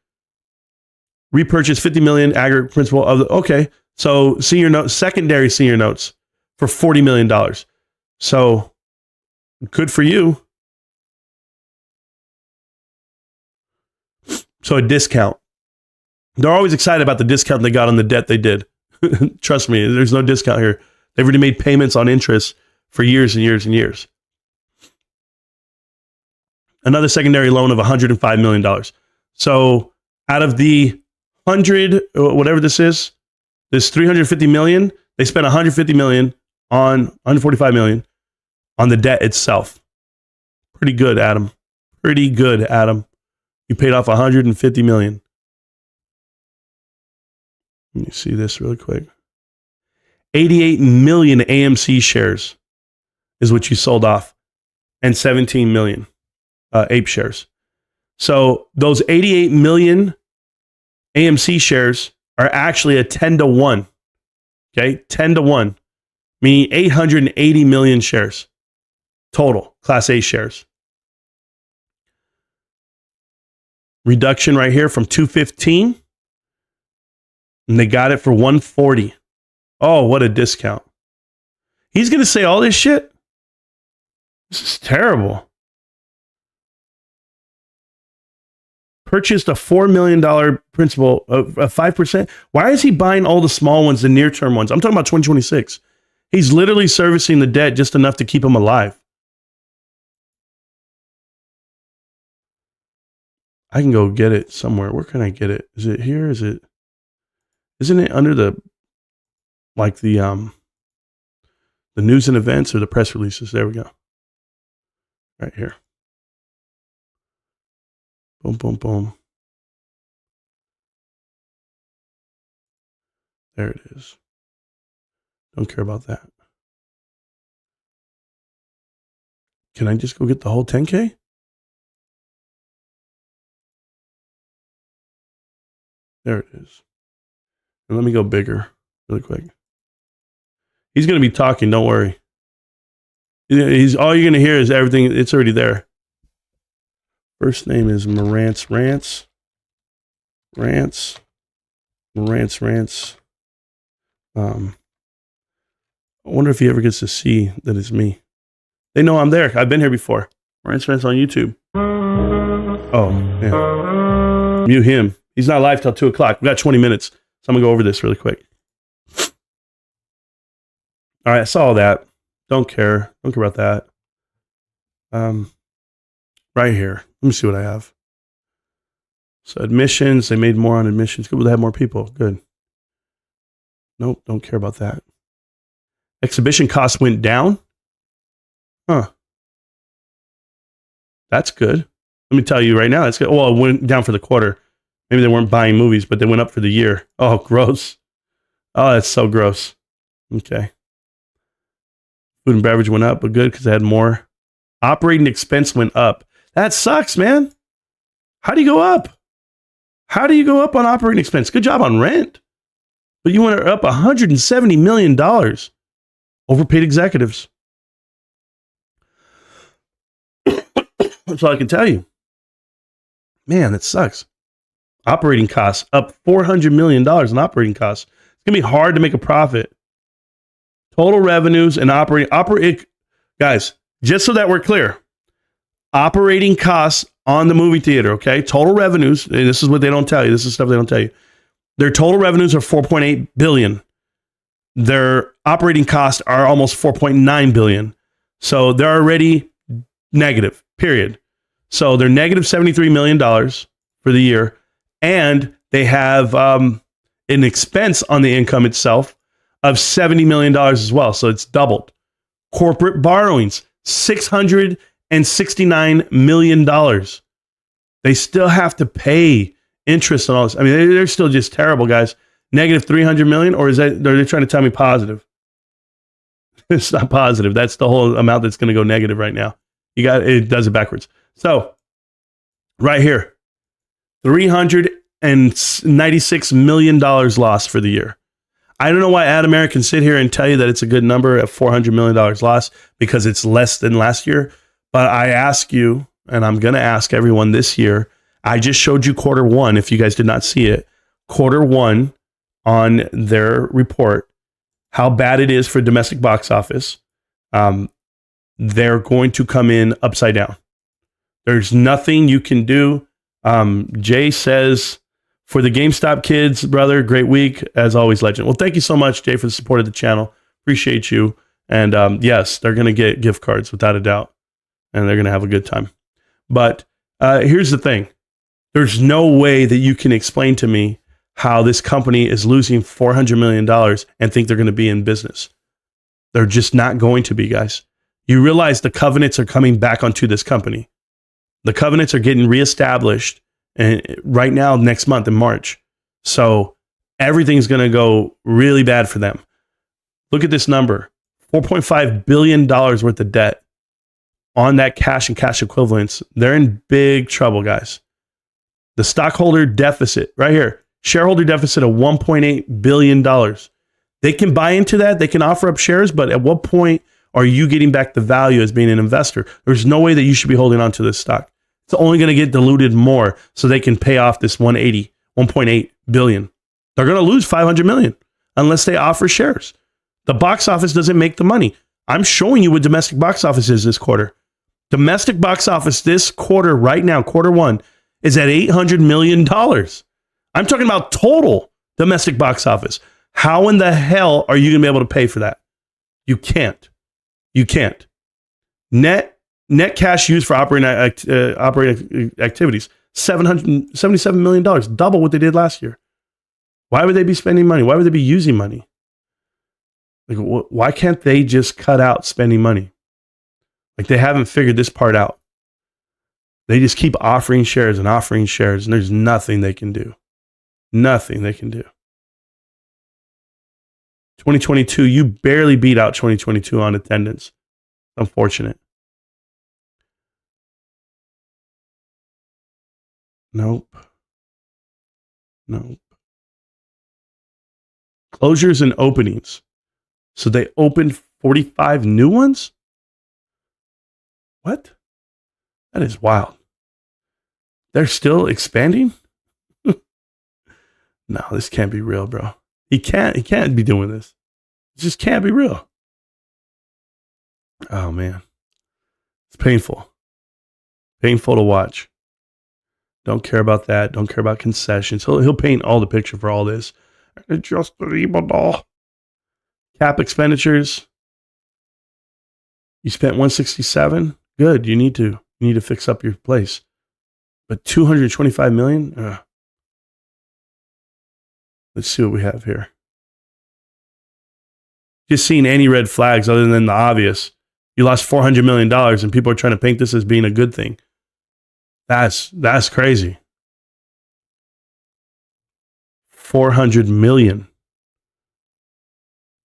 Repurchased 50 million aggregate principal of the, okay. So senior notes, secondary senior notes for $40 million. So good for you. So a discount. They're always excited about the discount they got on the debt they did. Trust me, there's no discount here. They've already made payments on interest for years and years and years. Another secondary loan of $105 million. So out of the 100, whatever this is, this 350 million, they spent 150 million on 145 million on the debt itself. Pretty good, Adam. Pretty good, Adam. You paid off 150 million. Let me see this really quick. 88 million AMC shares is what you sold off, and 17 million ape shares. So those 88 million AMC shares are actually a 10-to-1. Okay, 10-to-1, meaning 880 million shares total, Class A shares. Reduction right here from 215, and they got it for 140. Oh, what a discount. He's going to say all this shit? This is terrible. Purchased a $4 million principal of 5%. Why is he buying all the small ones, the near-term ones? I'm talking about 2026. He's literally servicing the debt just enough to keep him alive. I can go get it somewhere. Where can I get it? Is it here? Isn't it under the news and events or the press releases? There we go. Right here. Boom, boom, boom. There it is. Don't care about that. Can I just go get the whole 10K? There it is. And let me go bigger really quick. He's going to be talking, don't worry. He's all you're going to hear is everything. It's already there. First name is Marantz Rantz. Marantz Rantz. I wonder if he ever gets to see that it's me. They know I'm there. I've been here before. Marantz Rantz on YouTube. Oh, yeah. Mute him. He's not live till 2 o'clock. We got 20 minutes. So I'm going to go over this really quick. All right, I saw all that. Don't care. Don't care about that. Right here. Let me see what I have. So admissions, they made more on admissions. Good, they have more people. Good. Nope, don't care about that. Exhibition costs went down. Huh. That's good. Let me tell you right now, that's good. Well, it went down for the quarter. Maybe they weren't buying movies, but they went up for the year. Oh, gross. Oh, that's so gross. Okay. Food and beverage went up, but good because they had more. Operating expense went up. That sucks, man. How do you go up? How do you go up on operating expense? Good job on rent. But you went up $170 million. Overpaid executives. That's all I can tell you. Man, that sucks. Operating costs up $400 million in operating costs. It's going to be hard to make a profit. Total revenues and operating. Guys, just so that we're clear. Operating costs on the movie theater, okay? Total revenues, and this is what they don't tell you. This is stuff they don't tell you. Their total revenues are $4.8 billion. Their operating costs are almost $4.9 billion. So they're already negative, period. So they're negative $73 million for the year. And they have an expense on the income itself of $70 million as well. So it's doubled. Corporate borrowings, $669 million. They still have to pay interest on all this. I mean, they're still just terrible, guys. Negative 300 million, or are they trying to tell me positive? It's not positive. That's the whole amount that's going to go negative right now. It does it backwards. So right here, $396 million lost for the year. I don't know why Adam Air can sit here and tell you that it's a good number at $400 million loss because it's less than last year. But I ask you, and I'm going to ask everyone this year, I just showed you quarter one. If you guys did not see it, quarter one on their report, how bad it is for domestic box office. They're going to come in upside down. There's nothing you can do. Jay says, for the GameStop kids, brother, great week. As always, legend. Well, thank you so much, Jay, for the support of the channel. Appreciate you. And yes, they're going to get gift cards without a doubt. And they're going to have a good time. But here's the thing. There's no way that you can explain to me how this company is losing $400 million and think they're going to be in business. They're just not going to be, guys. You realize the covenants are coming back onto this company. The covenants are getting reestablished and right now, next month in March. So everything's going to go really bad for them. Look at this number, $4.5 billion worth of debt on that cash and cash equivalents. They're in big trouble, guys. The stockholder deficit right here, shareholder deficit of $1.8 billion. They can buy into that. They can offer up shares, but at what point are you getting back the value as being an investor? There's no way that you should be holding on to this stock. It's only going to get diluted more so they can pay off this 1.8 billion. They're going to lose 500 million unless they offer shares. The box office doesn't make the money. I'm showing you what domestic box office is this quarter. Domestic box office this quarter right now, quarter one, is at $800 million. I'm talking about total domestic box office. How in the hell are you going to be able to pay for that? You can't. You can't. Net cash used for operating activities, $777 million, double what they did last year. Why would they be spending money? Why would they be using money? Like, why can't they just cut out spending money? Like, they haven't figured this part out. They just keep offering shares, and there's nothing they can do. Nothing they can do. 2022, you barely beat out 2022 on attendance. Unfortunate. Nope. Closures and openings. So they opened 45 new ones? What? That is wild. They're still expanding? No, this can't be real, bro. He can't be doing this. It just can't be real. Oh, man. It's painful. Painful to watch. Don't care about that. Don't care about concessions. He'll paint all the picture for all this. Just cap expenditures. You spent 167. Good. You need to fix up your place. But 225 million? Let's see what we have here. Just seeing any red flags other than the obvious. You lost $400 million and people are trying to paint this as being a good thing. That's crazy. 400 million.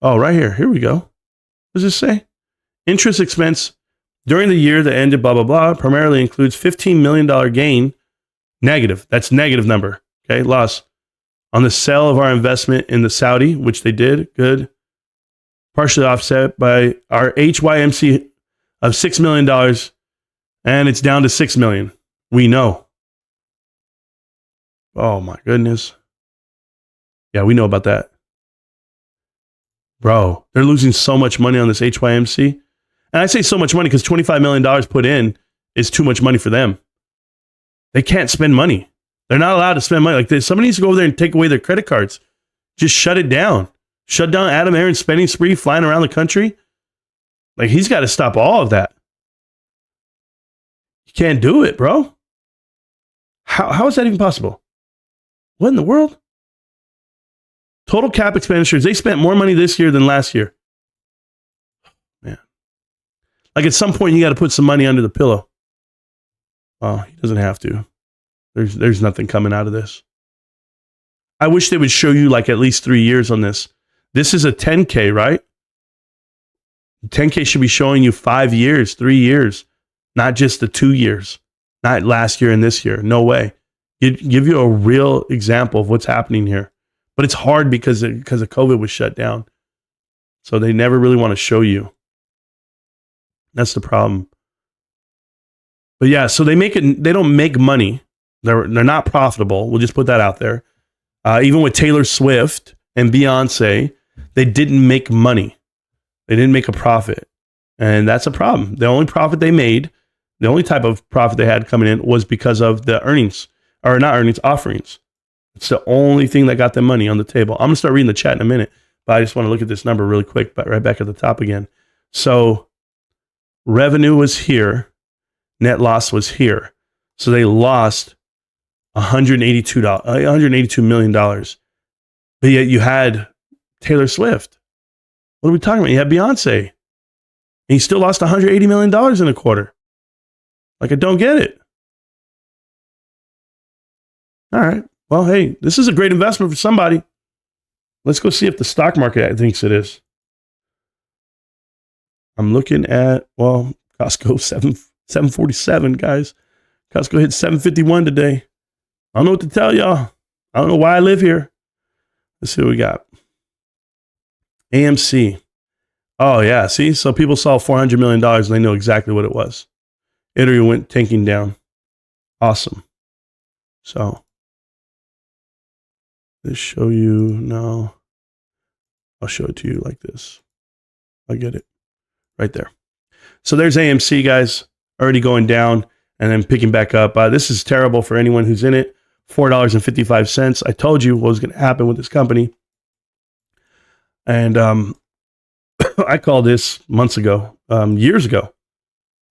Oh, right here. Here we go. What does this say? Interest expense during the year that ended blah, blah, blah, primarily includes $15 million gain. Negative. That's negative number. Okay. Loss on the sale of our investment in the Saudi, which they did. Good. Partially offset by our HYMC of $6 million. And it's down to $6 million. We know. Oh my goodness. Yeah, we know about that. Bro, they're losing so much money on this HYMC. And I say so much money because $25 million put in is too much money for them. They can't spend money. They're not allowed to spend money. Like somebody needs to go over there and take away their credit cards. Just shut it down. Shut down Adam Aaron's spending spree, flying around the country. Like, he's got to stop all of that. You can't do it, bro. How is that even possible? What in the world? Total cap expenditures. They spent more money this year than last year. Man, Like at some point, you got to put some money under the pillow. Oh, he doesn't have to. There's nothing coming out of this. I wish they would show you like at least 3 years on this. This is a 10K, right? 10K should be showing you 5 years, 3 years, not just the 2 years, not last year and this year. No way. Give you a real example of what's happening here. But it's hard because of COVID was shut down. So they never really want to show you. That's the problem. But yeah, so they don't make money. They're not profitable. We'll just put that out there. Even with Taylor Swift and Beyonce, they didn't make money. They didn't make a profit. And that's a problem. The only profit they made, the only type of profit they had coming in was because of the offerings. It's the only thing that got them money on the table. I'm going to start reading the chat in a minute, but I just want to look at this number really quick, but right back at the top again. So revenue was here. Net loss was here. So they lost $182 million. But yet you had Taylor Swift. What are we talking about? You had Beyonce. And he still lost $180 million in a quarter. Like, I don't get it. All right. Well, hey, this is a great investment for somebody. Let's go see if the stock market thinks it is. I'm looking at, well, Costco 747, guys. Costco hit 751 today. I don't know what to tell y'all. I don't know why I live here. Let's see what we got. AMC. Oh, yeah. See? So people saw $400 million and they know exactly what it was. It already went tanking down. Awesome. So, let's show you. No. I'll show it to you like this. I'll get it. Right there. So there's AMC, guys. Already going down and then picking back up. This is terrible for anyone who's in it. $4.55. I told you what was going to happen with this company. And I called this months ago, years ago.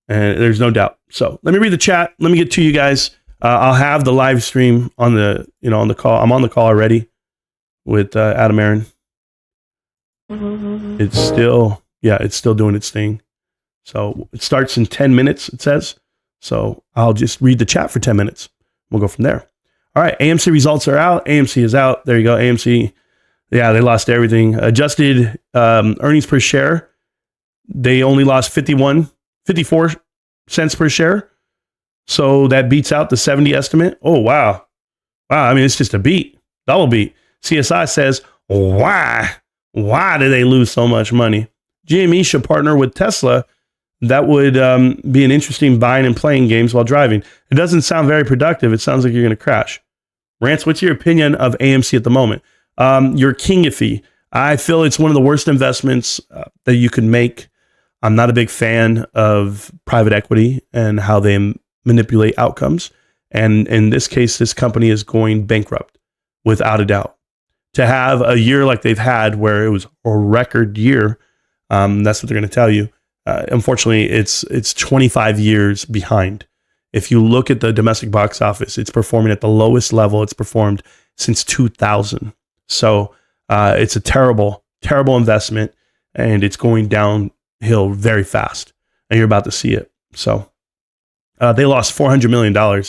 And there's no doubt. So let me read the chat. Let me get to you guys. I'll have the live stream on the call. I'm on the call already with Adam Aaron. It's still doing its thing. So it starts in 10 minutes, it says. So I'll just read the chat for 10 minutes. We'll go from there. All right, AMC results are out. AMC is out. There you go, AMC. Yeah, they lost everything. Adjusted earnings per share, they only lost 54 cents per share. So that beats out the 70 estimate. Oh, wow. Wow, I mean, it's just a beat, double beat. CSI says, why did they lose so much money? GME should partner with Tesla. That would be an interesting buying and playing games while driving. It doesn't sound very productive. It sounds like you're going to crash. Rantz, what's your opinion of AMC at the moment? You're king iffy. I feel it's one of the worst investments that you could make. I'm not a big fan of private equity and how they manipulate outcomes. And in this case, this company is going bankrupt without a doubt. To have a year like they've had where it was a record year, that's what they're going to tell you. Unfortunately, it's 25 years behind. If you look at the domestic box office, it's performing at the lowest level it's performed since 2000. So it's a terrible, terrible investment, and it's going downhill very fast, and you're about to see it. So they lost $400 million,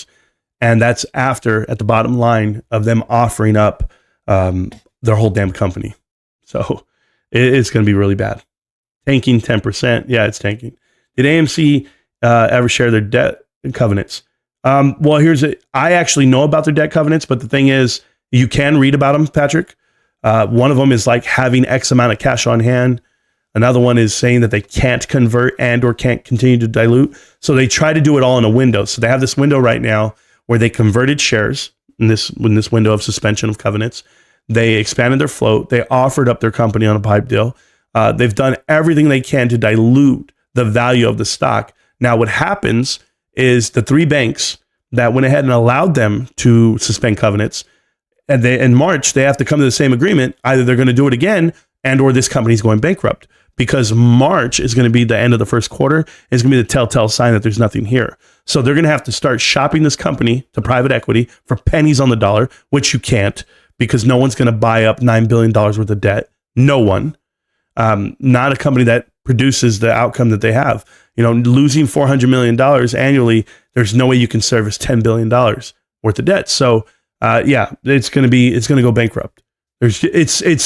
and that's after, at the bottom line, of them offering up their whole damn company. So it's going to be really bad. Tanking 10%. Yeah, it's tanking. Did AMC ever share their debt covenants? Well, I actually know about their debt covenants, but the thing is, you can read about them, Patrick. One of them is like having X amount of cash on hand. Another one is saying that they can't convert and or can't continue to dilute. So they try to do it all in a window. So they have this window right now where they converted shares in this window of suspension of covenants. They expanded their float. They offered up their company on a pipe deal. They've done everything they can to dilute the value of the stock. Now, what happens is the three banks that went ahead and allowed them to suspend covenants, and in March, they have to come to the same agreement. Either they're going to do it again and or this company's going bankrupt, because March is going to be the end of the first quarter. It's going to be the telltale sign that there's nothing here. So they're going to have to start shopping this company to private equity for pennies on the dollar, which you can't, because no one's going to buy up $9 billion worth of debt. No one. Not a company that produces the outcome that they have. losing $400 million annually, there's no way you can service $10 billion worth of debt. So it's going to go bankrupt. It's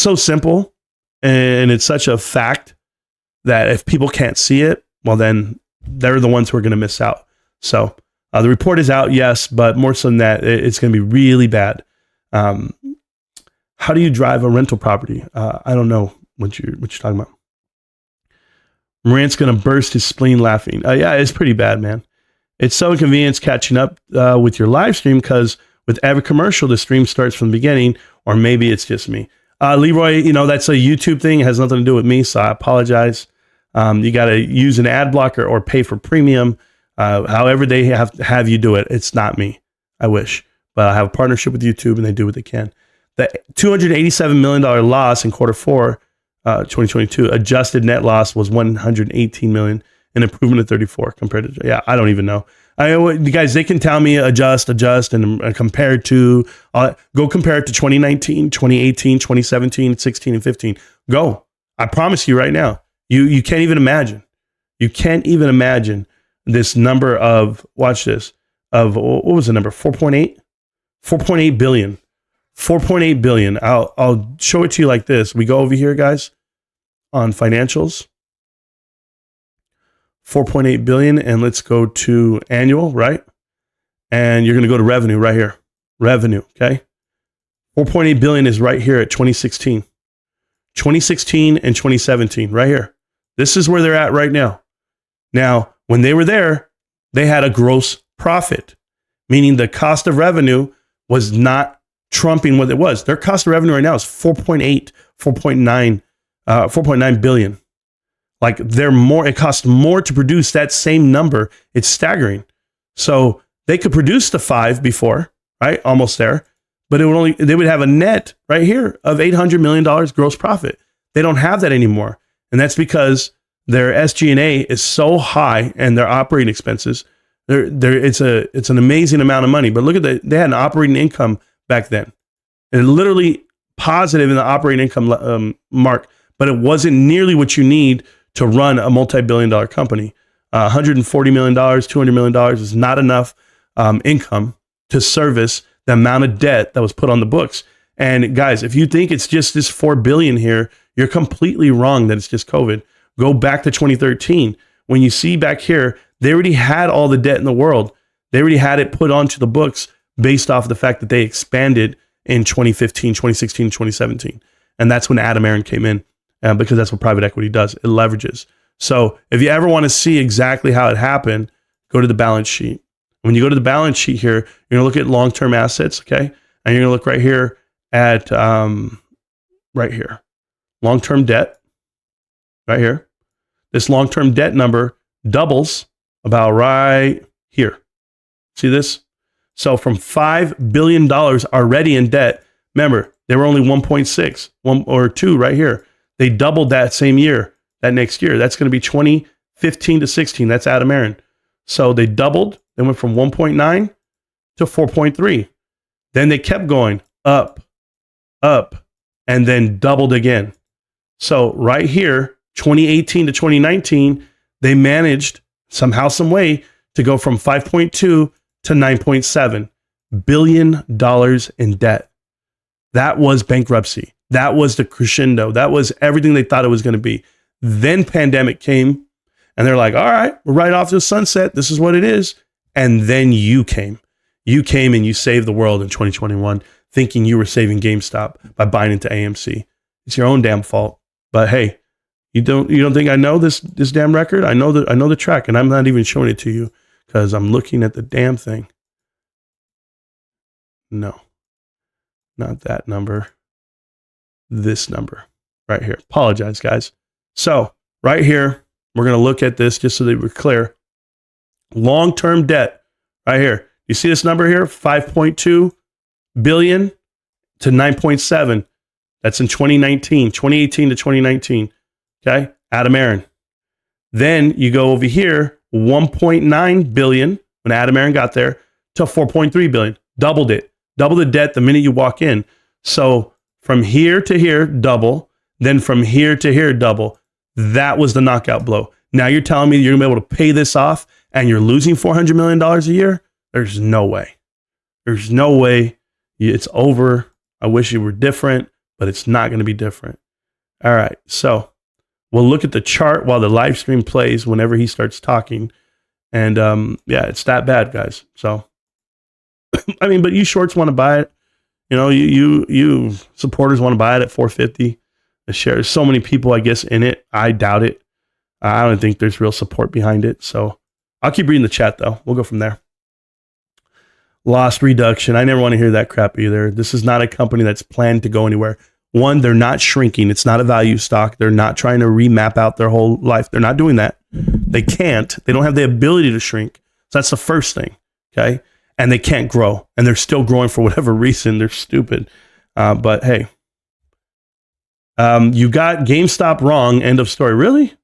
so simple, and it's such a fact that if people can't see it, well, then they're the ones who are going to miss out. So the report is out, yes, but more so than that, it's going to be really bad. How do you drive a rental property? I don't know what you're talking about. Marantz going to burst his spleen laughing. Yeah, it's pretty bad, man. It's so inconvenient catching up with your live stream because with every commercial, the stream starts from the beginning, or maybe it's just me. Leroy, that's a YouTube thing. It has nothing to do with me, so I apologize. You got to use an ad blocker or pay for premium. However they have you do it. It's not me. I wish. But I have a partnership with YouTube, and they do what they can. The $287 million loss in quarter four, 2022, adjusted net loss was $118 million, an improvement of 34 compared to, I don't even know. Guys, they can tell me adjust, and compare to, go compare it to 2019, 2018, 2017, 16, and 15. Go. I promise you right now, you can't even imagine. You can't even imagine this number of, watch this, of, what was the number? 4.8 billion. 4.8 billion. I'll show it to you like this. We go over here, guys, on financials. 4.8 billion, and let's go to annual, right? And you're going to go to revenue right here. Revenue, okay? 4.8 billion is right here at 2016. 2016 and 2017, right here. This is where they're at right now. Now, when they were there, they had a gross profit, meaning the cost of revenue was not trumping what it was. Their cost of revenue right now is 4.9 billion. Like it costs more to produce that same number. It's staggering. So they could produce the 5 before, right? Almost there, but they would have a net right here of $800 million gross profit. They don't have that anymore. And that's because their SG&A is so high, and their operating expenses, it's an amazing amount of money. But look at they had an operating income back then, and literally positive in the operating income mark, but it wasn't nearly what you need to run a multi-billion-dollar company. $140 million, $200 million is not enough income to service the amount of debt that was put on the books. And guys, if you think it's just this $4 billion here, you're completely wrong that it's just COVID. Go back to 2013. When you see back here, they already had all the debt in the world. They already had it put onto the books based off of the fact that they expanded in 2015, 2016, 2017. And that's when Adam Aaron came in, because that's what private equity does. It leverages. So if you ever want to see exactly how it happened, go to the balance sheet. When you go to the balance sheet here, you're going to look at long-term assets, okay? And you're going to look right here at, right here, long-term debt, right here. This long-term debt number doubles about right here. See this? So from $5 billion already in debt, remember, they were only 1.6, 1 or 2 right here. They doubled that same year, that next year. That's going to be 2015 to 16. That's Adam Aaron. So they doubled. They went from 1.9 to 4.3. Then they kept going up, and then doubled again. So right here, 2018 to 2019, they managed somehow, some way to go from 5.2 to 9.7 billion dollars in debt. That was bankruptcy. That was the crescendo. That was everything they thought it was going to be. Then pandemic came, and they're like, all right, we're right off to the sunset. This is what it is. And then you came. You came and you saved the world in 2021, thinking you were saving GameStop by buying into AMC. It's your own damn fault. But hey, you don't think I know this damn record? I know the track, and I'm not even showing it to you because I'm looking at the damn thing. No, not that number. This number right here. Apologize, guys. So right here, we're going to look at this just so that we're clear. Long-term debt right here. You see this number here? 5.2 billion to 9.7. That's in 2019, 2018 to 2019. Okay. Adam Aaron. Then you go over here, 1.9 billion when Adam Aaron got there to 4.3 billion. Doubled it. Double the debt the minute you walk in. So from here to here, double. Then from here to here, double. That was the knockout blow. Now you're telling me you're going to be able to pay this off and you're losing $400 million a year? There's no way. There's no way. It's over. I wish it were different, but it's not going to be different. All right. So we'll look at the chart while the live stream plays whenever he starts talking. And yeah, it's that bad, guys. So, I mean, but you shorts want to buy it. You know, you supporters want to buy it at 450 a share. There's so many people, I guess, in it. I doubt it. I don't think there's real support behind it. So I'll keep reading the chat, though. We'll go from there. Loss reduction. I never want to hear that crap either. This is not a company that's planned to go anywhere. One, they're not shrinking. It's not a value stock. They're not trying to remap out their whole life. They're not doing that. They can't. They don't have the ability to shrink. So that's the first thing. Okay. And they can't grow. And they're still growing for whatever reason. They're stupid. But hey, you got GameStop wrong. End of story. Really?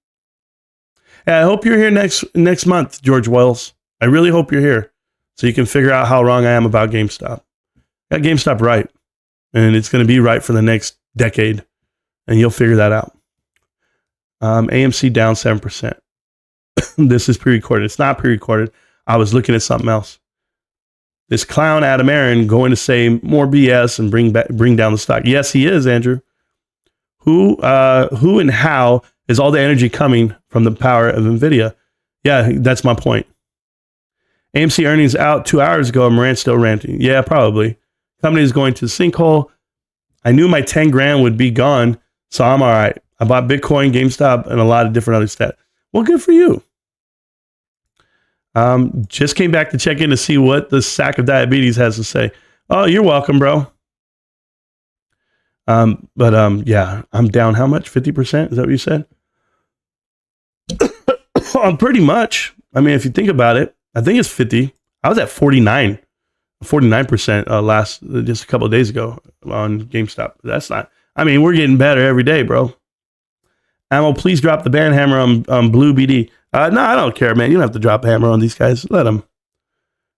Yeah, I hope you're here next month, George Wells. I really hope you're here so you can figure out how wrong I am about GameStop. Got GameStop right. And it's going to be right for the next decade. And you'll figure that out. AMC down 7%. This is pre-recorded. It's not pre-recorded. I was looking at something else. This clown Adam Aaron going to say more BS and bring down the stock. Yes, he is, Andrew. Who and how is all the energy coming from the power of NVIDIA? Yeah, that's my point. AMC earnings out 2 hours ago. Marantz still ranting. Yeah, probably. Company is going to the sinkhole. I knew my 10 grand would be gone, so I'm all right. I bought Bitcoin, GameStop, and a lot of different other stats. Well, good for you. Just came back to check in to see what the sack of diabetes has to say. Oh, you're welcome, bro. Yeah, I'm down how much? 50%? Is that what you said? Pretty much. I mean, if you think about it, I think it's 50. I was at 49%, just a couple of days ago on GameStop. That's not, I mean, we're getting better every day, bro. Ammo, please drop the ban hammer on Blue BD. No, I don't care, man. You don't have to drop a hammer on these guys. Let them.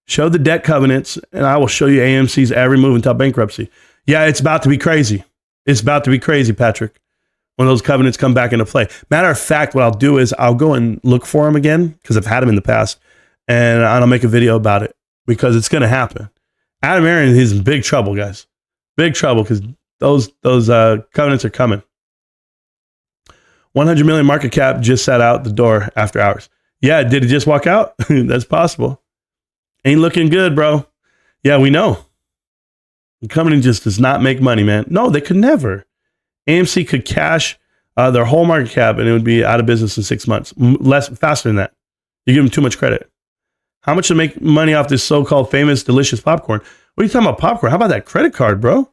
Show the debt covenants, and I will show you AMC's every move until bankruptcy. Yeah, it's about to be crazy. It's about to be crazy, Patrick, when those covenants come back into play. Matter of fact, what I'll do is I'll go and look for them again, because I've had them in the past, and I'll make a video about it, because it's going to happen. Adam Aaron is in big trouble, guys. Big trouble, because those covenants are coming. 100 million market cap just sat out the door after hours. Yeah, did it just walk out? That's possible. Ain't looking good, bro. Yeah, we know. The company just does not make money, man. No, they could never. AMC could cash their whole market cap and it would be out of business in 6 months. Faster than that. You give them too much credit. How much to make money off this so-called famous delicious popcorn? What are you talking about popcorn? How about that credit card, bro?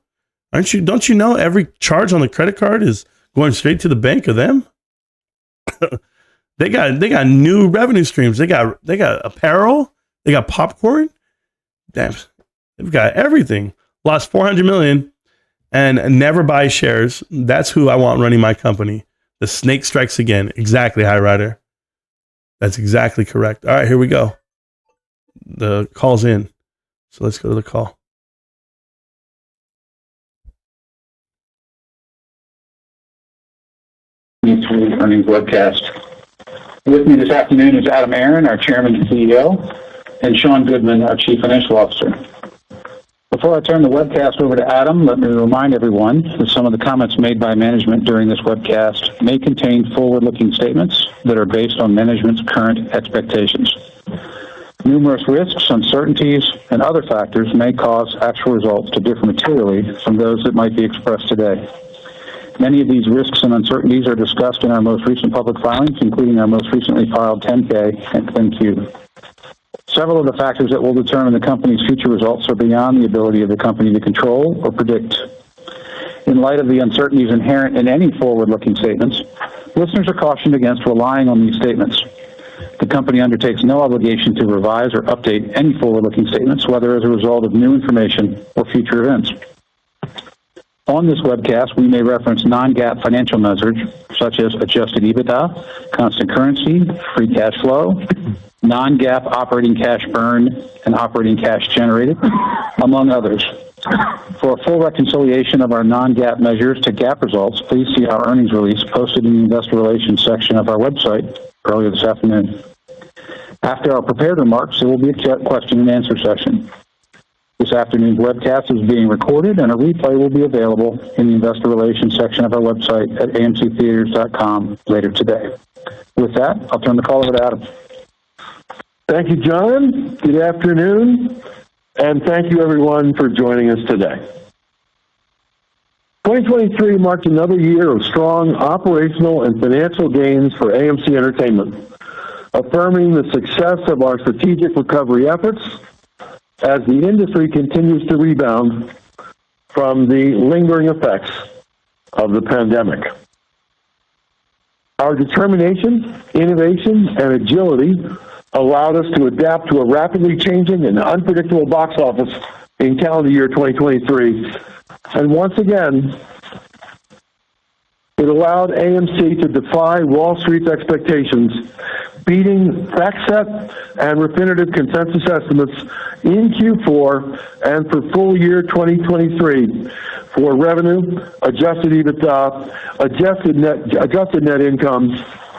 Don't you know every charge on the credit card is going straight to the bank of them? They got new revenue streams. They got apparel. They got popcorn. Damn, they've got everything. Lost 400 million and never buy shares. That's who I want running my company. The snake strikes again. Exactly, High Rider. That's exactly correct. All right, here we go. The call's in. So let's go to the call. Earnings webcast. With me this afternoon is Adam Aaron, our Chairman and CEO, and Sean Goodman, our Chief Financial Officer. Before I turn the webcast over to Adam, let me remind everyone that some of the comments made by management during this webcast may contain forward-looking statements that are based on management's current expectations. Numerous risks, uncertainties, and other factors may cause actual results to differ materially from those that might be expressed today. Many of these risks and uncertainties are discussed in our most recent public filings, including our most recently filed 10-K and 10-Q. Several of the factors that will determine the company's future results are beyond the ability of the company to control or predict. In light of the uncertainties inherent in any forward-looking statements, listeners are cautioned against relying on these statements. The company undertakes no obligation to revise or update any forward-looking statements, whether as a result of new information or future events. On this webcast, we may reference non-GAAP financial measures such as adjusted EBITDA, constant currency, free cash flow, non-GAAP operating cash burn, and operating cash generated, among others. For a full reconciliation of our non-GAAP measures to GAAP results, please see our earnings release posted in the Investor Relations section of our website earlier this afternoon. After our prepared remarks, there will be a question and answer session. This afternoon's webcast is being recorded, and a replay will be available in the Investor Relations section of our website at amctheaters.com later today. With that, I'll turn the call over to Adam. Thank you, John. Good afternoon, and thank you, everyone, for joining us today. 2023 marked another year of strong operational and financial gains for AMC Entertainment, affirming the success of our strategic recovery efforts as the industry continues to rebound from the lingering effects of the pandemic. Our determination, innovation, and agility allowed us to adapt to a rapidly changing and unpredictable box office in calendar year 2023. And once again, it allowed AMC to defy Wall Street's expectations, beating FactSet and Refinitiv consensus estimates in Q4 and for full year 2023 for revenue, adjusted EBITDA, adjusted net income,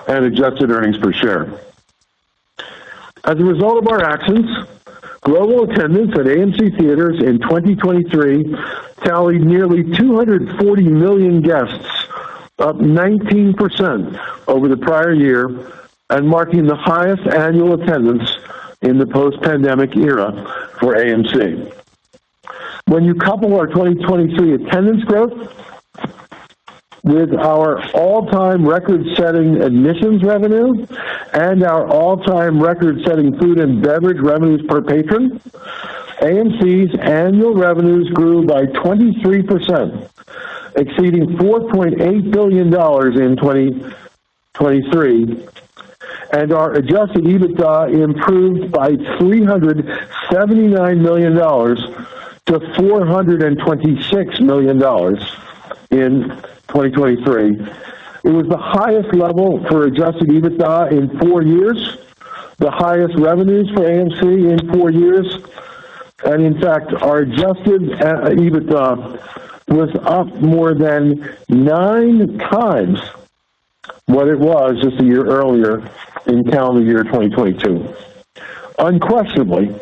and adjusted earnings per share. As a result of our actions, global attendance at AMC theaters in 2023 tallied nearly 240 million guests, up 19% over the prior year, and marking the highest annual attendance in the post-pandemic era for AMC. When you couple our 2023 attendance growth with our all-time record-setting admissions revenue and our all-time record-setting food and beverage revenues per patron, AMC's annual revenues grew by 23%, exceeding $4.8 billion in 2023, and our adjusted EBITDA improved by $379 million to $426 million in 2023. It was the highest level for adjusted EBITDA in 4 years, the highest revenues for AMC in 4 years, and in fact, our adjusted EBITDA was up more than 9 times what it was just a year earlier in calendar year 2022. Unquestionably,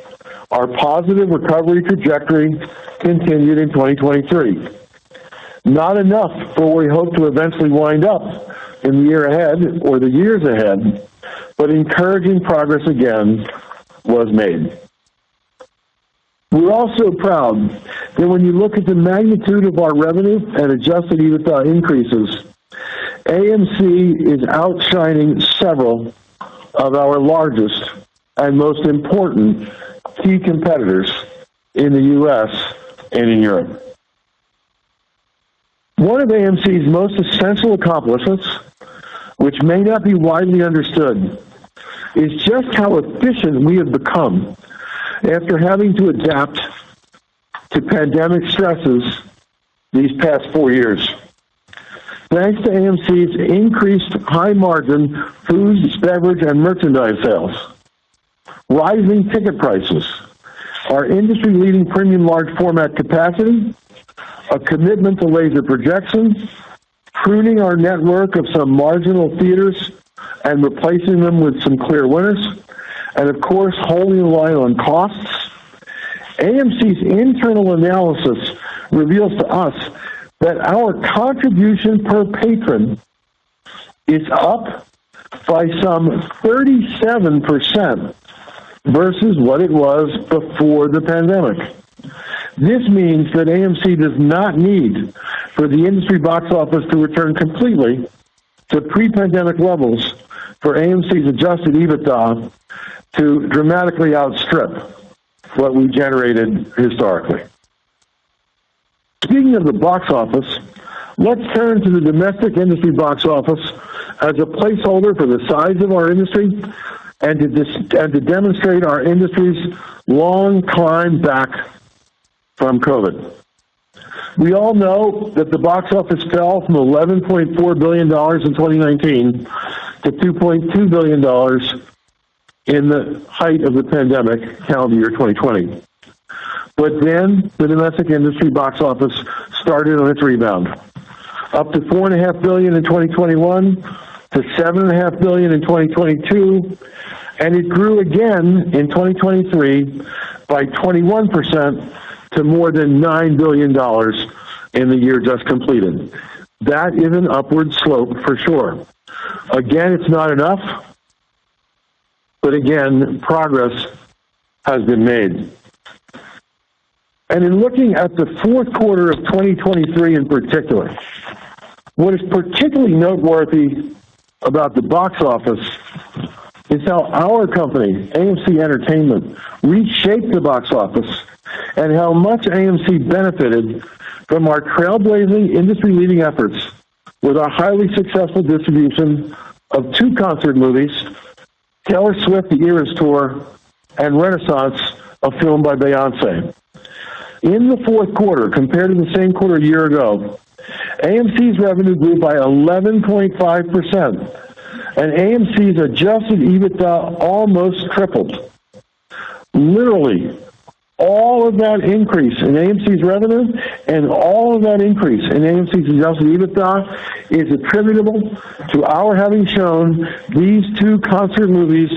our positive recovery trajectory continued in 2023. Not enough for where we hope to eventually wind up in the year ahead or the years ahead, but encouraging progress again was made. We're also proud that when you look at the magnitude of our revenue and adjusted EBITDA increases, AMC is outshining several of our largest and most important key competitors in the U.S. and in Europe. One of AMC's most essential accomplishments, which may not be widely understood, is just how efficient we have become after having to adapt to pandemic stresses these past 4 years. Thanks to AMC's increased high-margin food, beverage, and merchandise sales, rising ticket prices, our industry-leading premium large format capacity, a commitment to laser projection, pruning our network of some marginal theaters and replacing them with some clear winners, and of course, holding the line on costs. AMC's internal analysis reveals to us that our contribution per patron is up by some 37% versus what it was before the pandemic. This means that AMC does not need for the industry box office to return completely to pre-pandemic levels for AMC's adjusted EBITDA to dramatically outstrip what we generated historically. Speaking of the box office, let's turn to the domestic industry box office as a placeholder for the size of our industry and to demonstrate our industry's long climb back from COVID. We all know that the box office fell from $11.4 billion in 2019 to $2.2 billion in the height of the pandemic, calendar year 2020. But then the domestic industry box office started on its rebound, up to $4.5 billion in 2021, to $7.5 billion in 2022, and it grew again in 2023 by 21% to more than $9 billion in the year just completed. That is an upward slope for sure. Again, it's not enough, but again, progress has been made. And in looking at the fourth quarter of 2023 in particular, what is particularly noteworthy about the box office is how our company, AMC Entertainment, reshaped the box office and how much AMC benefited from our trailblazing, industry-leading efforts with our highly successful distribution of 2 concert movies, Taylor Swift, The Eras Tour, and Renaissance, a film by Beyonce. In the fourth quarter, compared to the same quarter a year ago, AMC's revenue grew by 11.5%, and AMC's adjusted EBITDA almost tripled. Literally, all of that increase in AMC's revenue and all of that increase in AMC's adjusted EBITDA is attributable to our having shown these 2 concert movies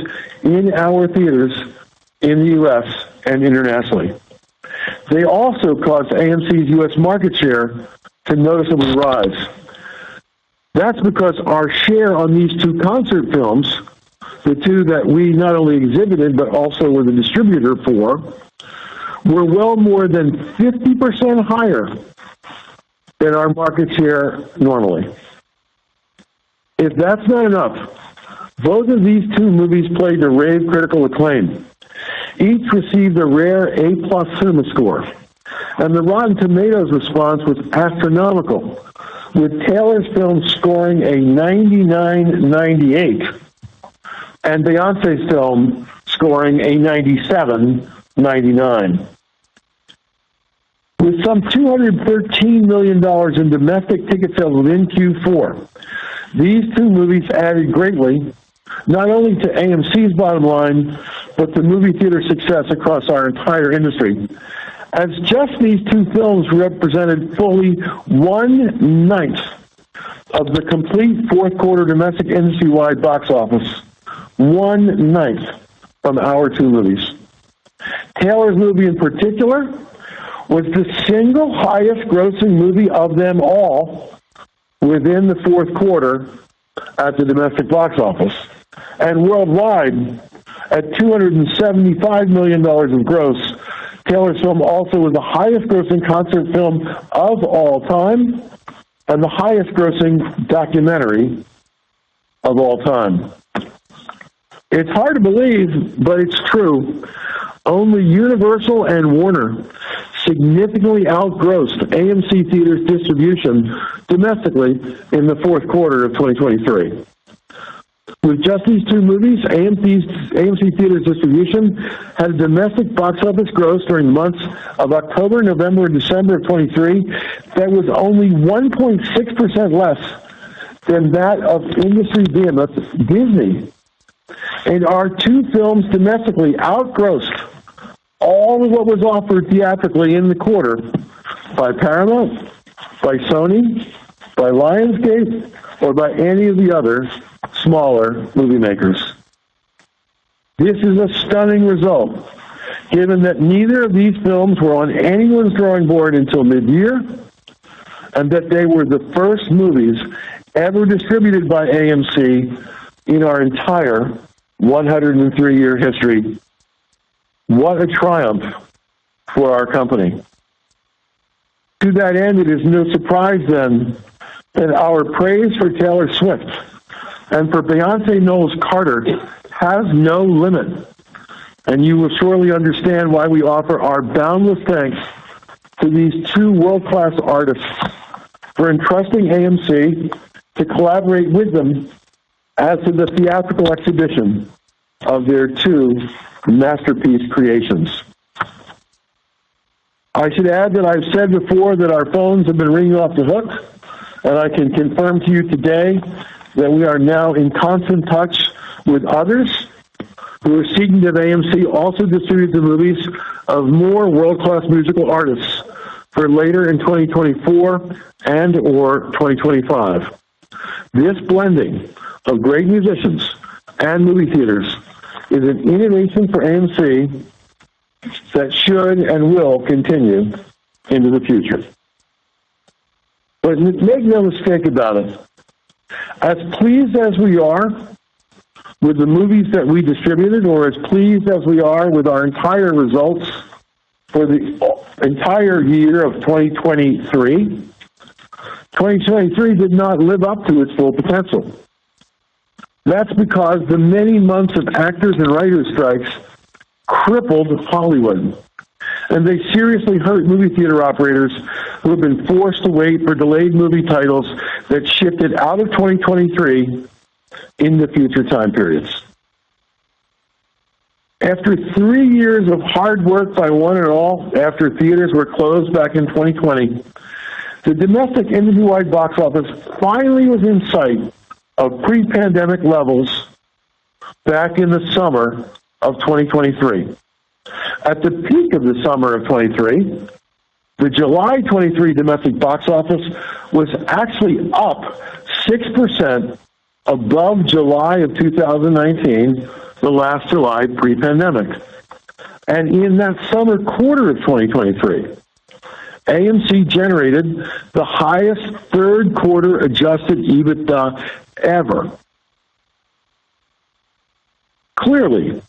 in our theaters in the U.S. and internationally. They also caused AMC's U.S. market share to noticeably rise. That's because our share on these 2 concert films, the 2 that we not only exhibited but also were the distributor for, were well more than 50% higher than our market share normally. If that's not enough, both of these 2 movies played to rave critical acclaim. Each received a rare A+ cinema score, and the Rotten Tomatoes response was astronomical, with Taylor's film scoring a 99.98 and Beyonce's film scoring a 97.99. With some $213 million in domestic ticket sales within Q4, these 2 movies added greatly, not only to AMC's bottom line, but to movie theater success across our entire industry, as just these 2 films represented fully 1/9 of the complete fourth quarter domestic industry-wide box office. 1/9 from our 2 movies. Taylor's movie in particular was the single highest grossing movie of them all within the fourth quarter at the domestic box office. And worldwide, at $275 million of gross, Taylor's film also was the highest grossing concert film of all time and the highest grossing documentary of all time. It's hard to believe, but it's true. Only Universal and Warner significantly outgrossed AMC Theaters' distribution domestically in the fourth quarter of 2023. With just these 2 movies, AMC Theaters' distribution had a domestic box office gross during the months of October, November, and December of 23 that was only 1.6% less than that of industry behemoth Disney. And our 2 films domestically outgrossed all of what was offered theatrically in the quarter by Paramount, by Sony, by Lionsgate, or by any of the other smaller movie makers. This is a stunning result, given that neither of these films were on anyone's drawing board until mid-year, and that they were the first movies ever distributed by AMC in our entire 103-year history. What a triumph for our company. To that end, it is no surprise then that our praise for Taylor Swift and for Beyonce Knowles Carter has no limit. And you will surely understand why we offer our boundless thanks to these 2 world-class artists for entrusting AMC to collaborate with them as to the theatrical exhibition of their 2 masterpiece creations. I should add that I've said before that our phones have been ringing off the hook, and I can confirm to you today that we are now in constant touch with others We're seeking that AMC also distribute the movies of more world-class musical artists for later in 2024 and or 2025. This blending of great musicians and movie theaters is an innovation for AMC that should and will continue into the future. But make no mistake about it, as pleased as we are with the movies that we distributed, or as pleased as we are with our entire results for the entire year of 2023, 2023 did not live up to its full potential. That's because the many months of actors and writers' strikes crippled Hollywood, and they seriously hurt movie theater operators who have been forced to wait for delayed movie titles that shifted out of 2023 into future time periods. After 3 years of hard work by one and all, after theaters were closed back in 2020, the domestic industry-wide box office finally was in sight of pre-pandemic levels back in the summer of 2023. At the peak of the summer of 23, the July 23 domestic box office was actually up 6% above July of 2019, the last July pre-pandemic. And in that summer quarter of 2023, AMC generated the highest third quarter adjusted EBITDA ever. Clearly,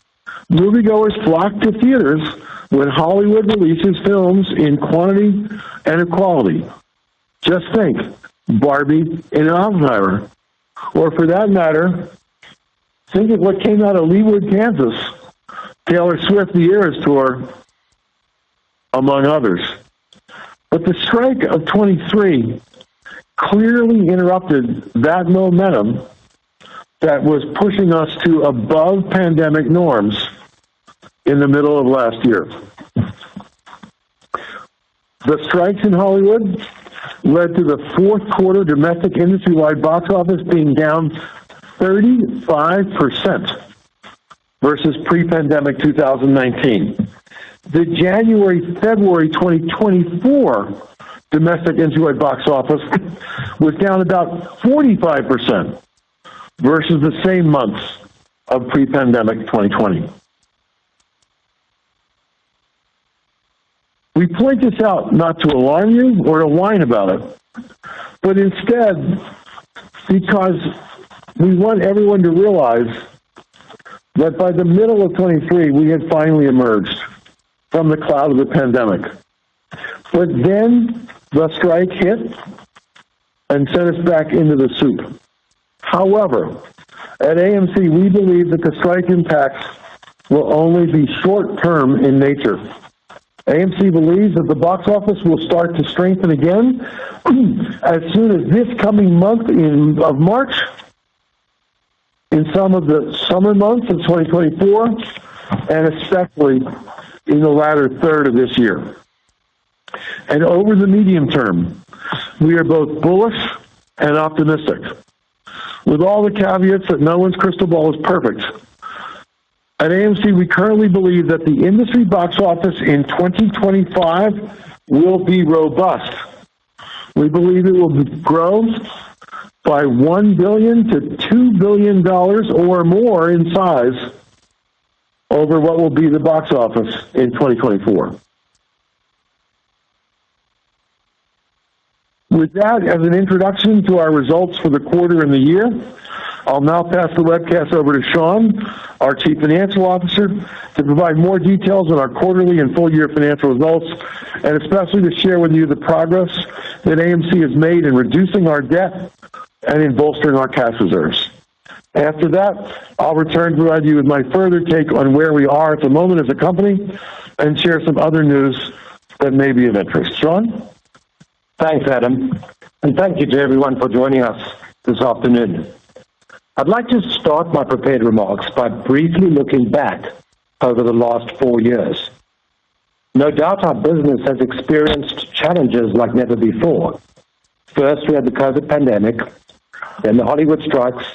moviegoers flock to theaters when Hollywood releases films in quantity and quality. Just think, Barbie and Oppenheimer. Or for that matter, think of what came out of Leawood, Kansas, Taylor Swift The Eras Tour, among others. But the strike of 23 clearly interrupted that momentum that was pushing us to above pandemic norms in the middle of last year. The strikes in Hollywood led to the fourth quarter domestic industry-wide box office being down 35% versus pre-pandemic 2019. The January-February 2024 domestic industry-wide box office was down about 45% versus the same months of pre-pandemic 2020. We point this out not to alarm you or to whine about it, but instead because we want everyone to realize that by the middle of 23, we had finally emerged from the cloud of the pandemic. But then the strike hit and sent us back into the soup. However, at AMC, we believe that the strike impacts will only be short-term in nature. AMC believes that the box office will start to strengthen again as soon as this coming month of March, in some of the summer months of 2024, and especially in the latter third of this year. And over the medium term, we are both bullish and optimistic. With all the caveats that no one's crystal ball is perfect, at AMC, we currently believe that the industry box office in 2025 will be robust. We believe it will grow by $1 billion to $2 billion or more in size over what will be the box office in 2024. With that as an introduction to our results for the quarter and the year, I'll now pass the webcast over to Sean, our Chief Financial Officer, to provide more details on our quarterly and full-year financial results, and especially to share with you the progress that AMC has made in reducing our debt and in bolstering our cash reserves. After that, I'll return to provide you with my further take on where we are at the moment as a company and share some other news that may be of interest. Sean? Thanks, Adam, and thank you to everyone for joining us this afternoon. I'd like to start my prepared remarks by briefly looking back over the last 4 years. No doubt our business has experienced challenges like never before. First, we had the COVID pandemic, then the Hollywood strikes,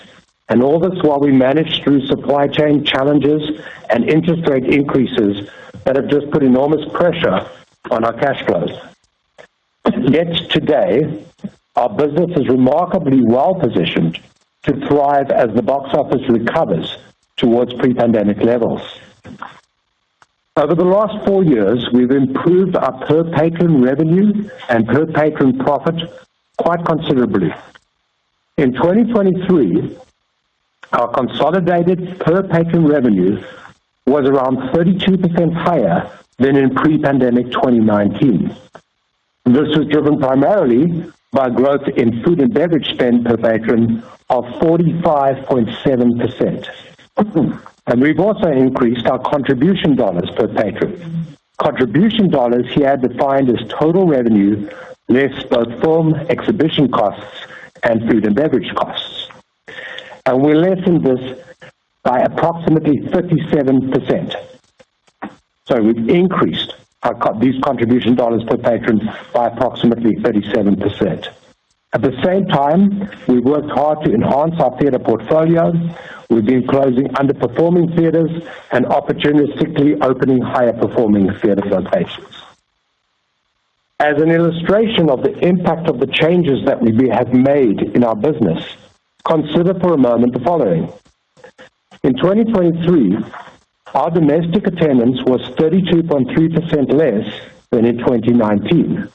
And all this while we manage through supply chain challenges and interest rate increases that have just put enormous pressure on our cash flows. Yet today, our business is remarkably well positioned to thrive as the box office recovers towards pre-pandemic levels. Over the last 4 years, we've improved our per-patron revenue and per-patron profit quite considerably. In 2023, our consolidated per-patron revenue was around 32% higher than in pre-pandemic 2019. This was driven primarily by growth in food and beverage spend per patron of 45.7%. And we've also increased our contribution dollars per patron. Contribution dollars here defined as total revenue less both film exhibition costs and food and beverage costs. And we lessened this by approximately 37%. So we've increased these contribution dollars per patron by approximately 37%. At the same time, we've worked hard to enhance our theatre portfolio. We've been closing underperforming theatres and opportunistically opening higher-performing theatre locations. As an illustration of the impact of the changes that we have made in our business, consider for a moment the following. In 2023, our domestic attendance was 32.3% less than in 2019.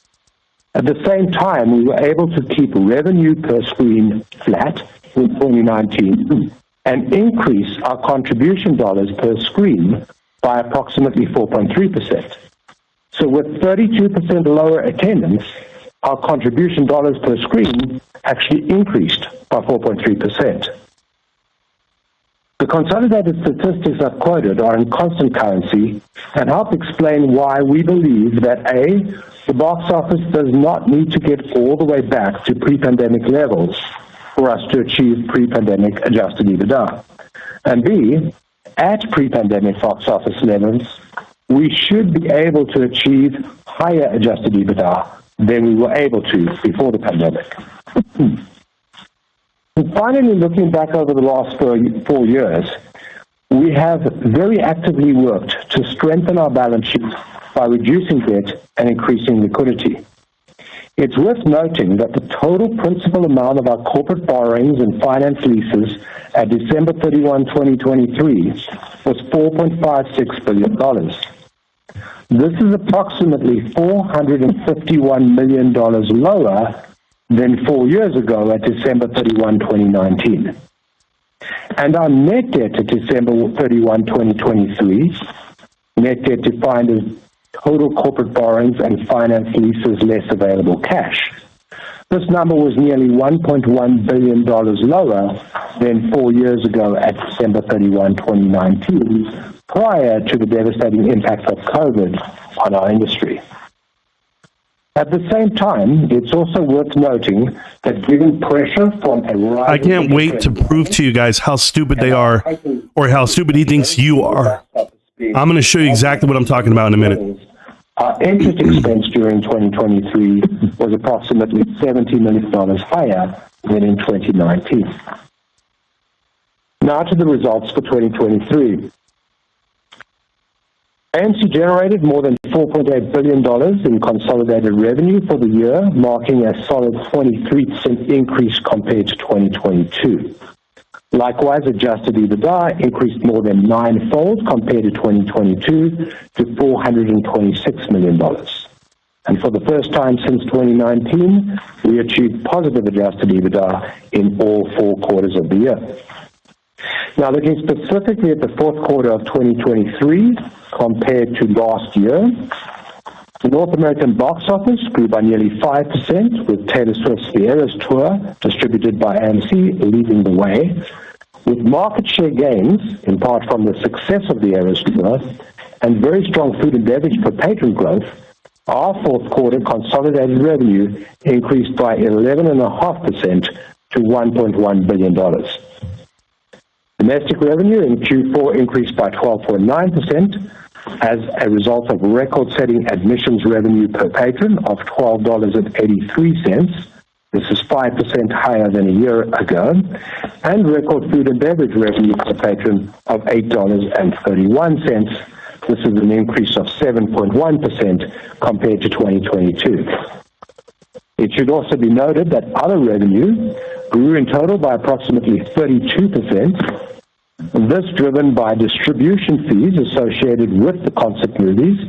At the same time, we were able to keep revenue per screen flat in 2019 and increase our contribution dollars per screen by approximately 4.3%. So with 32% lower attendance, our contribution dollars per screen actually increased by 4.3%. The consolidated statistics I've quoted are in constant currency and help explain why we believe that A, the box office does not need to get all the way back to pre-pandemic levels for us to achieve pre-pandemic adjusted EBITDA. And B, at pre-pandemic box office levels, we should be able to achieve higher adjusted EBITDA than we were able to before the pandemic. And finally, looking back over the last 4 years, we have very actively worked to strengthen our balance sheet by reducing debt and increasing liquidity. It's worth noting that the total principal amount of our corporate borrowings and finance leases at December 31, 2023 was $4.56 billion. This is approximately $451 million lower than 4 years ago at December 31, 2019. And our net debt at December 31, 2023, net debt defined as total corporate borrowings and finance leases less available cash. This number was nearly $1.1 billion lower than 4 years ago at December 31, 2019, prior to the devastating impact of COVID on our industry. At the same time, it's also worth noting that given pressure from a rising... I can't wait to prove to you guys how stupid they are, or how stupid he thinks you are. I'm going to show you exactly what I'm talking about in a minute. Our interest expense during 2023 was approximately $70 million higher than in 2019. Now to the results for 2023. AMC generated more than $4.8 billion in consolidated revenue for the year, marking a solid 23% increase compared to 2022. Likewise, adjusted EBITDA increased more than ninefold compared to 2022 to $426 million. And for the first time since 2019, we achieved positive adjusted EBITDA in all 4 quarters of the year. Now, looking specifically at the fourth quarter of 2023 compared to last year, the North American box office grew by nearly 5%, with Taylor Swift's The Eras Tour, distributed by AMC, leading the way. With market share gains, in part from the success of The Eras Tour, and very strong food and beverage per patron growth, our fourth quarter consolidated revenue increased by 11.5% to $1.1 billion. Domestic revenue in Q4 increased by 12.9% as a result of record-setting admissions revenue per patron of $12.83, This is 5% higher than a year ago, and record food and beverage revenue per patron of $8.31. This is an increase of 7.1% compared to 2022. It should also be noted that other revenue grew in total by approximately 32%, this driven by distribution fees associated with the concert movies,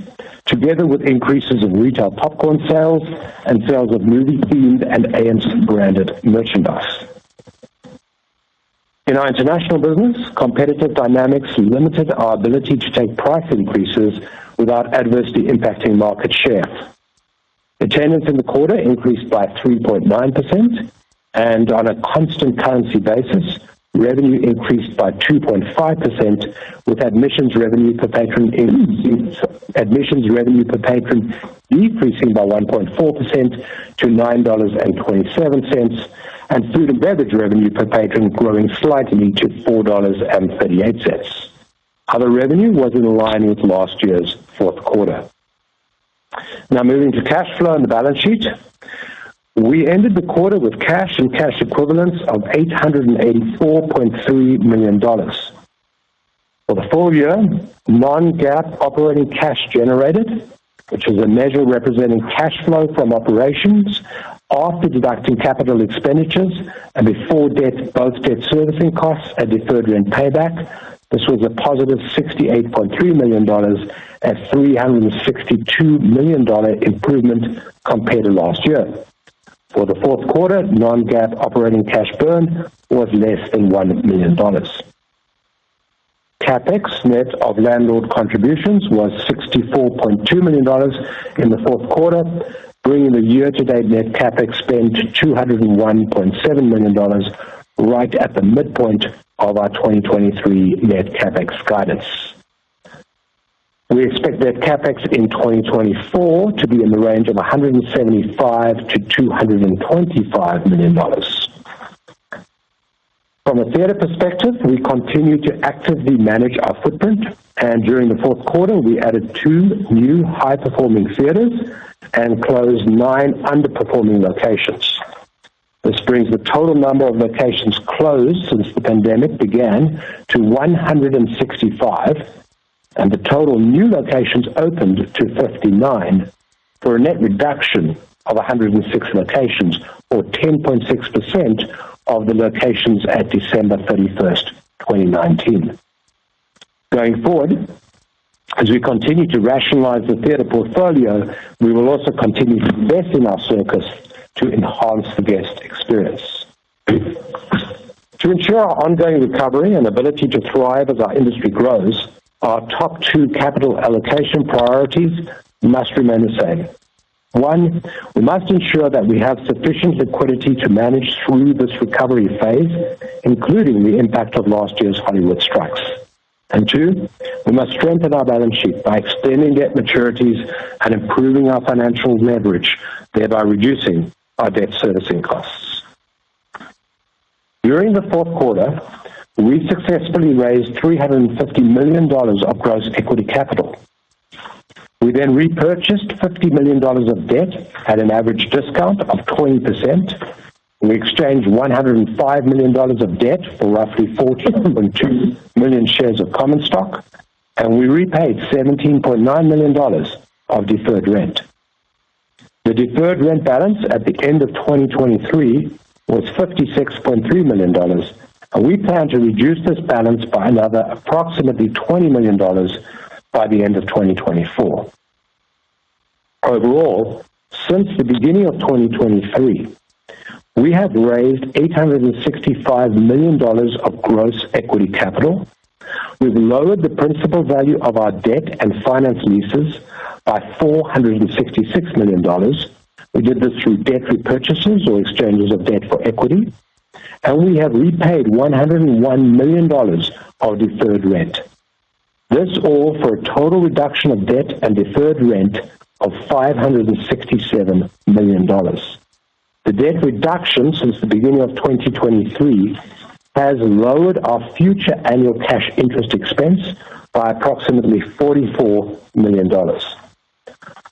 together with increases in retail popcorn sales and sales of movie-themed and AMC-branded merchandise. In our international business, competitive dynamics limited our ability to take price increases without adversely impacting market share. Attendance in the quarter increased by 3.9%, and on a constant currency basis, revenue increased by 2.5%, with admissions revenue per patron decreasing by 1.4% to $9.27, and food and beverage revenue per patron growing slightly to $4.38. Other revenue was in line with last year's fourth quarter. Now moving to cash flow and the balance sheet. We ended the quarter with cash and cash equivalents of $884.3 million. For the full year, non-GAAP operating cash generated, which is a measure representing cash flow from operations after deducting capital expenditures and before both debt servicing costs and deferred rent payback, this was a positive $68.3 million, a $362 million improvement compared to last year. For the fourth quarter, non-GAAP operating cash burn was less than $1 million. CapEx net of landlord contributions was $64.2 million in the fourth quarter, bringing the year-to-date net CapEx spend to $201.7 million, right at the midpoint of our 2023 net CapEx guidance. We expect net CapEx in 2024 to be in the range of $175 to $225 million. From a theater perspective, we continue to actively manage our footprint, and during the fourth quarter, we added 2 new high-performing theaters and closed 9 underperforming locations. This brings the total number of locations closed since the pandemic began to 165, and the total new locations opened to 59, for a net reduction of 106 locations, or 10.6% of the locations at December 31st, 2019. Going forward, as we continue to rationalize the theater portfolio, we will also continue to invest in our circus to enhance the guest experience. To ensure our ongoing recovery and ability to thrive as our industry grows, our top 2 capital allocation priorities must remain the same. 1, we must ensure that we have sufficient liquidity to manage through this recovery phase, including the impact of last year's Hollywood strikes. And 2, we must strengthen our balance sheet by extending debt maturities and improving our financial leverage, thereby reducing our debt servicing costs. During the fourth quarter, we successfully raised $350 million of gross equity capital. We then repurchased $50 million of debt at an average discount of 20%. We exchanged $105 million of debt for roughly 14.2 million shares of common stock, and we repaid $17.9 million of deferred rent. The deferred rent balance at the end of 2023 was $56.3 million, and we plan to reduce this balance by another approximately $20 million by the end of 2024. Overall, since the beginning of 2023, we have raised $865 million of gross equity capital. We've lowered the principal value of our debt and finance leases by $466 million. We did this through debt repurchases or exchanges of debt for equity, and we have repaid $101 million of deferred rent. This all for a total reduction of debt and deferred rent of $567 million. The debt reduction since the beginning of 2023 has lowered our future annual cash interest expense by approximately $44 million.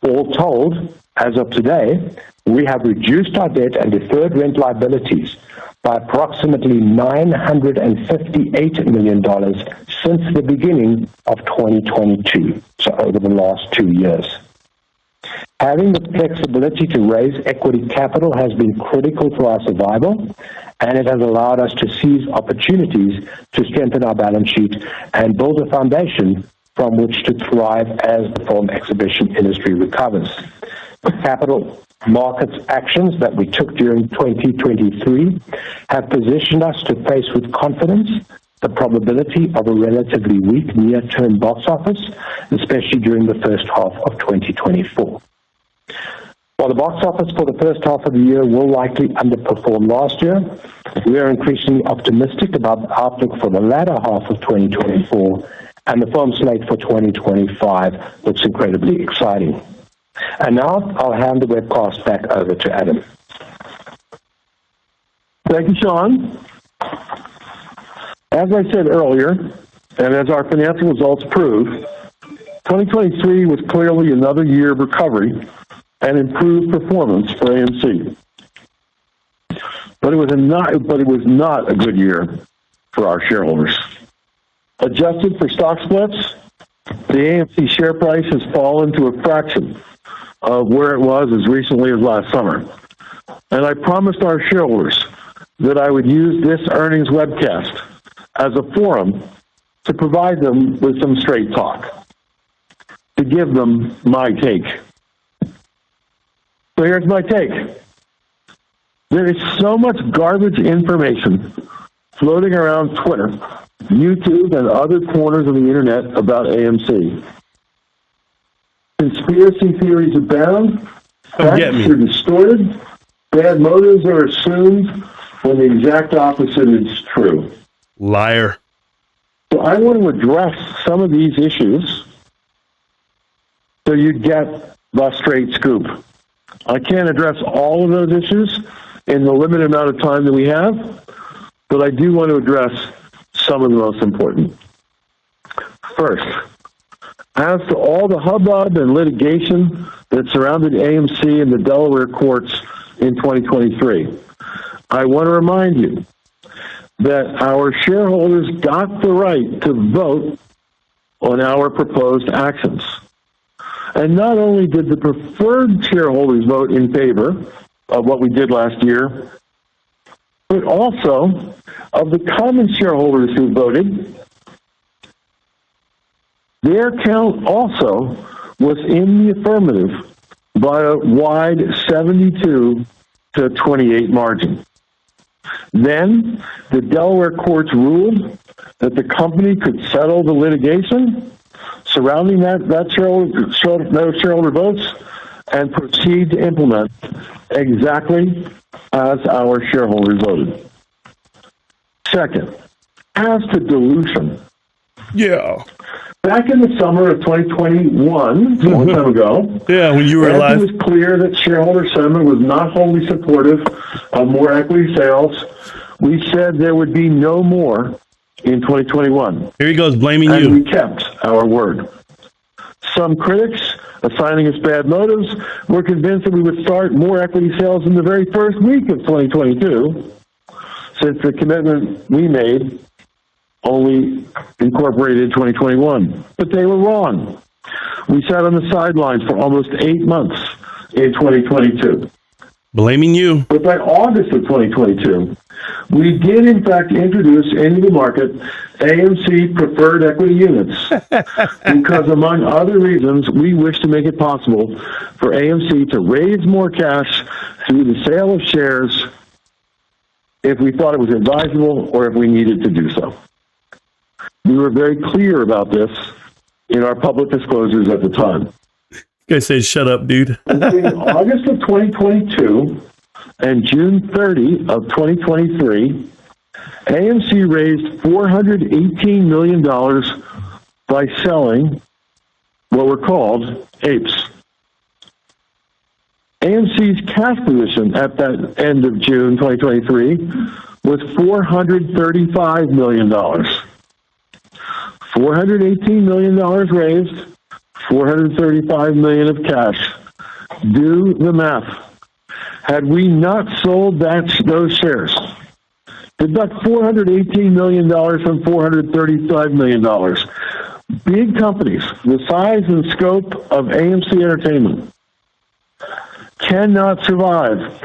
All told, as of today, we have reduced our debt and deferred rent liabilities by approximately $958 million since the beginning of 2022, so over the last 2 years. Having the flexibility to raise equity capital has been critical to our survival, and it has allowed us to seize opportunities to strengthen our balance sheet and build a foundation from which to thrive as the film exhibition industry recovers. The capital markets actions that we took during 2023 have positioned us to face with confidence the probability of a relatively weak near-term box office, especially during the first half of 2024. While the box office for the first half of the year will likely underperform last year, we are increasingly optimistic about the outlook for the latter half of 2024, and the film slate for 2025 looks incredibly exciting. And now I'll hand the webcast back over to Adam. Thank you, Sean. As I said earlier, and as our financial results prove, 2023 was clearly another year of recovery and improved performance for AMC. But it was not a good year for our shareholders. Adjusted for stock splits, the AMC share price has fallen to a fraction of where it was as recently as last summer. And I promised our shareholders that I would use this earnings webcast as a forum to provide them with some straight talk, to give them my take. So here's my take. There is so much garbage information floating around Twitter, YouTube, and other corners of the internet about AMC. Conspiracy theories abound, facts are distorted, bad motives are assumed when the exact opposite is true. Liar. So I want to address some of these issues so you get the straight scoop. I can't address all of those issues in the limited amount of time that we have, but I do want to address some of the most important. First, as to all the hubbub and litigation that surrounded AMC in the Delaware courts in 2023, I want to remind you that our shareholders got the right to vote on our proposed actions. And not only did the preferred shareholders vote in favor of what we did last year, but also of the common shareholders who voted, their count also was in the affirmative by a wide 72 to 28 margin. Then the Delaware courts ruled that the company could settle the litigation surrounding those shareholder votes and proceed to implement exactly as our shareholders voted. Second, as to dilution. Yeah. Back in the summer of 2021, a long time ago, when you were alive, it was clear that shareholder sentiment was not wholly supportive of more equity sales. We said there would be no more in 2021. Here he goes blaming and you. We kept our word. Some critics, assigning us bad motives, were convinced that we would start more equity sales in the very first week of 2022, since the commitment we made only incorporated 2021. But they were wrong. We sat on the sidelines for almost 8 months in 2022. Blaming you. But by August of 2022, we did in fact introduce into the market AMC preferred equity units because, among other reasons, we wish to make it possible for AMC to raise more cash through the sale of shares if we thought it was advisable or if we needed to do so. We were very clear about this in our public disclosures at the time. You guys say, shut up, dude. Between August of 2022 and June 30 of 2023, AMC raised $418 million by selling what were called apes. AMC's cash position at that end of June 2023 was $435 million. $418 million raised, $435 million of cash Do the math. Had we not sold those shares, deduct $418 million from $435 million. Big companies, the size and scope of AMC Entertainment, cannot survive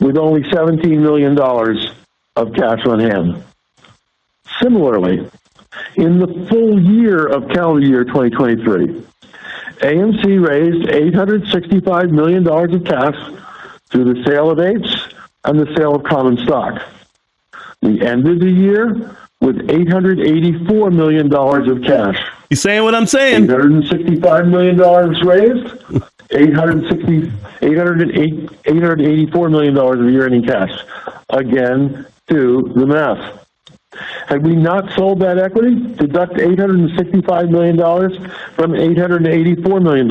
with only $17 million of cash on hand. Similarly, in the full year of calendar year 2023, AMC raised $865 million of cash through the sale of apes and the sale of common stock. We ended the year with $884 million of cash. You saying what I'm saying? $865 million raised, $884 million of year-ending cash. Again, do the math. Had we not sold that equity, deduct $865 million from $884 million.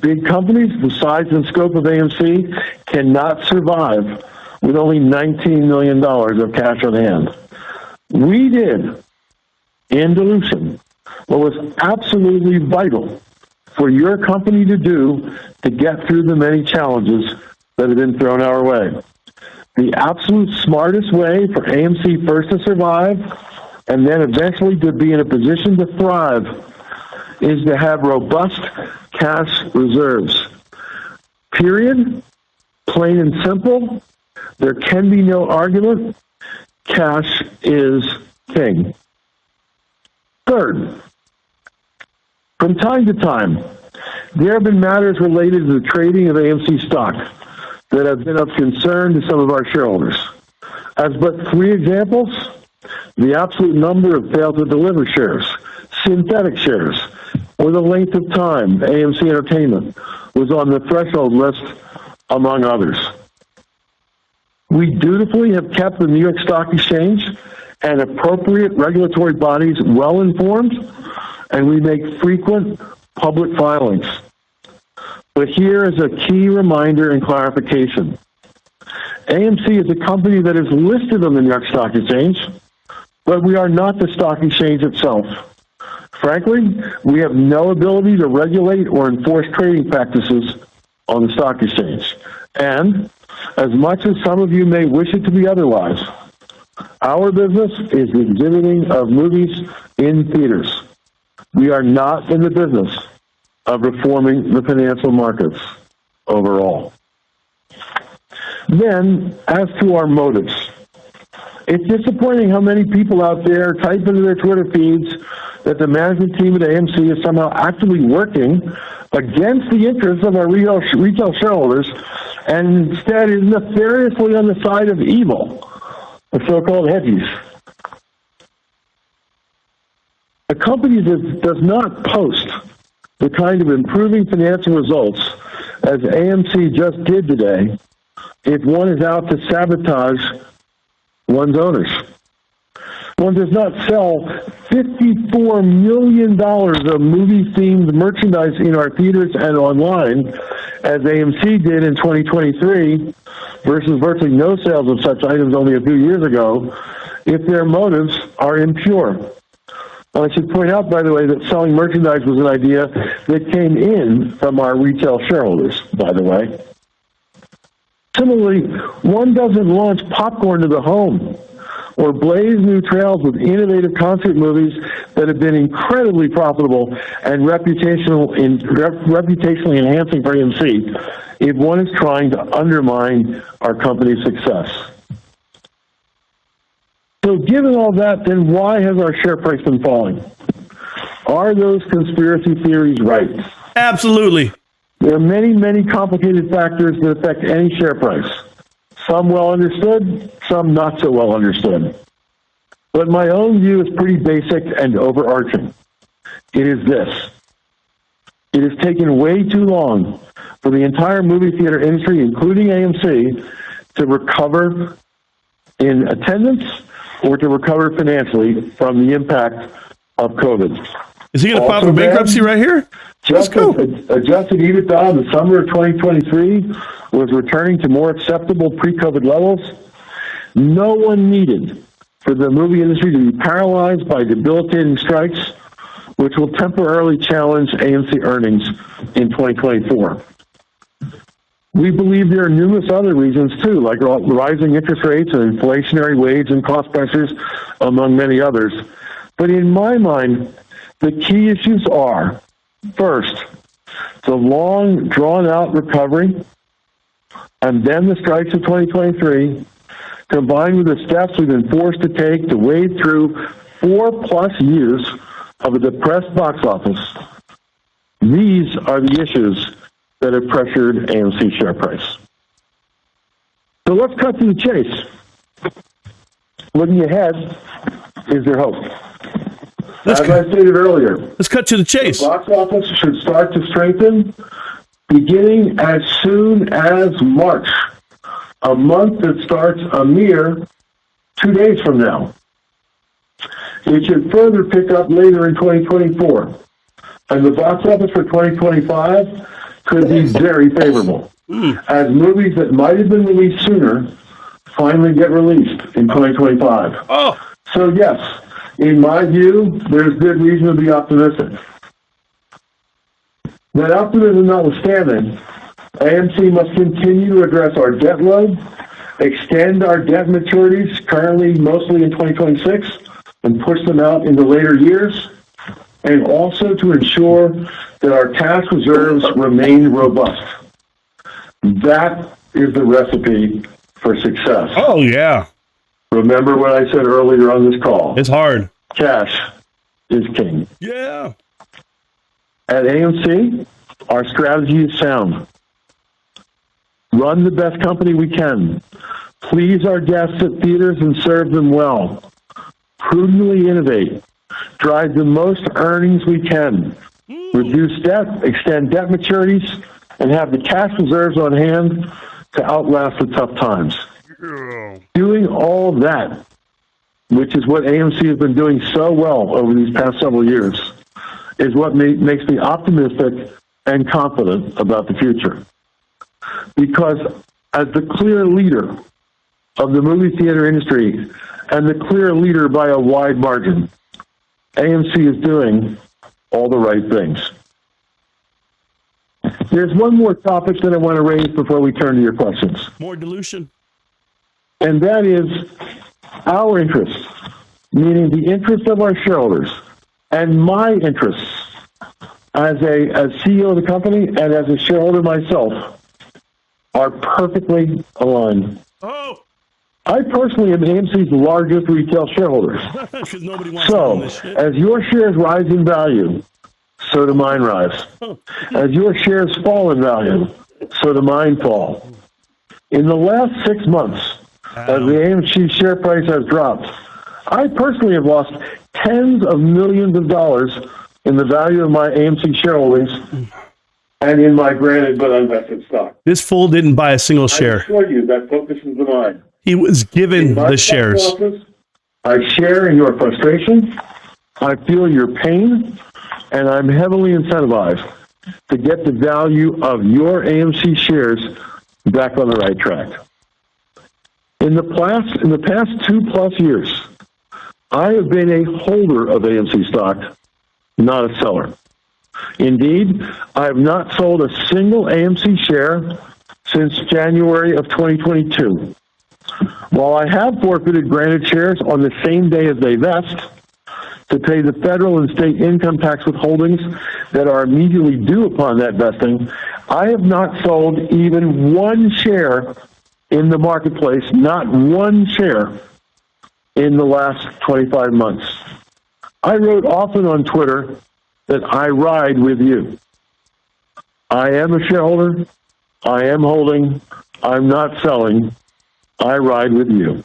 Big companies, the size and scope of AMC, cannot survive with only $19 million of cash on hand. We did, in dilution, what was absolutely vital for your company to do to get through the many challenges that have been thrown our way. The absolute smartest way for AMC first to survive and then eventually to be in a position to thrive is to have robust cash reserves. Period. Plain and simple. There can be no argument. Cash is king. Third, from time to time, there have been matters related to the trading of AMC stock that have been of concern to some of our shareholders. As but 3 examples, the absolute number of failed to deliver shares, synthetic shares, or the length of time AMC Entertainment was on the threshold list, among others. We dutifully have kept the New York Stock Exchange and appropriate regulatory bodies well informed, and we make frequent public filings. But here is a key reminder and clarification. AMC is a company that is listed on the New York Stock Exchange, but we are not the stock exchange itself. Frankly, we have no ability to regulate or enforce trading practices on the stock exchange. And as much as some of you may wish it to be otherwise, our business is the exhibiting of movies in theaters. We are not in the business of reforming the financial markets overall. Then, as to our motives, it's disappointing how many people out there type into their Twitter feeds that the management team at AMC is somehow actively working against the interests of our retail shareholders and instead is nefariously on the side of evil, the so-called hedgies. A company that does not post the kind of improving financial results as AMC just did today, if one is out to sabotage one's owners. One does not sell $54 million of movie-themed merchandise in our theaters and online, as AMC did in 2023, versus virtually no sales of such items only a few years ago, if their motives are impure. I should point out, by the way, that selling merchandise was an idea that came in from our retail shareholders, by the way. Similarly, one doesn't launch popcorn to the home or blaze new trails with innovative concert movies that have been incredibly profitable and reputationally enhancing for AMC if one is trying to undermine our company's success. So given all that, then why has our share price been falling? Are those conspiracy theories right? Absolutely. There are many, many complicated factors that affect any share price. Some well understood, some not so well understood. But my own view is pretty basic and overarching. It is this. It has taken way too long for the entire movie theater industry, including AMC, to recover in attendance or to recover financially from the impact of COVID. Is he going to file for bankruptcy right here? Let's go. Adjusted EBITDA in the summer of 2023 was returning to more acceptable pre-COVID levels. No one needed for the movie industry to be paralyzed by debilitating strikes, which will temporarily challenge AMC earnings in 2024. We believe there are numerous other reasons too, like rising interest rates and inflationary wage and cost pressures, among many others. But in my mind, the key issues are, first, the long, drawn-out recovery, and then the strikes of 2023, combined with the steps we've been forced to take to wade through 4+ years of a depressed box office. These are the issues that have pressured AMC share price. So let's cut to the chase. Looking ahead, is there hope? As I stated earlier, let's cut to the chase. The box office should start to strengthen beginning as soon as March, a month that starts a mere 2 days from now. It should further pick up later in 2024, and the box office for 2025 could be very favorable, as movies that might have been released sooner finally get released in 2025. So yes, in my view, there's good reason to be optimistic. That optimism notwithstanding, AMC must continue to address our debt load, extend our debt maturities, currently mostly in 2026, and push them out into later years, and also to ensure that our cash reserves remain robust. That is the recipe for success. Oh, yeah. Remember what I said earlier on this call. It's hard. Cash is king. Yeah. At AMC, our strategy is sound. Run the best company we can. Please our guests at theaters and serve them well. Prudently innovate. Drive the most earnings we can. Reduce debt, extend debt maturities, and have the cash reserves on hand to outlast the tough times. Doing all that, which is what AMC has been doing so well over these past several years, is what makes me optimistic and confident about the future. Because as the clear leader of the movie theater industry, and the clear leader by a wide margin, AMC is doing all the right things. There's one more topic that I want to raise before we turn to your questions. More dilution. And that is our interests, meaning the interests of our shareholders, and my interests as CEO of the company and as a shareholder myself are perfectly aligned. Oh. I personally am AMC's largest retail shareholder. Nobody wants to own this shit. As your shares rise in value, so do mine rise. As your shares fall in value, so do mine fall. In the last 6 months, as the AMC share price has dropped, I personally have lost tens of millions of dollars in the value of my AMC shareholdings and in my granted but unvested stock. This fool didn't buy a single share. I assure you that focuses the mind. He was given the shares. Office, I share in your frustration, I feel your pain, and I'm heavily incentivized to get the value of your AMC shares back on the right track. In the past 2+ years, I have been a holder of AMC stock, not a seller. Indeed, I have not sold a single AMC share since January of 2022. While I have forfeited granted shares on the same day as they vest to pay the federal and state income tax withholdings that are immediately due upon that vesting, I have not sold even one share in the marketplace, not one share in the last 25 months. I wrote often on Twitter that I ride with you. I am a shareholder. I am holding. I'm not selling. I ride with you.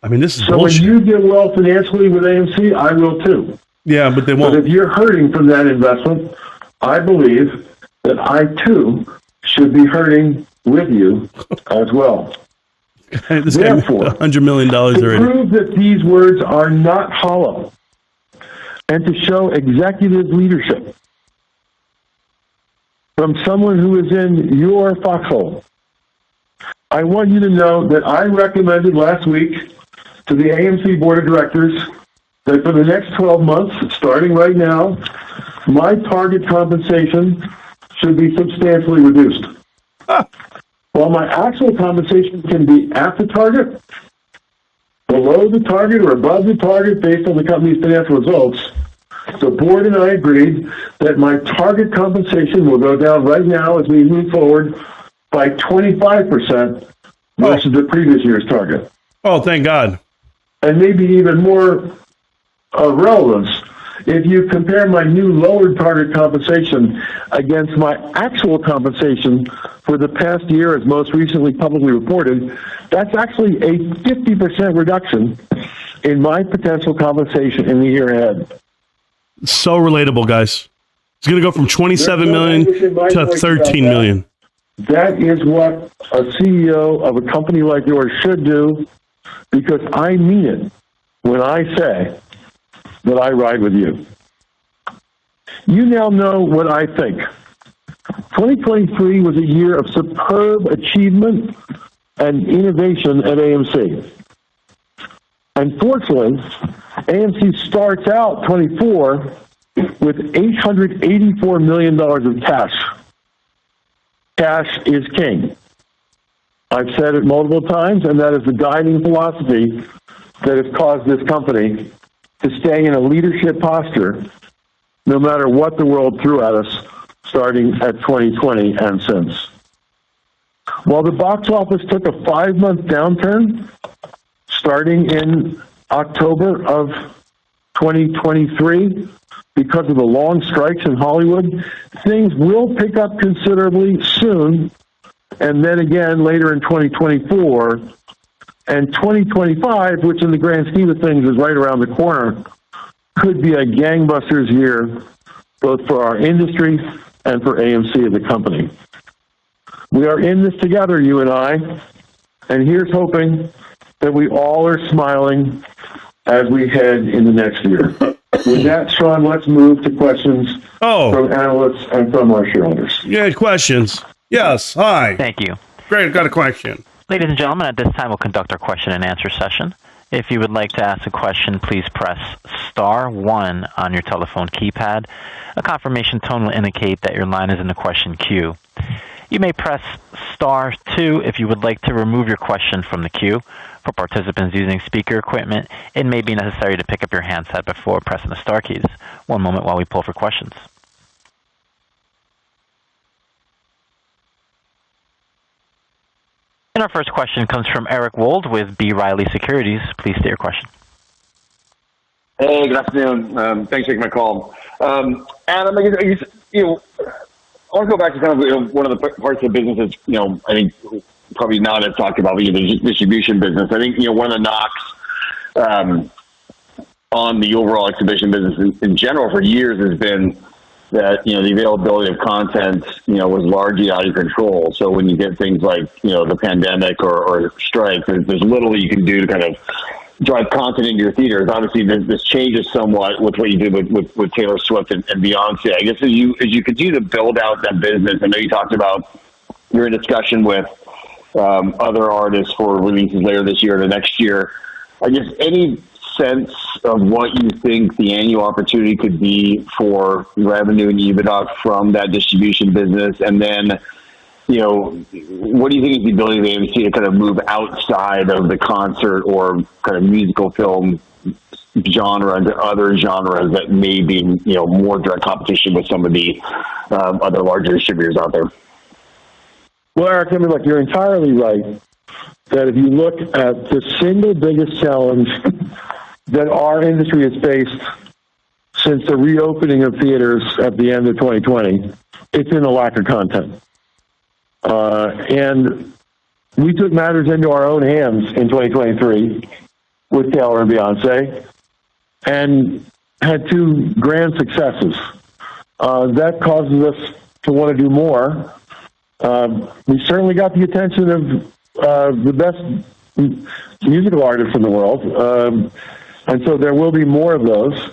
I mean, this is so bullshit. When you get well financially with AMC, I will too. Yeah, but they won't. But if you're hurting from that investment, I believe that I too should be hurting with you as well. This guy made $100 million already. To prove that these words are not hollow, and to show executive leadership from someone who is in your foxhole, I want you to know that I recommended last week to the AMC Board of Directors that for the next 12 months, starting right now, my target compensation should be substantially reduced. while my actual compensation can be at the target, below the target, or above the target based on the company's financial results, the board and I agreed that my target compensation will go down right now as we move forward by 25% versus the previous year's target. Oh, thank God. And maybe even more relevance, if you compare my new lowered target compensation against my actual compensation for the past year, as most recently publicly reported, that's actually a 50% reduction in my potential compensation in the year ahead. So relatable, guys. It's going to go from 27 million to 13 million. That is what a CEO of a company like yours should do, because I mean it when I say that I ride with you. You now know what I think. 2023 was a year of superb achievement and innovation at AMC. Unfortunately, AMC starts out 24 with $884 million of cash. Cash is king. I've said it multiple times, and that is the guiding philosophy that has caused this company to stay in a leadership posture no matter what the world threw at us starting at 2020 and since. While the box office took a 5-month downturn starting in October of 2023 because of the long strikes in Hollywood, things will pick up considerably soon, and then again later in 2024. And 2025, which in the grand scheme of things is right around the corner, could be a gangbusters year, both for our industry and for AMC as a company. We are in this together, you and I, and here's hoping that we all are smiling as we head into next year. With that, Sean, let's move to questions from analysts and from our shareholders. Yeah, questions. Yes, hi. Thank you. Great, I've got a question. Ladies and gentlemen, at this time, we'll conduct our question and answer session. If you would like to ask a question, please press *1 on your telephone keypad. A confirmation tone will indicate that your line is in the question queue. You may press *2 if you would like to remove your question from the queue. For participants using speaker equipment, it may be necessary to pick up your handset before pressing the star keys. One moment while we pull for questions. And our first question comes from Eric Wold with B. Riley Securities. Please state your question. Hey, good afternoon. Thanks for taking my call. Adam, I want to go back to kind of one of the parts of the business that's, I think probably not as talked about, the distribution business. I think, one of the knocks on the overall exhibition business in general for years has been that, the availability of content, was largely out of control. So when you get things like, the pandemic or strikes, there's little you can do to kind of drive content into your theaters. Obviously, this changes somewhat with what you did with Taylor Swift and Beyonce. I guess as you continue to build out that business, I know you talked about you're in discussion with other artists for releases later this year or the next year. I guess any sense of what you think the annual opportunity could be for revenue and EBITDA from that distribution business? And then, what do you think is the ability of AMC to kind of move outside of the concert or kind of musical film genre into other genres that may be, more direct competition with some of the other larger distributors out there? Well, Eric, look, you're entirely right that if you look at the single biggest challenge that our industry has faced since the reopening of theaters at the end of 2020, it's in the lack of content. And we took matters into our own hands in 2023 with Taylor and Beyonce and had 2 grand successes. That causes us to want to do more. We certainly got the attention of the best musical artists in the world. And so there will be more of those.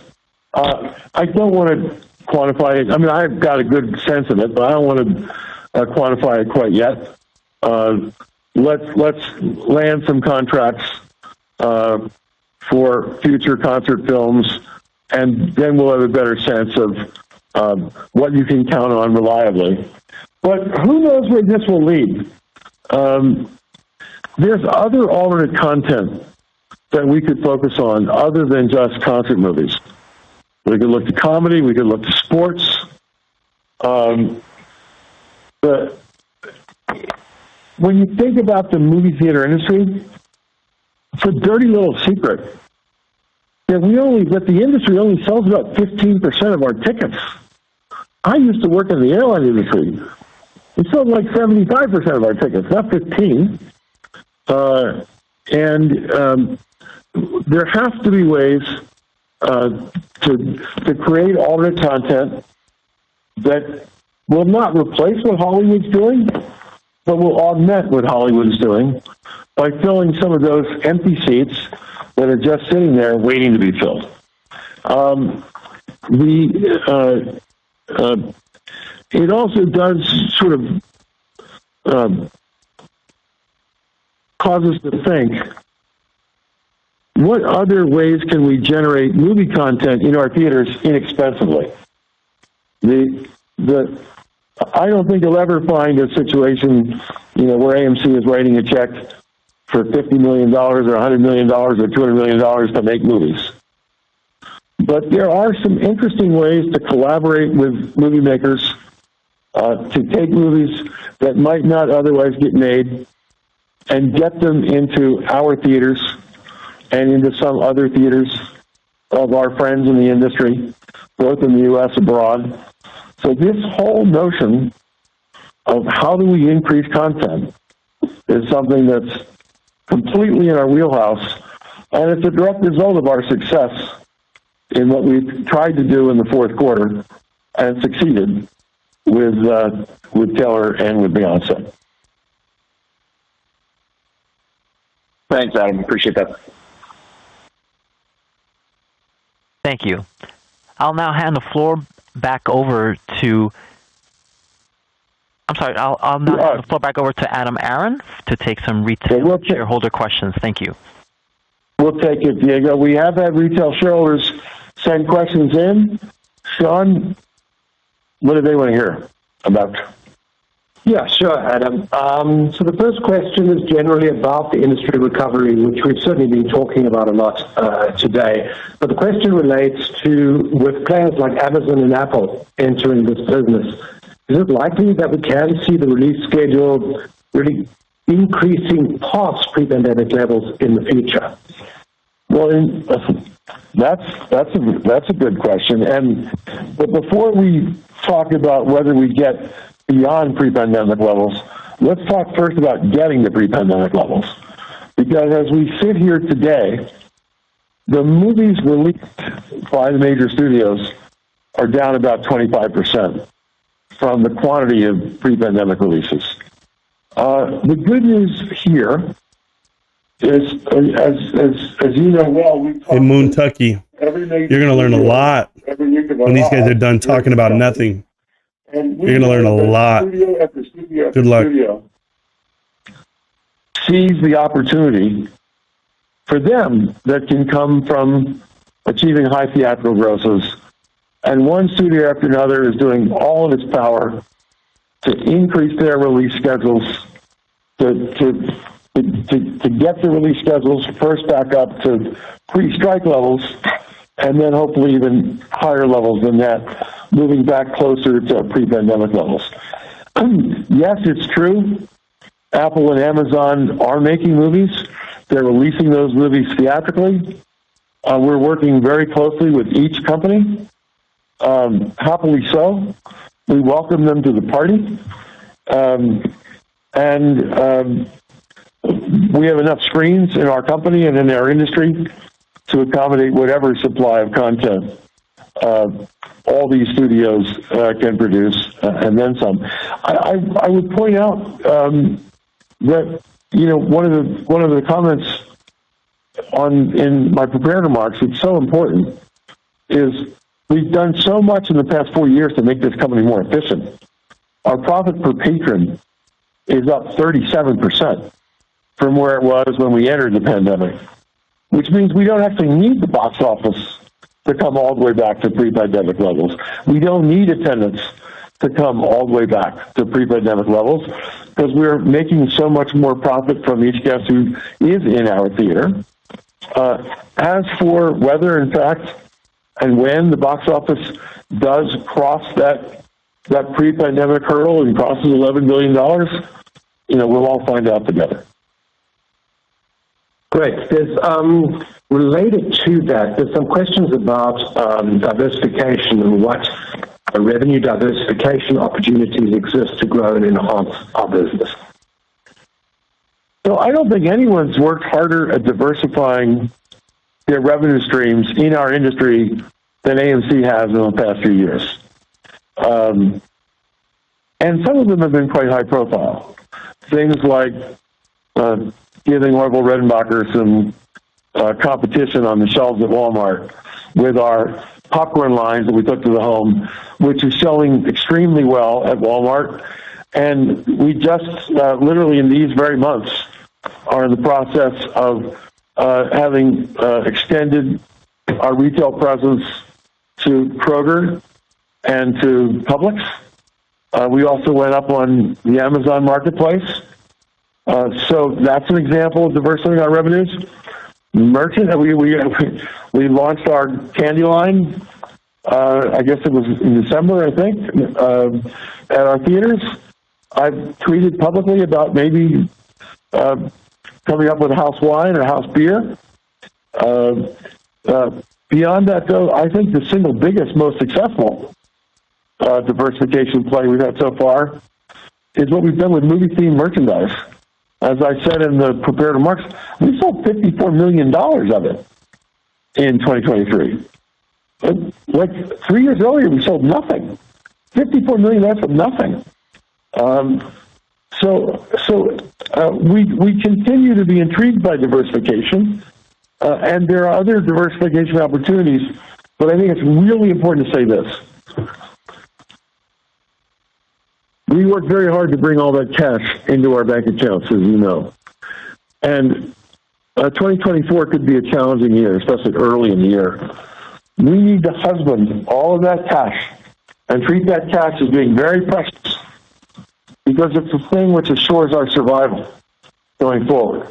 I don't want to quantify it. I've got a good sense of it, but I don't want to quantify it quite yet. Let's land some contracts for future concert films, and then we'll have a better sense of what you can count on reliably. But who knows where this will lead? There's other alternate content that we could focus on other than just concert movies. We could look to comedy, we could look to sports. But when you think about the movie theater industry, it's a dirty little secret that the industry only sells about 15% of our tickets. I used to work in the airline industry. We sold like 75% of our tickets, not 15. There have to be ways to create alternate content that will not replace what Hollywood's doing, but will augment what Hollywood's doing by filling some of those empty seats that are just sitting there waiting to be filled. It also does sort of cause us to think, what other ways can we generate movie content in our theaters inexpensively? I don't think you'll ever find a situation, where AMC is writing a check for $50 million or $100 million or $200 million to make movies. But there are some interesting ways to collaborate with movie makers to take movies that might not otherwise get made and get them into our theaters and into some other theaters of our friends in the industry, both in the U.S. and abroad. So this whole notion of how do we increase content is something that's completely in our wheelhouse, and it's a direct result of our success in what we've tried to do in the fourth quarter and succeeded with Taylor and with Beyonce. Thanks, Adam. Appreciate that. Thank you. I'll now hand the floor back over to. I'll now hand the floor back over to Adam Aaron to take some retail shareholder questions. Thank you. We'll take it, Diego. We have had retail shareholders send questions in. Sean, what do they want to hear about? Yeah, sure, Adam. So the first question is generally about the industry recovery, which we've certainly been talking about a lot today. But the question relates to, with players like Amazon and Apple entering this business, is it likely that we can see the release schedule really increasing past pre-pandemic levels in the future? Well, that's a good question. But before we talk about whether we get beyond pre-pandemic levels, let's talk first about getting to pre-pandemic levels. Because as we sit here today, the movies released by the major studios are down about 25% from the quantity of pre-pandemic releases. The good news here is, as you know well, in Moontucky, you're going to learn a lot when these guys are done talking about nothing. You're going to learn a lot. Good luck. Seize the opportunity for them that can come from achieving high theatrical grosses. And one studio after another is doing all of its power to increase their release schedules, to get the release schedules first back up to pre-strike levels, and then hopefully even higher levels than that, moving back closer to pre-pandemic levels. Yes, it's true. Apple and Amazon are making movies. They're releasing those movies theatrically. We're working very closely with each company. Happily so. We welcome them to the party. We have enough screens in our company and in our industry to accommodate whatever supply of content all these studios can produce, and then some. I would point out that one of the comments in my prepared remarks, it's so important, is we've done so much in the past 4 years to make this company more efficient. Our profit per patron is up 37% from where it was when we entered the pandemic, which means we don't actually need the box office to come all the way back to pre-pandemic levels. We don't need attendance to come all the way back to pre-pandemic levels because we're making so much more profit from each guest who is in our theater. As for whether, in fact, and when the box office does cross that pre-pandemic hurdle and crosses $11 billion, we'll all find out together. Great. There's related to that, there's some questions about diversification and what revenue diversification opportunities exist to grow and enhance our business. So I don't think anyone's worked harder at diversifying their revenue streams in our industry than AMC has in the past few years. And some of them have been quite high profile. Things like giving Orville Redenbacher some competition on the shelves at Walmart with our popcorn lines that we took to the home, which is selling extremely well at Walmart. And we just literally in these very months are in the process of having extended our retail presence to Kroger and to Publix. We also went up on the Amazon marketplace. So that's an example of diversifying our revenues. Merchant, we launched our candy line. I guess it was in December, I think, at our theaters. I've tweeted publicly about maybe coming up with a house wine or house beer. Beyond that, though, I think the single biggest, most successful diversification play we've had so far is what we've done with movie-themed merchandise. As I said in the prepared remarks, we sold $54 million of it in 2023. Like 3 years earlier, we sold nothing. $54 million, that's nothing. We continue to be intrigued by diversification, and there are other diversification opportunities, but I think it's really important to say this. We work very hard to bring all that cash into our bank accounts, as you know. And 2024 could be a challenging year, especially early in the year. We need to husband all of that cash and treat that cash as being very precious because it's the thing which assures our survival going forward.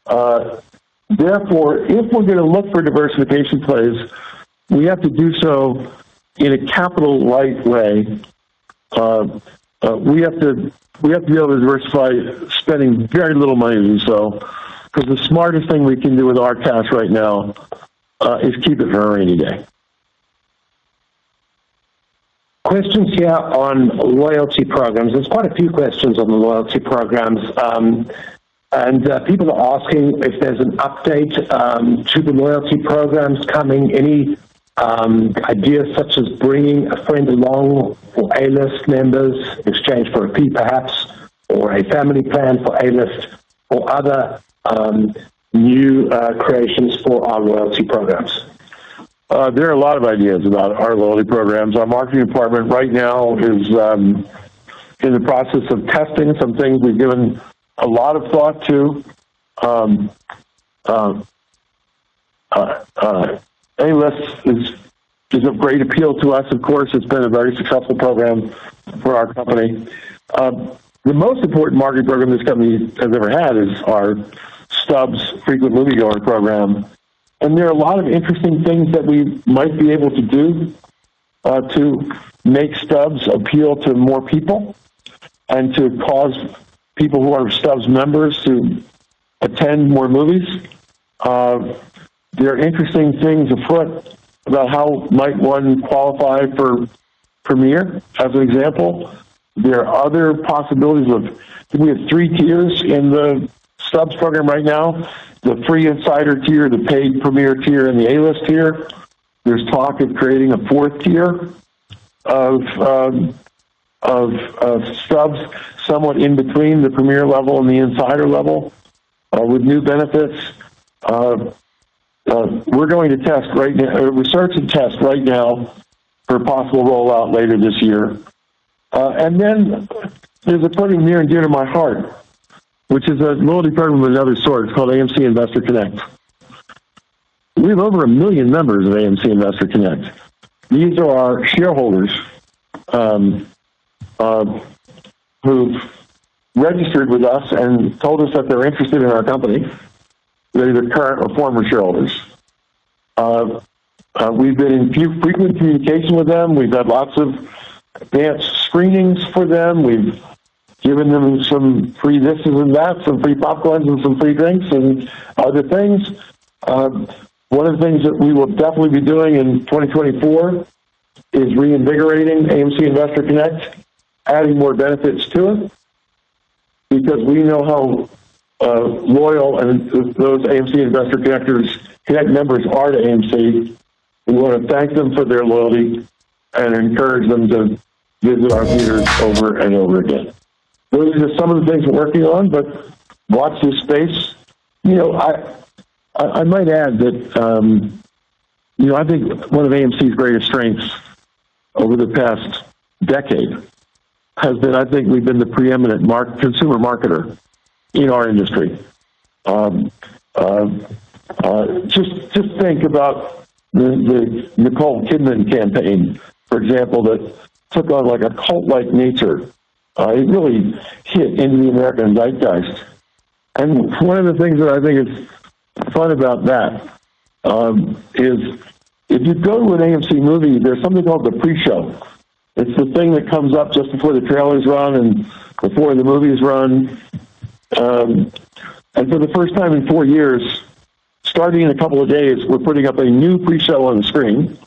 Therefore, if we're going to look for diversification plays, we have to do so in a capital-light way. We have to be able to diversify, spending very little money to do so, because the smartest thing we can do with our cash right now is keep it for a rainy day. Questions here on loyalty programs. There's quite a few questions on the loyalty programs. And people are asking if there's an update to the loyalty programs coming, any ideas such as bringing a friend along for A-list members in exchange for a fee perhaps, or a family plan for A-list, or other new creations for our loyalty programs. There are a lot of ideas about our loyalty programs. Our marketing department right now is in the process of testing some things we've given a lot of thought to. A-list is of great appeal to us. Of course, it's been a very successful program for our company. The most important marketing program this company has ever had is our Stubs frequent moviegoer program. And there are a lot of interesting things that we might be able to do to make Stubs appeal to more people and to cause people who are Stubs members to attend more movies. There are interesting things afoot about how might one qualify for Premiere, as an example. There are other possibilities we have 3 tiers in the Stubs program right now: the free insider tier, the paid Premiere tier, and the A-list tier. There's talk of creating a 4th tier of Stubs, somewhat in between the Premiere level and the insider level, with new benefits. We're going to test right now, research and test right now for possible rollout later this year. And then there's a program near and dear to my heart, which is a loyalty program of another sort. It's called AMC Investor Connect. We have over 1 million members of AMC Investor Connect. These are our shareholders who've registered with us and told us that they're interested in our company. They're either current or former shareholders. We've been in frequent communication with them. We've had lots of advanced screenings for them. We've given them some free this and that, some free popcorns and some free drinks and other things. One of the things that we will definitely be doing in 2024 is reinvigorating AMC Investor Connect, adding more benefits to it, because we know how loyal and those AMC Investor Connect members are to AMC. We want to thank them for their loyalty and encourage them to visit our theaters over and over again. Those are just some of the things we're working on, but watch this space. I might add that, I think one of AMC's greatest strengths over the past decade has been, I think we've been the preeminent consumer marketer in our industry. Just think about the Nicole Kidman campaign, for example, that took on like a cult-like nature. It really hit into the American zeitgeist. And one of the things that I think is fun about that is if you go to an AMC movie, there's something called the pre-show. It's the thing that comes up just before the trailers run and before the movies run. And for the first time in 4 years, starting in a couple of days, we're putting up a new pre-show on the screen.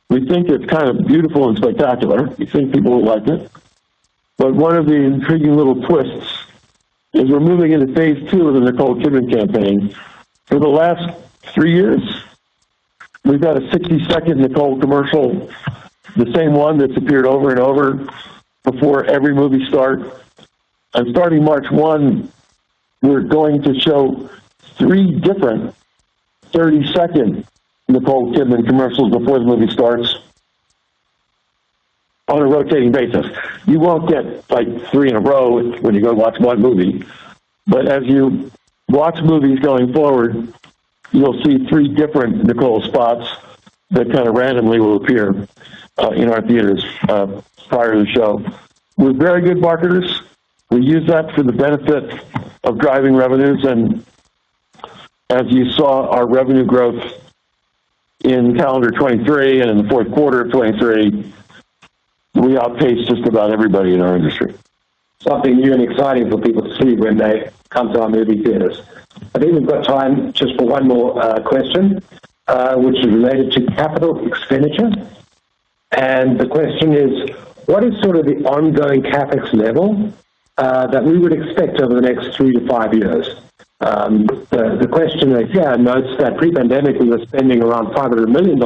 We think it's kind of beautiful and spectacular. We think people will like it. But one of the intriguing little twists is we're moving into phase 2 of the Nicole Kidman campaign. For the last 3 years, we've got a 60-second Nicole commercial, the same one that's appeared over and over before every movie start. And starting March 1, we're going to show 3 different 30-second Nicole Kidman commercials before the movie starts on a rotating basis. You won't get like 3 in a row when you go watch one movie, but as you watch movies going forward, you'll see 3 different Nicole spots that kind of randomly will appear in our theaters prior to the show. We're very good marketers. We use that for the benefit of driving revenues, and as you saw, our revenue growth in calendar 23 and in the fourth quarter of 23, we outpaced just about everybody in our industry. Something new and exciting for people to see when they come to our movie theaters. I think we've got time just for one more question, which is related to capital expenditure. And the question is, what is sort of the ongoing CapEx level that we would expect over the next 3 to 5 years? The questioner here notes that pre-pandemic we were spending around $500 million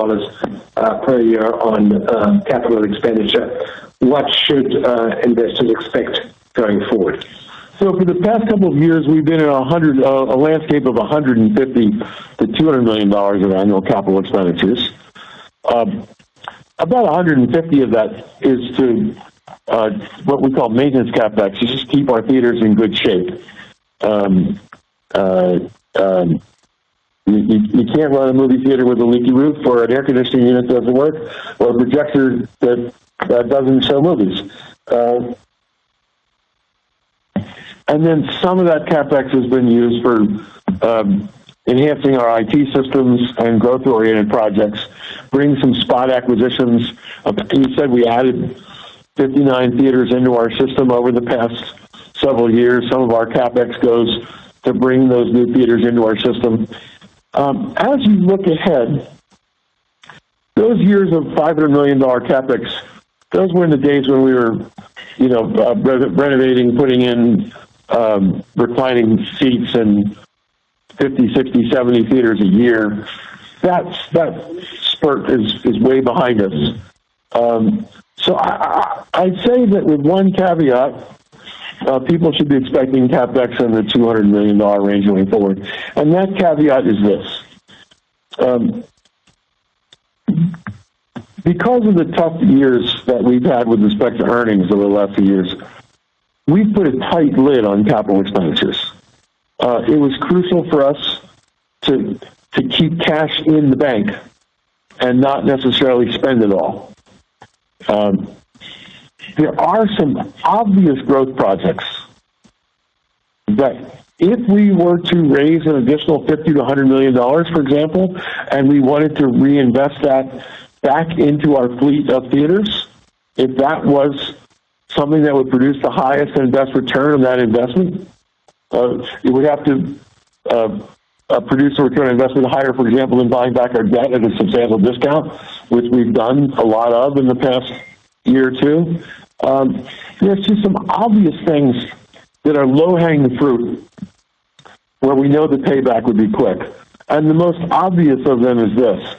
per year on capital expenditure. What should investors expect going forward? So for the past couple of years, we've been in a landscape of $150 to $200 million of annual capital expenditures. About 150 of that is to what we call maintenance capex, to just keep our theaters in good shape. You can't run a movie theater with a leaky roof, or an air conditioning unit doesn't work, or a projector that doesn't show movies. And then some of that capex has been used for enhancing our IT systems and growth-oriented projects, bring some spot acquisitions. You said we added 59 theaters into our system over the past several years. Some of our capex goes to bring those new theaters into our system. As you look ahead, those years of $500 million capex, those were in the days when we were, renovating, putting in reclining seats and 50, 60, 70 theaters a year. That spurt is way behind us. So I'd say that with one caveat, people should be expecting CapEx in the $200 million range going forward. And that caveat is this. Because of the tough years that we've had with respect to earnings over the last few years, we've put a tight lid on capital expenditures. It was crucial for us to keep cash in the bank and not necessarily spend it all. there are some obvious growth projects that if we were to raise an additional $50 to $100 million, for example, and we wanted to reinvest that back into our fleet of theaters, if that was something that would produce the highest and best return on that investment, it would have to produce a return on investment higher, for example, than buying back our debt at a substantial discount, which we've done a lot of in the past year or two. There's just some obvious things that are low-hanging fruit where we know the payback would be quick. And the most obvious of them is this.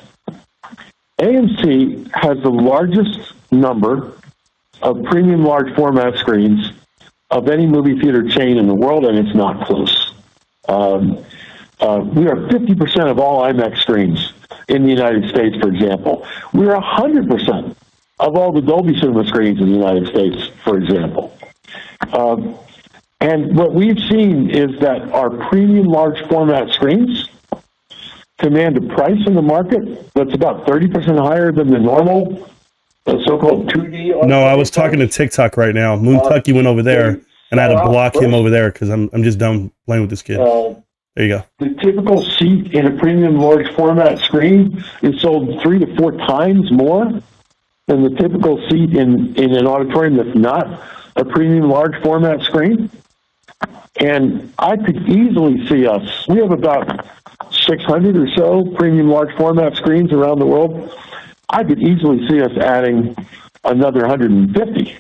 AMC has the largest number of premium large format screens of any movie theater chain in the world, and it's not close. We are 50% of all IMAX screens in the United States, for example. We are 100% of all the Dolby Cinema screens in the United States, for example. And what we've seen is that our premium large format screens command a price in the market that's about 30% higher than the normal so-called 2D. No, I was talking to TikTok right now. Moon Tucky went over there, and I had to block him over there because I'm just done playing with this kid. There you go. The typical seat in a premium large format screen is sold 3 to 4 times more than the typical seat in an auditorium that's not a premium large format screen. And I could easily see us, we have about 600 or so premium large format screens around the world. I could easily see us adding another 150.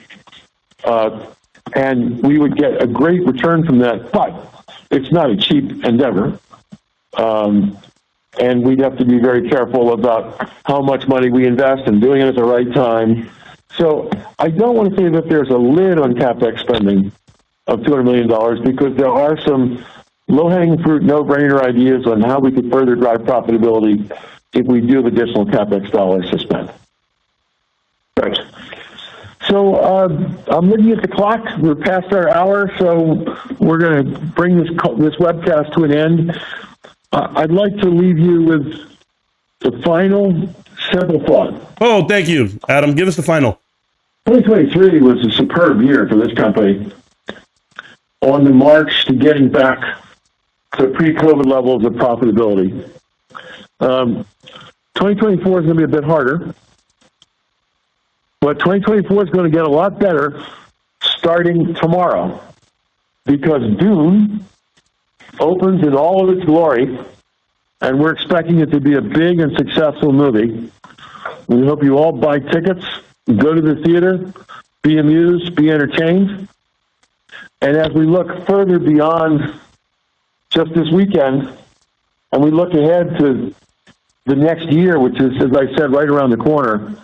And we would get a great return from that, but it's not a cheap endeavor. And we'd have to be very careful about how much money we invest and doing it at the right time. So I don't want to say that there's a lid on CapEx spending of $200 million because there are some low-hanging fruit, no-brainer ideas on how we could further drive profitability if we do have additional CapEx dollars to spend. Right. So I'm looking at the clock. We're past our hour, so we're going to bring this webcast to an end. I'd like to leave you with the final simple thought. Oh, thank you, Adam. Give us the final. 2023 was a superb year for this company on the march to getting back to pre-COVID levels of profitability. 2024 is going to be a bit harder, but 2024 is going to get a lot better starting tomorrow because Dune opens in all of its glory, and we're expecting it to be a big and successful movie. We hope you all buy tickets, go to the theater, be amused, be entertained. And as we look further beyond just this weekend, and we look ahead to the next year, which is, as I said, right around the corner,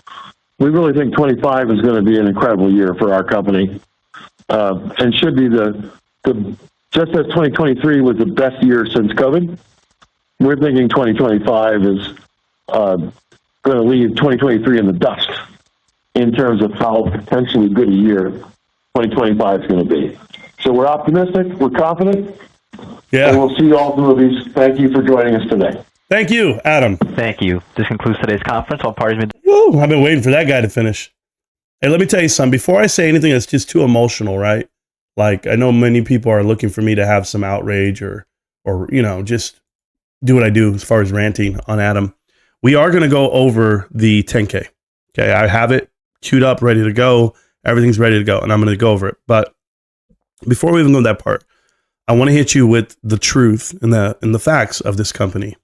we really think 25 is going to be an incredible year for our company, and should be just as 2023 was the best year since COVID. We're thinking 2025 is going to leave 2023 in the dust in terms of how potentially good a year 2025 is going to be. So we're optimistic, we're confident, and we'll see you all at the movies. Thank you for joining us today. Thank you, Adam. Thank you. This concludes today's conference. All parties may... Woo, I've been waiting for that guy to finish. Hey, let me tell you something. Before I say anything that's just too emotional, right? Like, I know many people are looking for me to have some outrage or just do what I do as far as ranting on Adam. We are going to go over the 10K. Okay, I have it queued up, ready to go. Everything's ready to go, and I'm going to go over it. But before we even go to that part, I want to hit you with the truth and the facts of this company.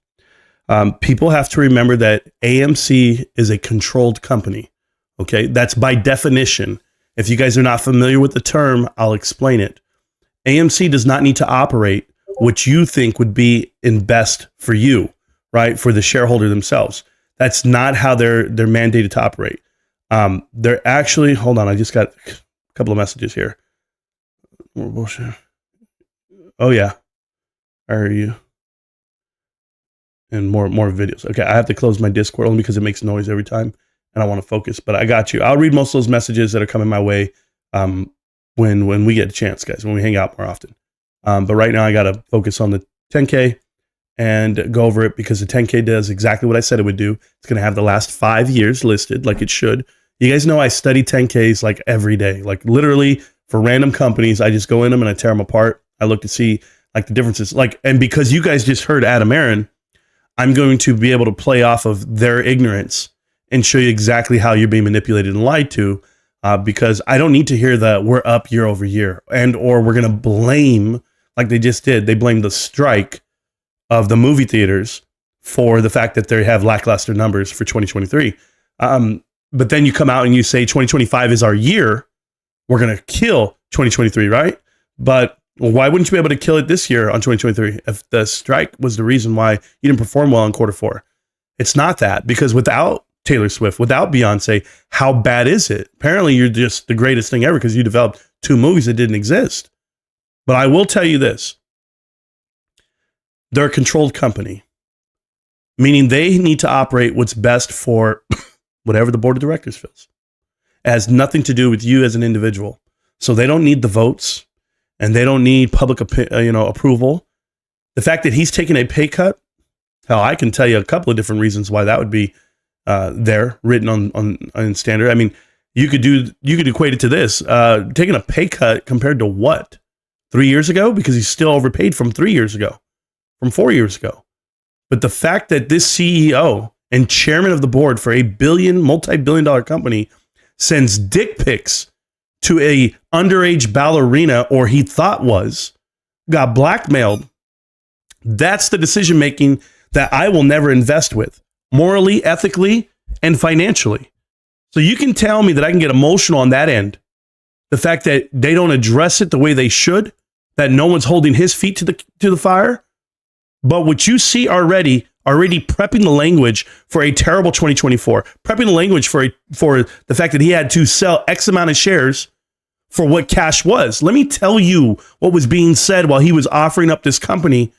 People have to remember that AMC is a controlled company. Okay, that's by definition. If you guys are not familiar with the term, I'll explain it. AMC does not need to operate what you think would be in best for you, right? For the shareholder themselves. That's not how they're mandated to operate. They're actually, hold on, I just got a couple of messages here. More bullshit. Oh yeah. Are you? And more videos. Okay, I have to close my Discord only because it makes noise every time and I want to focus, but I got you. I'll read most of those messages that are coming my way when we get a chance, guys, when we hang out more often. But right now I got to focus on the 10K and go over it because the 10K does exactly what I said it would do. It's going to have the last 5 years listed like it should. You guys know I study 10Ks like every day, like literally for random companies. I just go in them and I tear them apart. I look to see like the differences. Like, and because you guys just heard Adam Aaron, I'm going to be able to play off of their ignorance and show you exactly how you're being manipulated and lied to. Because I don't need to hear that we're up year over year and or we're going to blame, like they just did. They blamed the strike of the movie theaters for the fact that they have lackluster numbers for 2023. But then you come out and you say 2025 is our year. We're going to kill 2023, right? But why wouldn't you be able to kill it this year on 2023 if the strike was the reason why you didn't perform well in quarter four? It's not that, because without Taylor Swift, without Beyonce, how bad is it? Apparently you're just the greatest thing ever because you developed 2 movies that didn't exist. But I will tell you this. They're a controlled company, meaning they need to operate what's best for whatever the board of directors feels. It has nothing to do with you as an individual. So they don't need the votes and they don't need public approval. The fact that he's taking a pay cut, hell, I can tell you a couple of different reasons why that would be there written on standard. I mean, you could equate it to this, taking a pay cut compared to what? 3 years ago? Because he's still overpaid from 3 years ago, from 4 years ago. But the fact that this CEO and chairman of the board for a multi-billion dollar company sends dick pics to a underage ballerina, or he thought got blackmailed. That's the decision making that I will never invest with, morally, ethically, and financially. So you can tell me that I can get emotional on that end. The fact that they don't address it the way they should, that no one's holding his feet to the fire. But what you see already prepping the language for a terrible 2024, prepping the language for the fact that he had to sell X amount of shares for what cash was. Let me tell you what was being said while he was offering up this company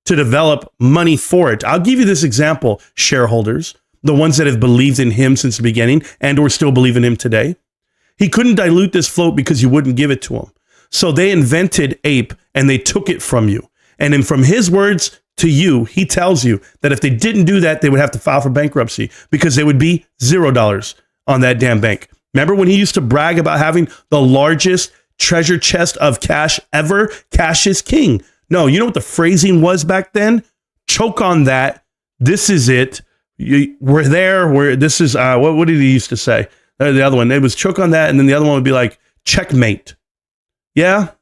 to develop money for it. I'll give you this example, shareholders, the ones that have believed in him since the beginning and or still believe in him today. He couldn't dilute this float because you wouldn't give it to him. So they invented APE and they took it from you. And then from his words to you, he tells you that if they didn't do that, they would have to file for bankruptcy because they would be $0 on that damn bank. Remember when he used to brag about having the largest treasure chest of cash ever? Cash is king. No, you know what the phrasing was back then? Choke on that. This is it. We're there. This is, what did he used to say? The other one, it was choke on that. And then the other one would be like, checkmate. Yeah.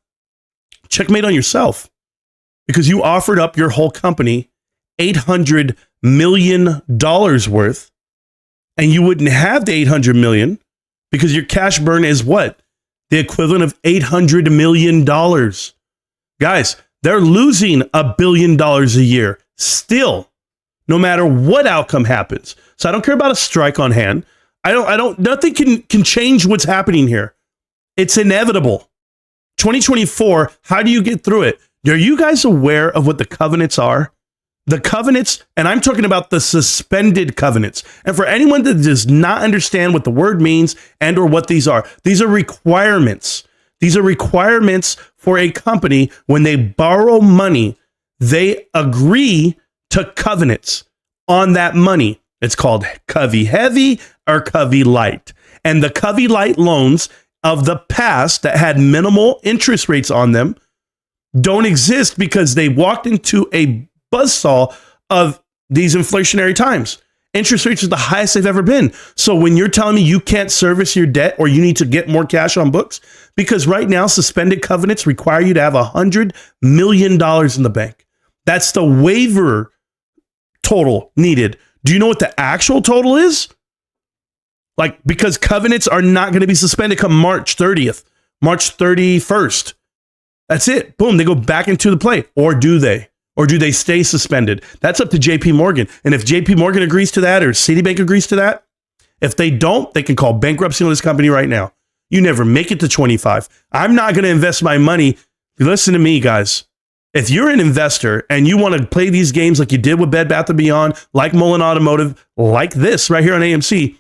Checkmate on yourself. Because you offered up your whole company $800 million worth, and you wouldn't have the $800 million because your cash burn is what? The equivalent of $800 million. Guys, they're losing $1 billion a year still, no matter what outcome happens. So I don't care about a strike on hand. Nothing can change what's happening here. It's inevitable. 2024, how do you get through it? Are you guys aware of what the covenants are? The covenants, and I'm talking about the suspended covenants. And for anyone that does not understand what the word means and or what these are requirements. These are requirements for a company when they borrow money. They agree to covenants on that money. It's called Covey Heavy or Covey Light. And the Covey Light loans of the past that had minimal interest rates on them don't exist because they walked into a buzzsaw of these inflationary times. Interest rates are the highest they've ever been. So when you're telling me you can't service your debt or you need to get more cash on books, because right now suspended covenants require you to have $100 million in the bank. That's the waiver total needed. Do you know what the actual total is? Like, because covenants are not going to be suspended come March 30th, March 31st. That's it. Boom. They go back into the play. Or do they? Or do they stay suspended? That's up to JP Morgan. And if JP Morgan agrees to that or Citibank agrees to that, if they don't, they can call bankruptcy on this company right now. You never make it to 25. I'm not going to invest my money. Listen to me, guys. If you're an investor and you want to play these games like you did with Bed Bath & Beyond, like Mullen Automotive, like this right here on AMC,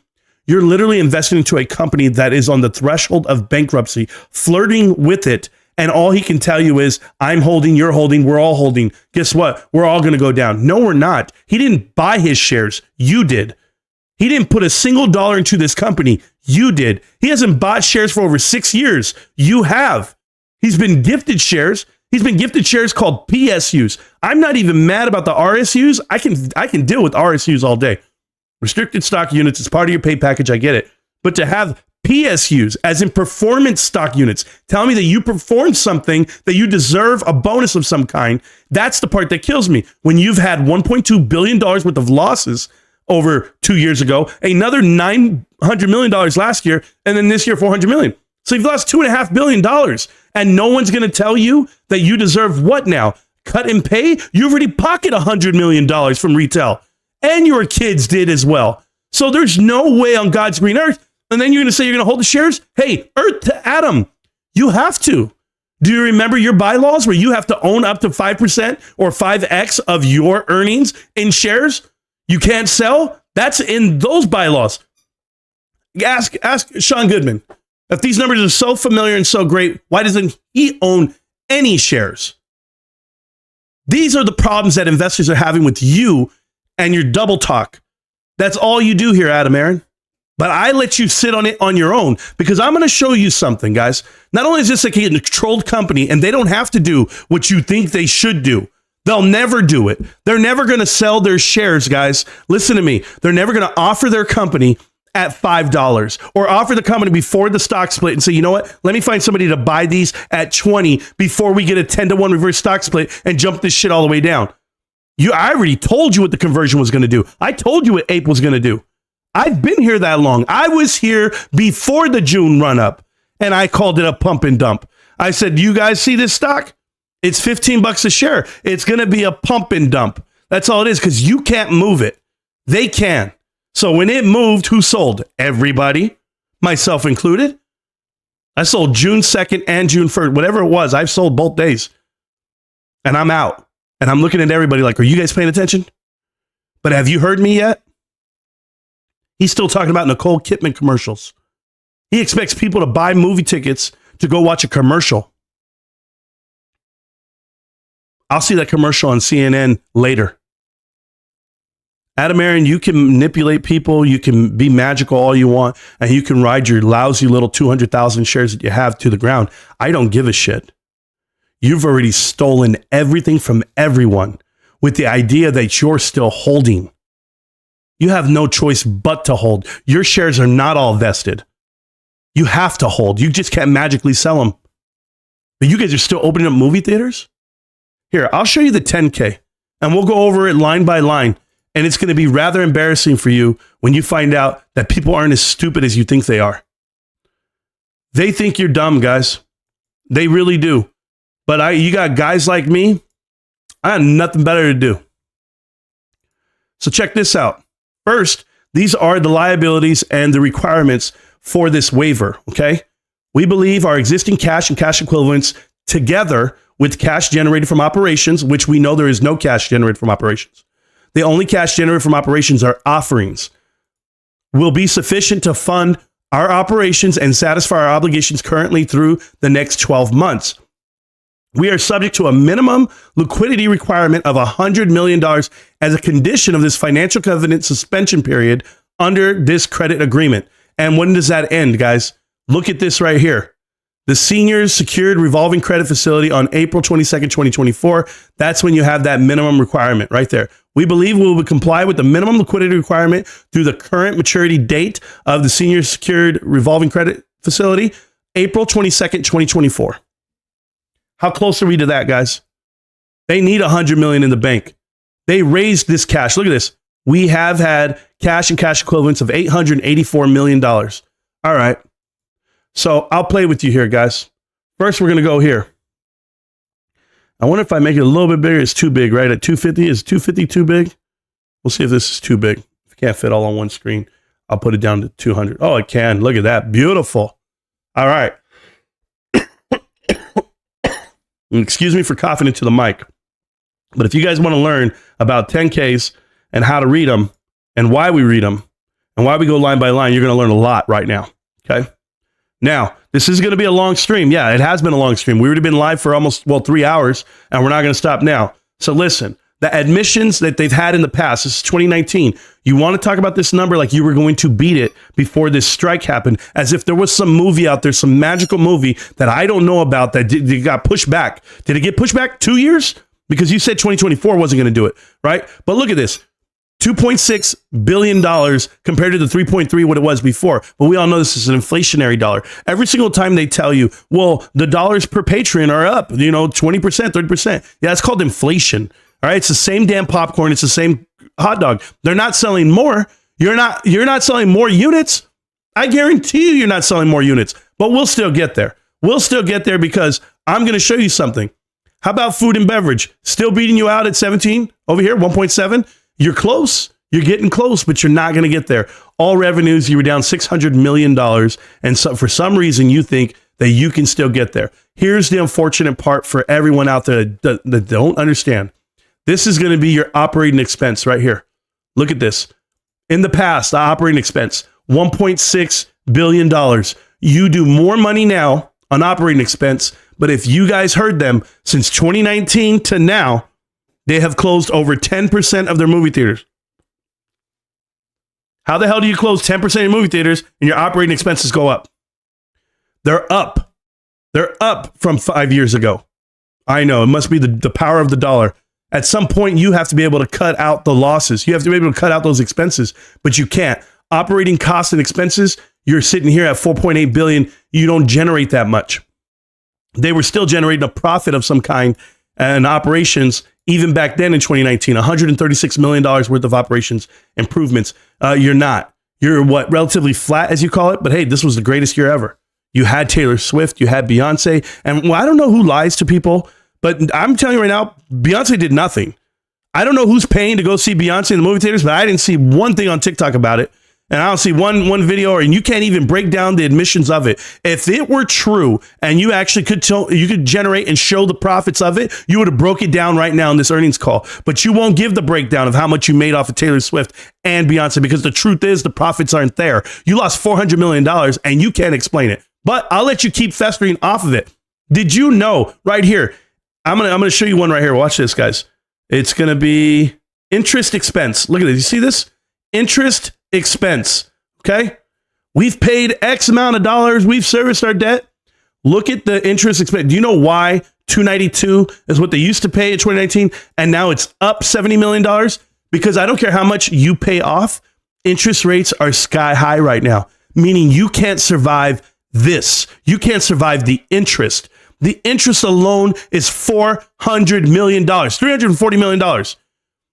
you're literally investing into a company that is on the threshold of bankruptcy, flirting with it. And all he can tell you is, I'm holding, you're holding, we're all holding. Guess what? We're all going to go down. No, we're not. He didn't buy his shares. You did. He didn't put a single dollar into this company. You did. He hasn't bought shares for over 6 years. You have. He's been gifted shares. He's been gifted shares called PSUs. I'm not even mad about the RSUs. I can deal with RSUs all day. Restricted stock units is part of your pay package. I get it. But to have PSUs, as in performance stock units, tell me that you performed something, that you deserve a bonus of some kind, that's the part that kills me. When you've had $1.2 billion worth of losses over 2 years ago, another $900 million last year, and then this year $400 million. So you've lost $2.5 billion, and no one's going to tell you that you deserve what now? Cut and pay? You've already pocketed $100 million from retail, and your kids did as well. So there's no way on God's green earth. And then you're going to say you're going to hold the shares? Hey, earth to atom. You have to. Do you remember your bylaws where you have to own up to 5% or 5x of your earnings in shares? You can't sell? That's in those bylaws. Ask Sean Goodman. If these numbers are so familiar and so great, why doesn't he own any shares? These are the problems that investors are having with you and your double talk. That's all you do here, Adam Aaron. But I let you sit on it on your own because I'm going to show you something, guys. Not only is this a controlled company and they don't have to do what you think they should do. They'll never do it. They're never going to sell their shares, guys. Listen to me. They're never going to offer their company at $5 or offer the company before the stock split and say, you know what? Let me find somebody to buy these at 20 before we get a 10-to-1 reverse stock split and jump this shit all the way down. I already told you what the conversion was going to do. I told you what APE was going to do. I've been here that long. I was here before the June run up and I called it a pump and dump. I said, you guys see this stock? It's $15 a share. It's going to be a pump and dump. That's all it is because you can't move it. They can. So when it moved, who sold? Everybody, myself included. I sold June 2nd and June 1st, whatever it was. I've sold both days and I'm out and I'm looking at everybody like, are you guys paying attention? But have you heard me yet? He's still talking about Nicole Kidman commercials. He expects people to buy movie tickets to go watch a commercial. I'll see that commercial on CNN later. Adam Aaron, you can manipulate people. You can be magical all you want. And you can ride your lousy little 200,000 shares that you have to the ground. I don't give a shit. You've already stolen everything from everyone with the idea that you're still holding. You have no choice but to hold. Your shares are not all vested. You have to hold. You just can't magically sell them. But you guys are still opening up movie theaters? Here, I'll show you the 10K and we'll go over it line by line. And it's going to be rather embarrassing for you when you find out that people aren't as stupid as you think they are. They think you're dumb, guys. They really do. But you got guys like me, I have nothing better to do. So check this out. First, these are the liabilities and the requirements for this waiver, okay? We believe our existing cash and cash equivalents together with cash generated from operations, which we know there is no cash generated from operations. The only cash generated from operations are offerings, will be sufficient to fund our operations and satisfy our obligations currently through the next 12 months. We are subject to a minimum liquidity requirement of $100 million as a condition of this financial covenant suspension period under this credit agreement. And when does that end, guys? Look at this right here. The senior secured revolving credit facility on April 22nd, 2024. That's when you have that minimum requirement right there. We believe we will comply with the minimum liquidity requirement through the current maturity date of the senior secured revolving credit facility, April 22nd, 2024. How close are we to that, guys? They need $100 million in the bank. They raised this cash. Look at this. We have had cash and cash equivalents of $884 million. All right. So I'll play with you here, guys. First, we're going to go here. I wonder if I make it a little bit bigger. It's too big, right? At 250, is 250 too big? We'll see if this is too big. If it can't fit all on one screen, I'll put it down to 200. Oh, it can. Look at that. Beautiful. All right. Excuse me for coughing into the mic. But if you guys want to learn about 10Ks and how to read them and why we read them and why we go line by line, you're going to learn a lot right now. Okay. Now, this is going to be a long stream. Yeah, it has been a long stream. We would have been live for almost, 3 hours, and we're not going to stop now. So listen, the admissions that they've had in the past. This is 2019. You want to talk about this number like you were going to beat it before this strike happened, as if there was some movie out there, some magical movie that I don't know about that got pushed back. Did it get pushed back 2 years? Because you said 2024 wasn't going to do it, right? But look at this. $2.6 billion compared to the 3.3 what it was before. But we all know this is an inflationary dollar. Every single time they tell you, well, the dollars per patron are up, 20%, 30%. Yeah, it's called inflation. All right. It's the same damn popcorn. It's the same hot dog. They're not selling more. You're not selling more units. I guarantee you're not selling more units, but we'll still get there. We'll still get there because I'm going to show you something. How about food and beverage? Still beating you out at 17 over here, 1.7. You're close. You're getting close, but you're not going to get there. All revenues, you were down $600 million. And so for some reason, you think that you can still get there. Here's the unfortunate part for everyone out there that don't understand. This is going to be your operating expense right here. Look at this. In the past, the operating expense, $1.6 billion. You do more money now on operating expense, but if you guys heard them, since 2019 to now, they have closed over 10% of their movie theaters. How the hell do you close 10% of your movie theaters and your operating expenses go up? They're up. They're up from 5 years ago. I know, it must be the power of the dollar. At some point, you have to be able to cut out the losses. You have to be able to cut out those expenses, but you can't. Operating costs and expenses, you're sitting here at $4.8 billion. You don't generate that much. They were still generating a profit of some kind and operations even back then in 2019, $136 million worth of operations improvements. You're not. You're relatively flat, as you call it. But hey, this was the greatest year ever. You had Taylor Swift, you had Beyonce. And well, I don't know who lies to people, but I'm telling you right now, Beyonce did nothing. I don't know who's paying to go see Beyonce in the movie theaters, but I didn't see one thing on TikTok about it. And I don't see one video, and you can't even break down the admissions of it. If it were true and you actually could generate and show the profits of it, you would have broke it down right now in this earnings call. But you won't give the breakdown of how much you made off of Taylor Swift and Beyonce, because the truth is the profits aren't there. You lost $400 million and you can't explain it. But I'll let you keep festering off of it. Did you know right here? I'm gonna show you one right here. Watch this, guys. It's gonna be interest expense. Look at this. You see this? Interest expense. Okay. We've paid X amount of dollars. We've serviced our debt. Look at the interest expense. Do you know why $292 is what they used to pay in 2019? And now it's up $70 million? Because I don't care how much you pay off. Interest rates are sky high right now, meaning you can't survive this. You can't survive the interest. The interest alone is $400 million, $340 million.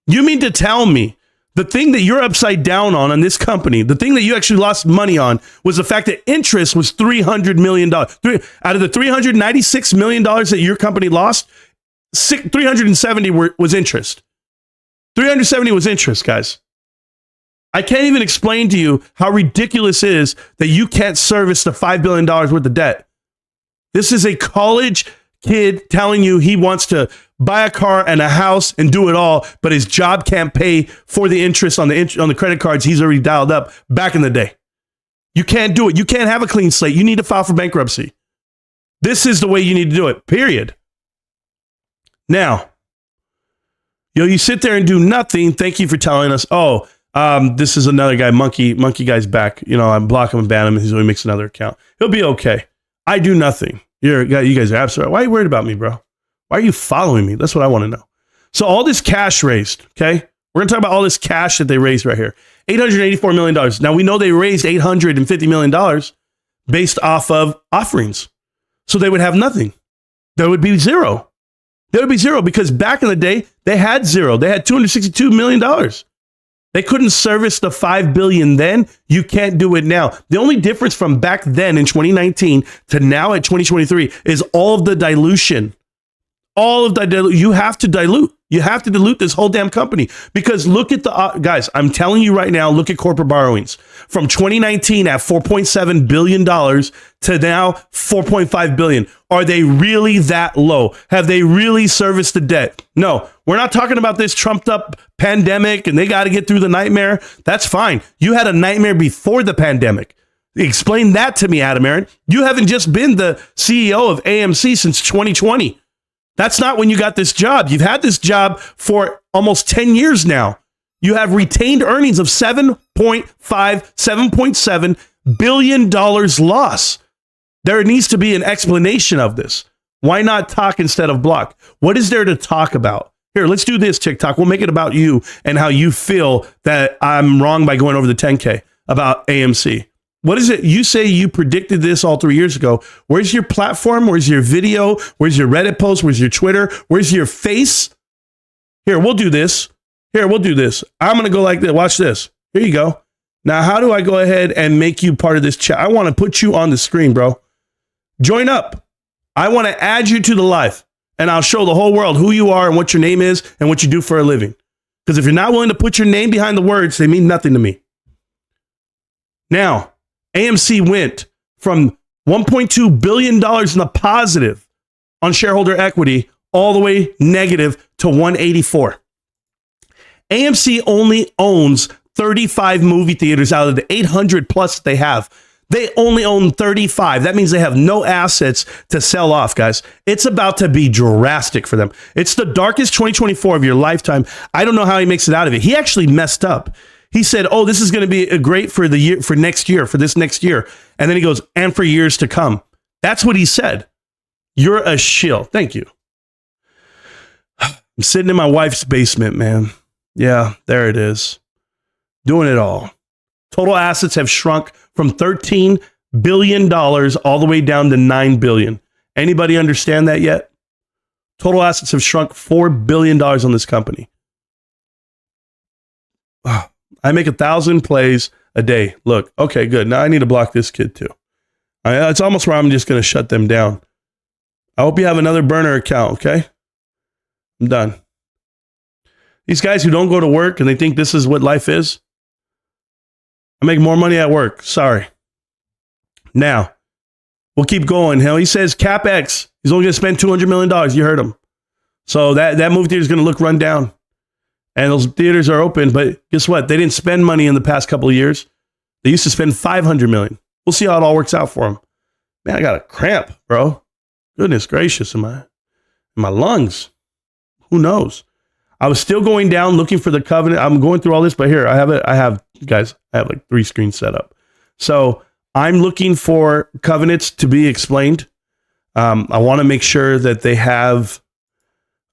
You mean to tell me the thing that you're upside down on this company, the thing that you actually lost money on, was the fact that interest was $300 million. Out of the $396 million that your company lost, 370 was interest. 370 was interest, guys. I can't even explain to you how ridiculous it is that you can't service the $5 billion worth of debt. This is a college kid telling you he wants to buy a car and a house and do it all, but his job can't pay for the interest on the credit cards he's already dialed up back in the day. You can't do it. You can't have a clean slate. You need to file for bankruptcy. This is the way you need to do it, period. Now, you sit there and do nothing. Thank you for telling us, this is another guy, monkey guy's back. I block him and ban him, and he's only makes another account. He'll be okay. I do nothing. You guys are absolutely right. Why are you worried about me, bro? Why are you following me? That's what I want to know. So all this cash raised, okay? We're going to talk about all this cash that they raised right here. $884 million. Now, we know they raised $850 million based off of offerings. So they would have nothing. There would be zero. There would be zero because back in the day, they had zero. They had $262 million. They couldn't service the $5 billion then. You can't do it now. The only difference from back then in 2019 to now at 2023 is all of the dilution. All of the dilution. You have to dilute. You have to dilute this whole damn company because look at the guys. I'm telling you right now, look at corporate borrowings from 2019 at $4.7 billion to now $4.5 billion. Are they really that low? Have they really serviced the debt? No, we're not talking about this trumped up pandemic and they got to get through the nightmare. That's fine. You had a nightmare before the pandemic. Explain that to me, Adam Aaron. You haven't just been the CEO of AMC since 2020. That's not when you got this job. You've had this job for almost 10 years now. You have retained earnings of $7.7 billion loss. There needs to be an explanation of this. Why not talk instead of block? What is there to talk about? Here, let's do this, TikTok. We'll make it about you and how you feel that I'm wrong by going over the 10K about AMC. What is it? You say you predicted this all 3 years ago. Where's your platform? Where's your video? Where's your Reddit post? Where's your Twitter? Where's your face? Here, we'll do this. I'm going to go like this. Watch this. Here you go. Now, how do I go ahead and make you part of this chat? I want to put you on the screen, bro. Join up. I want to add you to the live, and I'll show the whole world who you are and what your name is and what you do for a living. Because if you're not willing to put your name behind the words, they mean nothing to me. Now, AMC went from $1.2 billion in the positive on shareholder equity all the way negative to 184. AMC only owns 35 movie theaters out of the 800 plus they have. They only own 35. That means they have no assets to sell off, guys. It's about to be drastic for them. It's the darkest 2024 of your lifetime. I don't know how he makes it out of it. He actually messed up. He said, "Oh, this is going to be great for the year, for next year, for this next year." And then he goes, "And for years to come." That's what he said. You're a shill. Thank you. I'm sitting in my wife's basement, man. Yeah, there it is. Doing it all. Total assets have shrunk from $13 billion all the way down to $9 billion. Anybody understand that yet? Total assets have shrunk $4 billion on this company. I make 1,000 plays a day. Look, okay, good. Now I need to block this kid too. It's almost where I'm just going to shut them down. I hope you have another burner account, okay? I'm done. These guys who don't go to work and they think this is what life is, I make more money at work. Sorry. Now, we'll keep going. Hell, he says CapEx. He's only going to spend $200 million. You heard him. So that movie theater is going to look run down. And those theaters are open, but guess what? They didn't spend money in the past couple of years. They used to spend $500 million. We'll see how it all works out for them. Man, I got a cramp, bro. Goodness gracious, in my lungs. Who knows? I was still going down looking for the covenant. I'm going through all this, but here I have it. I have like 3 screens set up. So I'm looking for covenants to be explained. I want to make sure that they have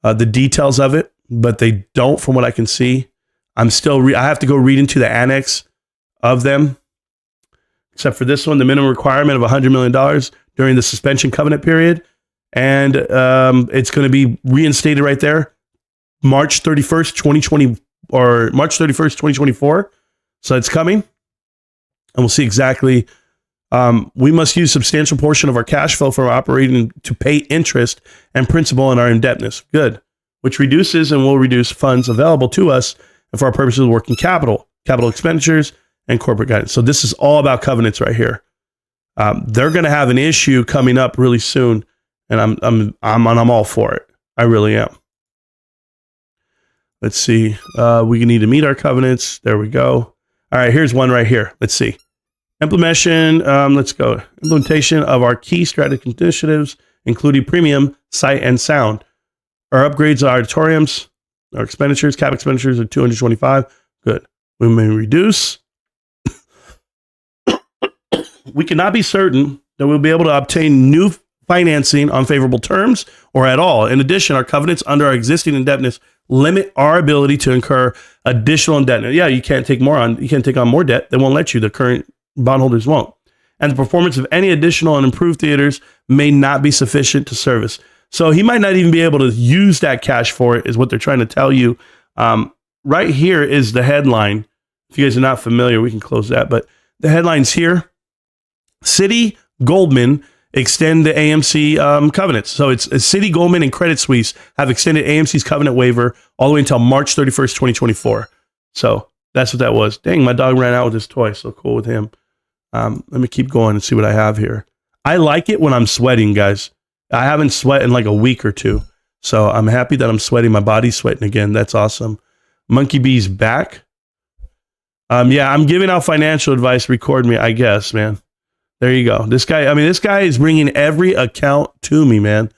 the details of it, but they don't, from what I can see. I have to go read into the annex of them, except for this one, the minimum requirement of $100 million during the suspension covenant period. And it's going to be reinstated right there, March 31st, 2020, or March 31st, 2024. So it's coming. And we'll see exactly. We must use substantial portion of our cash flow from operating to pay interest and principal in our indebtedness. Good. Which reduces and will reduce funds available to us and for our purposes of working capital expenditures, and corporate guidance. So this is all about covenants right here. They're going to have an issue coming up really soon, and I'm all for it. I really am. Let's see. We need to meet our covenants. There we go. All right, here's one right here. Let's see. Implementation. Let's go. Implementation of our key strategic initiatives, including premium, sight, and sound. Our upgrades, our auditoriums, our expenditures, cap expenditures are $225. Good. We may reduce. We cannot be certain that we'll be able to obtain new financing on favorable terms or at all. In addition, our covenants under our existing indebtedness limit our ability to incur additional indebtedness. Yeah, you can't take on more debt. They won't let you. The current bondholders won't. And the performance of any additional and improved theaters may not be sufficient to service. So he might not even be able to use that cash for it, is what they're trying to tell you. Right here is the headline. If you guys are not familiar, we can close that. But the headline's here. Citi, Goldman extend the AMC covenants. So it's Citi, Goldman, and Credit Suisse have extended AMC's covenant waiver all the way until March 31st, 2024. So that's what that was. Dang, my dog ran out with his toy. So cool with him. Let me keep going and see what I have here. I like it when I'm sweating, guys. I haven't sweat in like a week or two. So I'm happy that I'm sweating. My body's sweating again. That's awesome. Monkey B's back. Yeah, I'm giving out financial advice. Record me, I guess, man. There you go. This guy is bringing every account to me, man.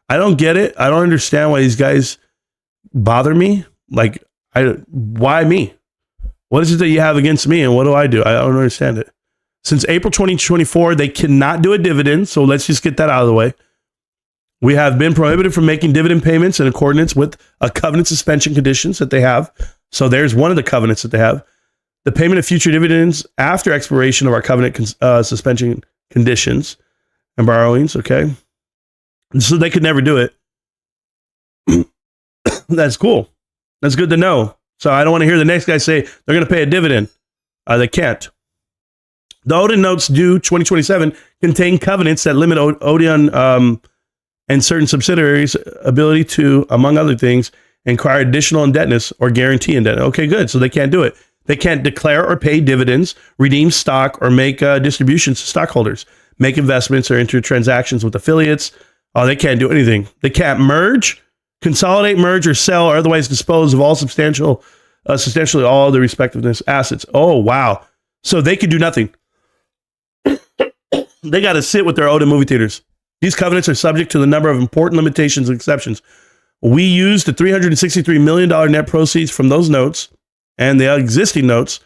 I don't get it. I don't understand why these guys bother me. Like, why me? What is it that you have against me, and what do? I don't understand it. Since April 2024, they cannot do a dividend, so let's just get that out of the way. We have been prohibited from making dividend payments in accordance with a covenant suspension conditions that they have. So there's one of the covenants that they have. The payment of future dividends after expiration of our covenant suspension conditions and borrowings, okay? So they could never do it. That's cool. That's good to know. So I don't want to hear the next guy say they're going to pay a dividend. They can't. The Odin notes due 2027 contain covenants that limit Odeon and certain subsidiaries' ability to, among other things, acquire additional indebtedness or guarantee indebtedness. Okay, good. So they can't do it. They can't declare or pay dividends, redeem stock, or make distributions to stockholders, make investments, or enter transactions with affiliates. Oh, they can't do anything. They can't merge, consolidate, merge, or sell, or otherwise dispose of all substantially all the respectiveness assets. Oh, wow. So they could do nothing. They got to sit with their Odin movie theaters. These covenants are subject to the number of important limitations and exceptions. We used the $363 million net proceeds from those notes and the existing notes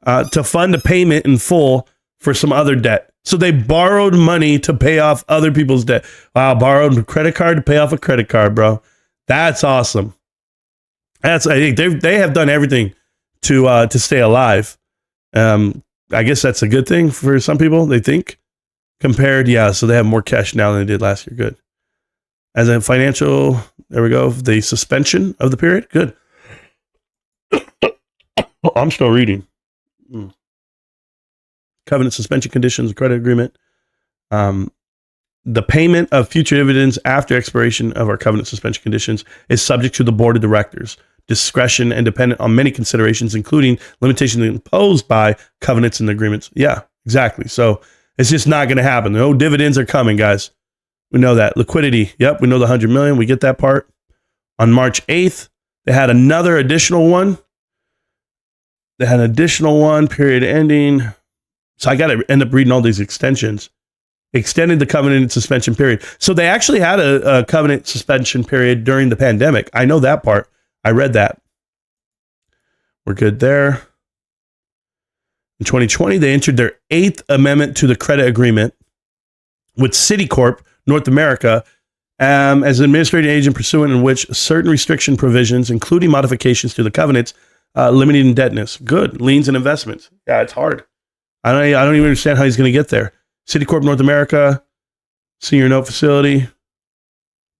to fund a payment in full for some other debt. So they borrowed money to pay off other people's debt. Wow, borrowed a credit card to pay off a credit card, bro. That's awesome. I think they have done everything to stay alive. I guess that's a good thing for some people, they think. Compared, yeah, so they have more cash now than they did last year. Good. As a financial, there we go, the suspension of the period. Good. I'm still reading. Covenant suspension conditions, credit agreement. The payment of future dividends after expiration of our covenant suspension conditions is subject to the board of directors' discretion and dependent on many considerations, including limitations imposed by covenants and agreements. Yeah, exactly. So it's just not going to happen. No dividends are coming, guys. We know that. Liquidity. Yep, we know the 100 million. We get that part. On March 8th, they had another additional one. They had an additional one, period ending. So I got to end up reading all these extensions. Extended the covenant suspension period. So they actually had a covenant suspension period during the pandemic. I know that part. I read that. We're good there. In 2020, they entered their 8th amendment to the credit agreement with Citicorp North America as an administrative agent pursuant in which certain restriction provisions, including modifications to the covenants, limiting indebtedness. Good. Liens and investments. Yeah, it's hard. I don't even understand how he's going to get there. Citicorp North America, senior note facility.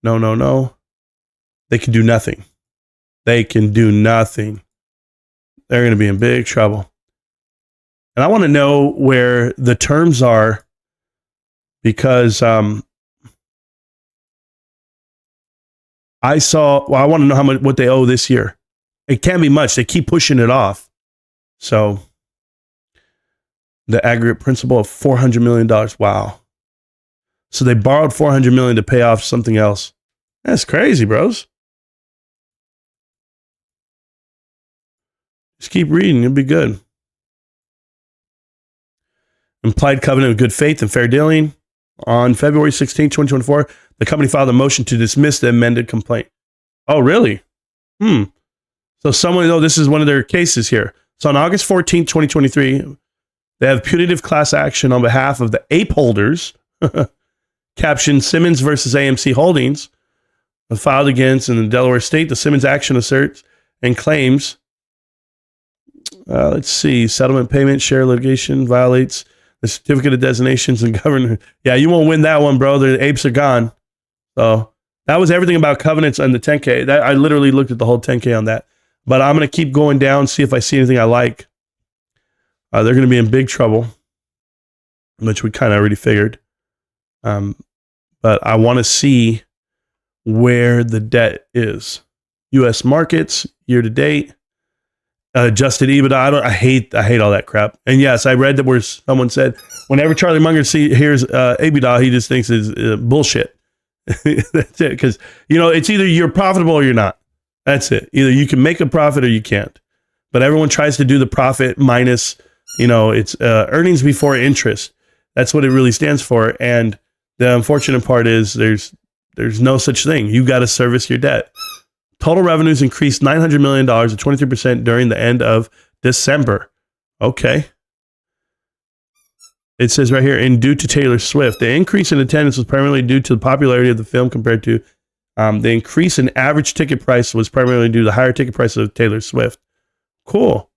No. They can do nothing. They can do nothing. They're going to be in big trouble. And I want to know where the terms are because I want to know what they owe this year. It can't be much. They keep pushing it off. So the aggregate principal of $400 million. Wow. So they borrowed $400 million to pay off something else. That's crazy, bros. Just keep reading. It'll be good. Implied covenant of good faith and fair dealing. On February 16, 2024, the company filed a motion to dismiss the amended complaint. Oh, really? So this is one of their cases here. So on August 14, 2023, they have putative class action on behalf of the ape holders, captioned Simmons versus AMC Holdings, filed against in the Delaware state. The Simmons action asserts and claims, settlement payment, share litigation, violates the certificate of designations and governor. Yeah, you won't win that one, bro. The apes are gone. So that was everything about covenants and the 10K. I literally looked at the whole 10K on that. But I'm going to keep going down, see if I see anything I like. They're going to be in big trouble, which we kind of already figured. But I want to see where the debt is. U.S. markets, year to date. Adjusted EBITDA. I hate all that crap. And yes, I read that where someone said whenever Charlie Munger hears EBITDA, he just thinks it's bullshit. That's it. Because it's either you're profitable or you're not. That's it. Either you can make a profit or you can't. But everyone tries to do the profit minus, it's earnings before interest. That's what it really stands for. And the unfortunate part is there's There's no such thing. You got to service your debt. Total revenues increased $900 million or 23% during the end of December. Okay. It says right here, and due to Taylor Swift, the increase in attendance was primarily due to the popularity of the film compared to the increase in average ticket price was primarily due to the higher ticket price of Taylor Swift. Cool.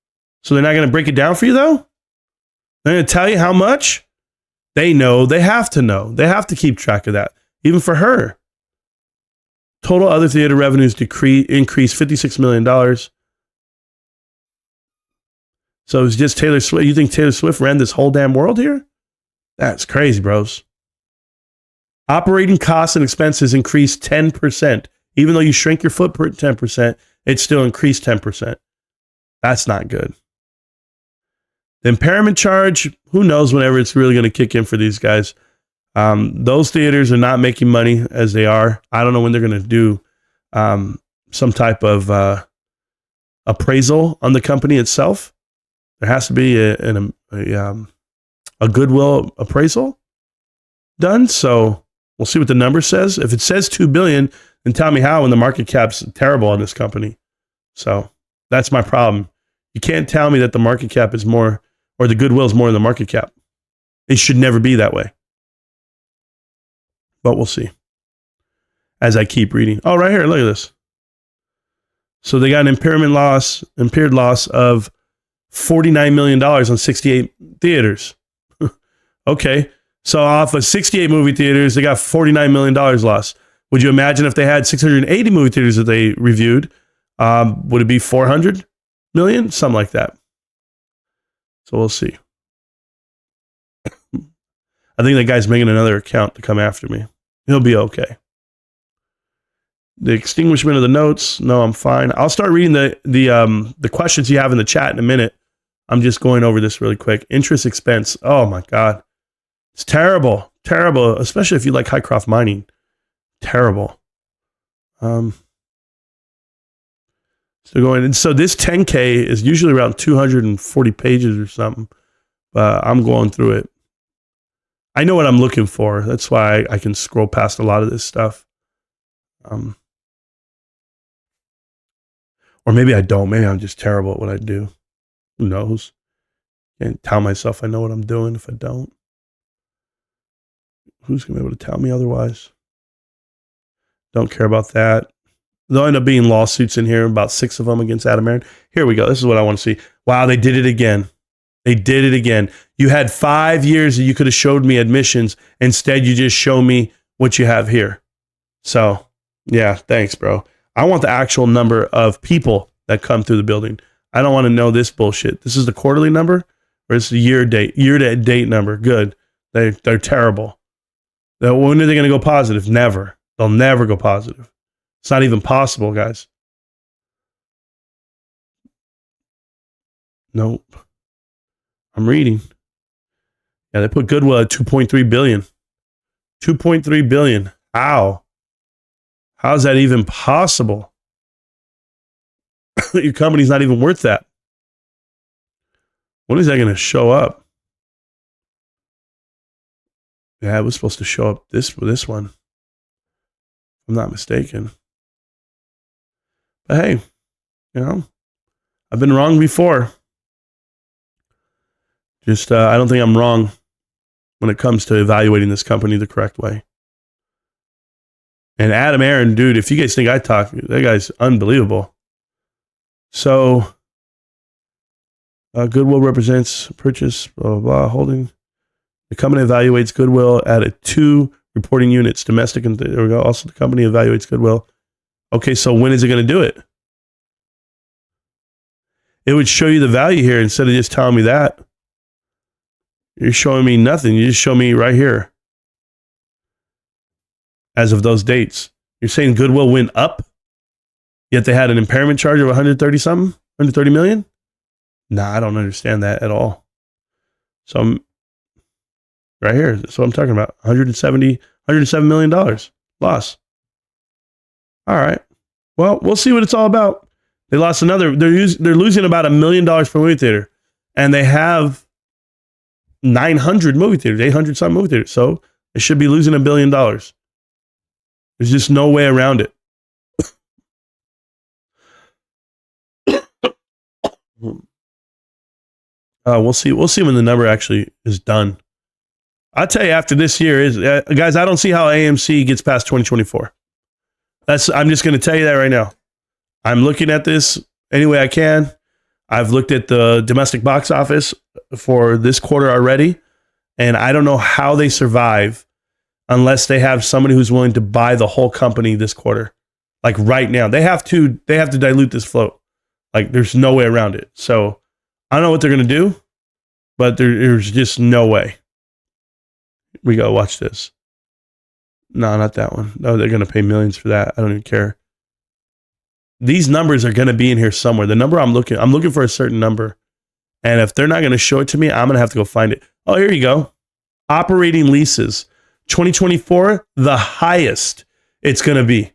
So they're not going to break it down for you, though? They're going to tell you how much? They know. They have to know. They have to keep track of that, even for her. Total other theater revenues increased $56 million. So it's just Taylor Swift. You think Taylor Swift ran this whole damn world here? That's crazy, bros. Operating costs and expenses increased 10%. Even though you shrink your footprint 10%, it still increased 10%. That's not good. The impairment charge, who knows whenever it's really going to kick in for these guys. Those theaters are not making money as they are. I don't know when they're going to do some type of appraisal on the company itself. There has to be a goodwill appraisal done. So we'll see what the number says. If it says $2 billion, then tell me how when the market cap's terrible on this company. So that's my problem. You can't tell me that the market cap is more, or the goodwill is more than the market cap. It should never be that way. But we'll see. As I keep reading. Oh, right here, look at this. So they got an impaired loss of $49 million on 68 theaters. Okay. So off of 68 movie theaters, they got $49 million loss. Would you imagine if they had 680 movie theaters that they reviewed? Would it be 400 million? Something like that. So we'll see. I think that guy's making another account to come after me. He'll be okay. The extinguishment of the notes. No, I'm fine. I'll start reading the questions you have in the chat in a minute. I'm just going over this really quick. Interest expense. Oh my God. It's terrible. Terrible. Especially if you like Highcroft mining. Terrible. So this 10K is usually around 240 pages or something. But I'm going through it. I know what I'm looking for. That's why I can scroll past a lot of this stuff. Or maybe I don't. Maybe I'm just terrible at what I do. Who knows? Can't tell myself I know what I'm doing if I don't. Who's going to be able to tell me otherwise? Don't care about that. There'll end up being lawsuits in here, about 6 of them against Adam Aaron. Here we go. This is what I want to see. Wow, they did it again. They did it again. You had 5 years that you could have showed me admissions. Instead, you just show me what you have here. So, yeah, thanks, bro. I want the actual number of people that come through the building. I don't want to know this bullshit. This is the quarterly number, or it's the year to date number. Good. They're terrible. When are they going to go positive? Never. They'll never go positive. It's not even possible, guys. Nope. I'm reading. Yeah, they put goodwill at $2.3 billion. $2.3 billion. How? How is that even possible? Your company's not even worth that. When is that going to show up? Yeah, it was supposed to show up this one. If I'm not mistaken. But hey, I've been wrong before. Just, I don't think I'm wrong when it comes to evaluating this company the correct way. And Adam Aaron, dude, if you guys think I talk, that guy's unbelievable. So, goodwill represents purchase, blah, blah, blah, holding. The company evaluates goodwill at 2 reporting units, domestic and there we go. Also, the company evaluates goodwill. Okay, so when is it going to do it? It would show you the value here instead of just telling me that. You're showing me nothing. You just show me right here. As of those dates. You're saying goodwill went up? Yet they had an impairment charge of 130 million? Nah, I don't understand that at all. So I'm right here. That's what I'm talking about. $107 million loss. All right. Well, we'll see what it's all about. They lost another. They're losing about $1 million per movie theater, and they have 900 movie theaters, 800 some movie theaters. So they should be losing $1 billion. There's just no way around it. We'll see. We'll see when the number actually is done. I'll tell you after this year is, guys, I don't see how AMC gets past 2024. I'm just going to tell you that right now. I'm looking at this any way I can. I've looked at the domestic box office for this quarter already, and I don't know how they survive unless they have somebody who's willing to buy the whole company this quarter. Like right now, they have to dilute this float. Like there's no way around it. So I don't know what they're going to do, but there's just no way. We go, watch this. No, not that one. No, they're going to pay millions for that. I don't even care. These numbers are going to be in here somewhere. The number I'm looking for a certain number. And if they're not going to show it to me, I'm going to have to go find it. Oh, here you go. Operating leases. 2024, the highest it's going to be.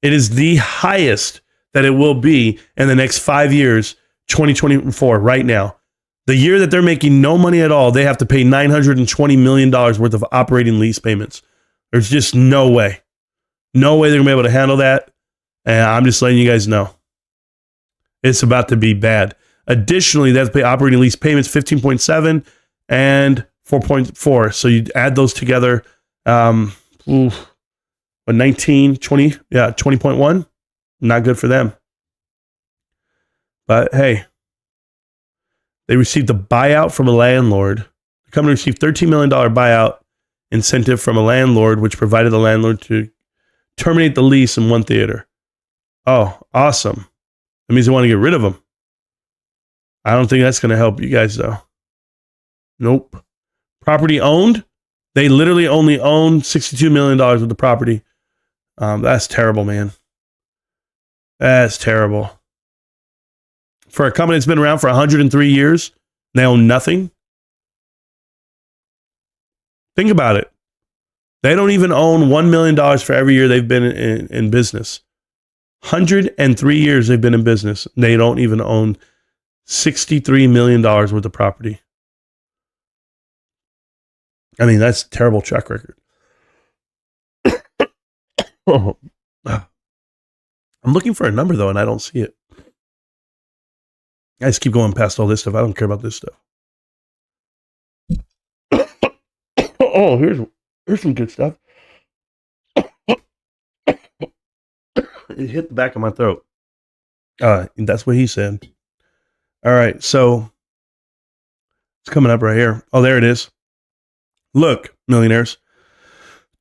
It is the highest that it will be in the next 5 years, 2024, right now. The year that they're making no money at all, they have to pay $920 million worth of operating lease payments. There's just no way. No way they're going to be able to handle that. And I'm just letting you guys know. It's about to be bad. Additionally, they have to pay operating lease payments, 15.7 and 4.4. So you add those together, 19, 20, yeah, 20.1. Not good for them. But hey, they received a buyout from a landlord. The company received $13 million buyout incentive from a landlord, which provided the landlord to terminate the lease in one theater. Oh, awesome. That means they want to get rid of them. I don't think that's going to help you guys, though. Nope. Property owned? They literally only own $62 million of the property. That's terrible, man. That's terrible. For a company that's been around for 103 years, they own nothing. Think about it. They don't even own $1 million for every year they've been in business. 103 years they've been in business. They don't even own $63 million worth of property. I mean, that's a terrible track record. Oh. I'm looking for a number, though, and I don't see it. I just keep going past all this stuff. I don't care about this stuff. Oh, here's some good stuff. It hit the back of my throat. That's what he said. All right, so it's coming up right here. Oh, there it is. Look, millionaires.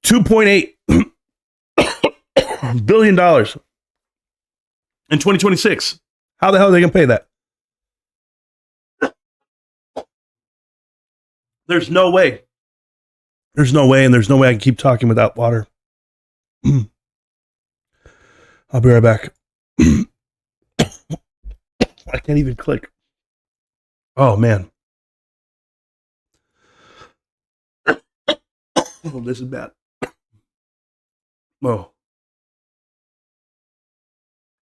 $2.8 billion in 2026. How the hell are they going to pay that? There's no way. There's no way, and there's no way I can keep talking without water. I'll be right back. I can't even click. Oh, man. Oh, this is bad. Oh.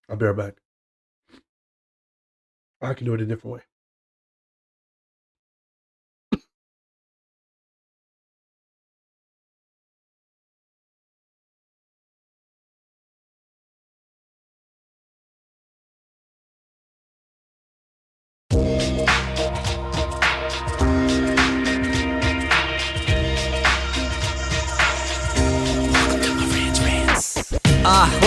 I'll be right back. I can do it a different way.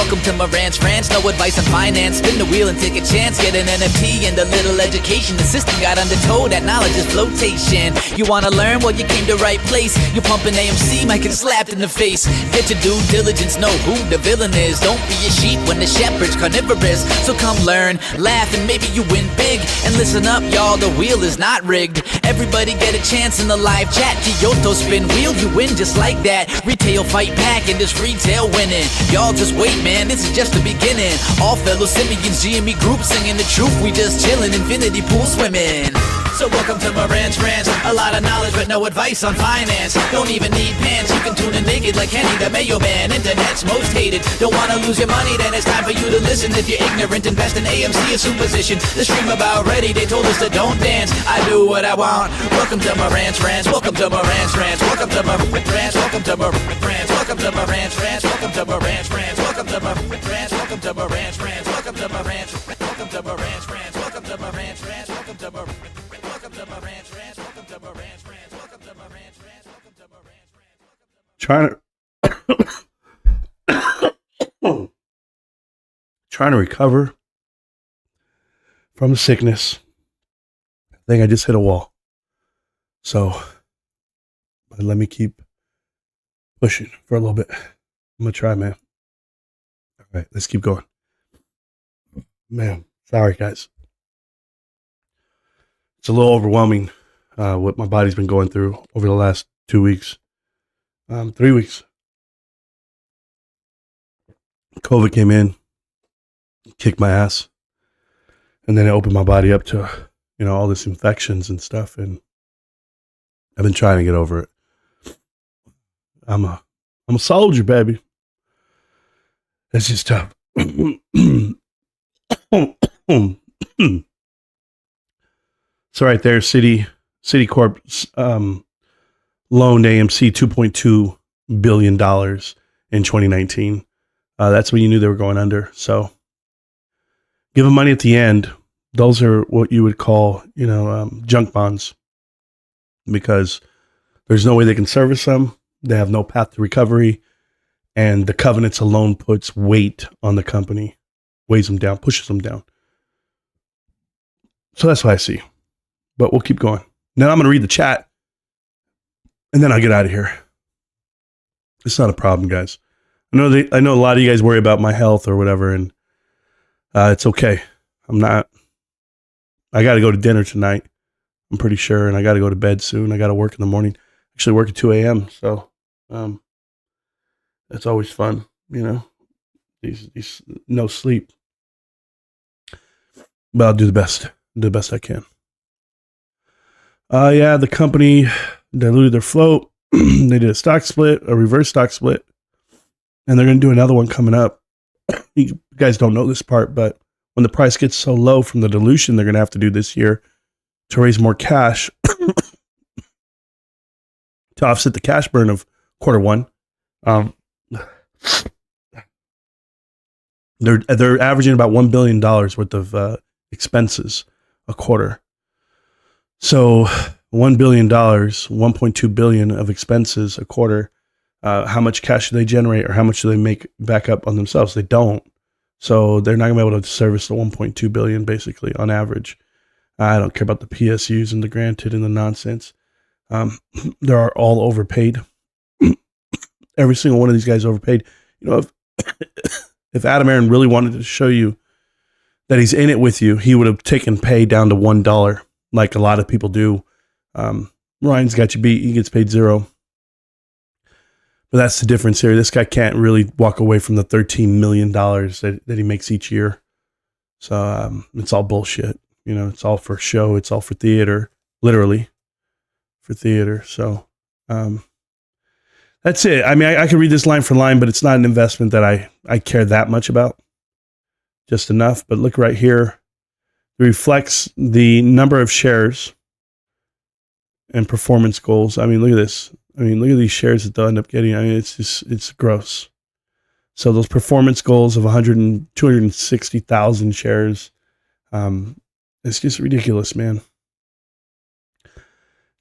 Welcome to Marantz Rantz, no advice on finance. Spin the wheel and take a chance. Get an NFT and a little education. The system got undertold, that knowledge is flotation. You wanna learn? Well, you came to right place. You're pumping AMC, might get slapped in the face. Get your due diligence, know who the villain is. Don't be a sheep when the shepherd's carnivorous. So come learn, laugh, and maybe you win big. And listen up, y'all, the wheel is not rigged. Everybody get a chance in the live chat. Kyoto spin wheel, you win just like that. Retail fight back and this retail winning. Y'all just wait, man, this is just the beginning. All fellow simians, GME group singing the truth. We just chillin', infinity pool swimming. So welcome to Marantz Rantz. A lot of knowledge but no advice on finance. Don't even need pants, you can tune in naked like Henny the Mayo Man. Internet's most hated. Don't wanna lose your money, then it's time for you to listen. If you're ignorant, invest in AMC, a superstition. The stream about ready, they told us to don't dance. I do what I want. Welcome to Marantz Rantz. Welcome to Marantz Rantz. Welcome to Marantz Rantz. Welcome to Marantz Rantz. Welcome to Marantz Rantz. Welcome to Marantz Rantz. Welcome to Marantz Rantz. Welcome to Marantz Rantz. Welcome to Marantz Rantz. Welcome to Marantz Rantz. Welcome to Marantz Rantz. Welcome to Marantz Rantz. Welcome to Marantz Rantz. Welcome to Marantz Rantz. Welcome to Marantz Rantz. Welcome to Marantz Rantz. Trying to recover from the sickness. I think I just hit a wall. So let me keep pushing for a little bit. I'm gonna try, man. All right, let's keep going. Man, sorry guys. It's a little overwhelming what my body's been going through over the last 2 weeks, 3 weeks. COVID came in, kicked my ass, and then it opened my body up to, all this infections and stuff, and I've been trying to get over it. I'm a soldier, baby. It's just tough. So right there, Citicorp loaned AMC $2.2 billion in 2019. That's when you knew they were going under. So give them money at the end. Those are what you would call, junk bonds, because there's no way they can service them. They have no path to recovery. And the covenants alone puts weight on the company, weighs them down, pushes them down. So that's what I see. But we'll keep going. Now I'm going to read the chat, and then I'll get out of here. It's not a problem, guys. I know a lot of you guys worry about my health or whatever, and it's okay. I got to go to dinner tonight, I'm pretty sure, and I got to go to bed soon. I got to work in the morning. Actually work at 2 a.m., so that's always fun, these no sleep. But I'll do the best I can. Yeah, the company diluted their float. They did a stock split, a reverse stock split, and they're going to do another one coming up. You guys don't know this part, but when the price gets so low from the dilution they're going to have to do this year to raise more cash to offset the cash burn of quarter one. They're averaging about $1 billion worth of expenses a quarter. So $1 billion, $1.2 billion of expenses a quarter. How much cash do they generate, or how much do they make back up on themselves? They don't. So they're not going to be able to service the $1.2 billion basically on average. I don't care about the PSUs and the granted and the nonsense. They're all overpaid. Every single one of these guys overpaid. If Adam Aaron really wanted to show you that he's in it with you, he would have taken pay down to $1, like a lot of people do. Ryan's got you beat. He gets paid $0. But that's the difference here. This guy can't really walk away from the $13 million that he makes each year. So it's all bullshit. It's all for show. It's all for theater, literally for theater. So that's it. I mean, I could read this line for line, but it's not an investment that I care that much about. Just enough. But look right here. It reflects the number of shares and performance goals. I mean, look at this. I mean, look at these shares that they'll end up getting. I mean, it's gross. So those performance goals of 260,000 shares, it's just ridiculous, man.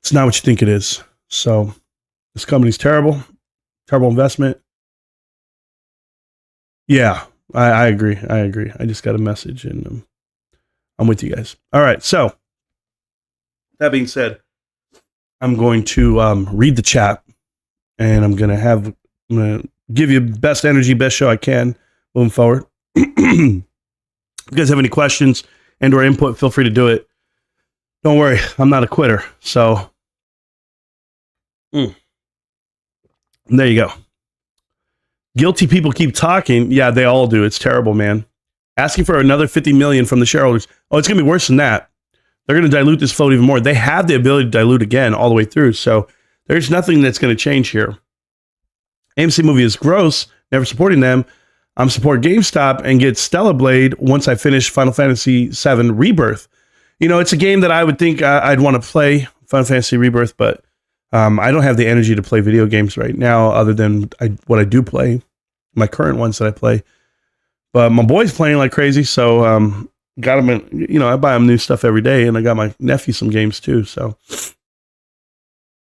It's not what you think it is. So this company's terrible investment. Yeah, I agree. I just got a message, and I'm with you guys. All right. So that being said, I'm going to read the chat, and I'm going to give you best energy, best show I can moving forward. If you guys have any questions and or input, feel free to do it. Don't worry, I'm not a quitter. So there you go. Guilty people keep talking. Yeah, they all do. It's terrible, man. Asking for another $50 million from the shareholders. Oh, it's going to be worse than that. They're going to dilute this float even more. They have the ability to dilute again all the way through. So there's nothing that's going to change here. AMC movie is gross. Never supporting them. I'm support GameStop and get Stellar Blade once I finish Final Fantasy VII Rebirth. You know, it's a game that I would think I'd want to play, Final Fantasy Rebirth, but I don't have the energy to play video games right now other than what I do play, my current ones that I play. But my boy's playing like crazy, so got him, I buy him new stuff every day, and I got my nephew some games too. So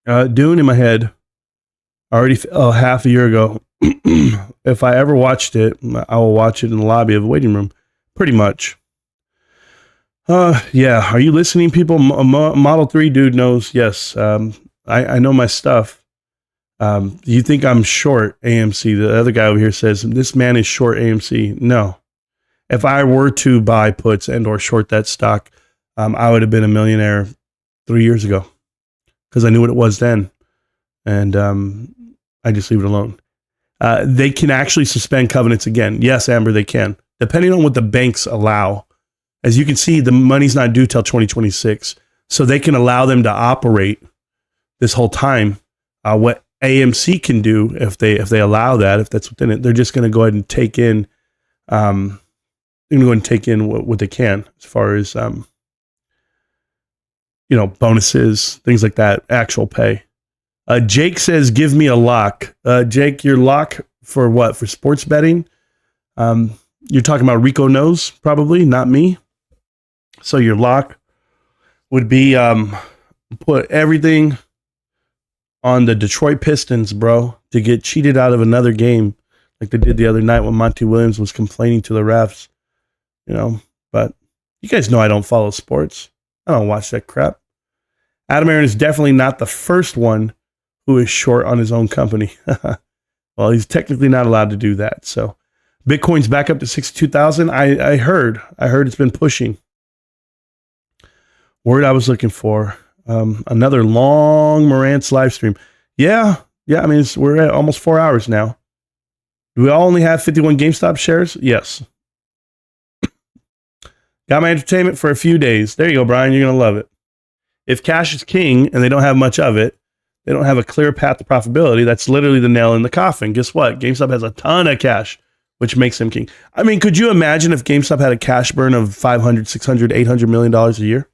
Dune in my head already half a year ago. If I ever watched it, I will watch it in the lobby of a waiting room, pretty much. Yeah. Are you listening, people? Model 3 dude knows. Yes. I know my stuff. You think I'm short AMC? The other guy over here says this man is short AMC. No. If I were to buy puts and or short that stock, I would have been a millionaire 3 years ago because I knew what it was then. And I just leave it alone. They can actually suspend covenants again. Yes, Amber, they can, depending on what the banks allow. As you can see, the money's not due till 2026. So they can allow them to operate this whole time. What AMC can do, if they allow that, if that's within it, they're just going to go ahead and take in, what they can as far as, bonuses, things like that, actual pay. Jake says, give me a lock. Jake, your lock for what? For sports betting? You're talking about Rico knows, probably, not me. So your lock would be put everything on the Detroit Pistons, bro, to get cheated out of another game like they did the other night when Monty Williams was complaining to the refs. But you guys know I don't follow sports. I don't watch that crap. Adam Aaron is definitely not the first one who is short on his own company. Well, he's technically not allowed to do that. So Bitcoin's back up to 62,000. I heard it's been pushing. Word I was looking for. Another long Marantz live stream. Yeah. I mean, we're at almost 4 hours now. Do we all only have 51 GameStop shares? Yes. Got my entertainment for a few days. There you go, Brian. You're going to love it. If cash is king and they don't have much of it, they don't have a clear path to profitability. That's literally the nail in the coffin. Guess what? GameStop has a ton of cash, which makes them king. I mean, could you imagine if GameStop had a cash burn of $500, $600, $800 million a year?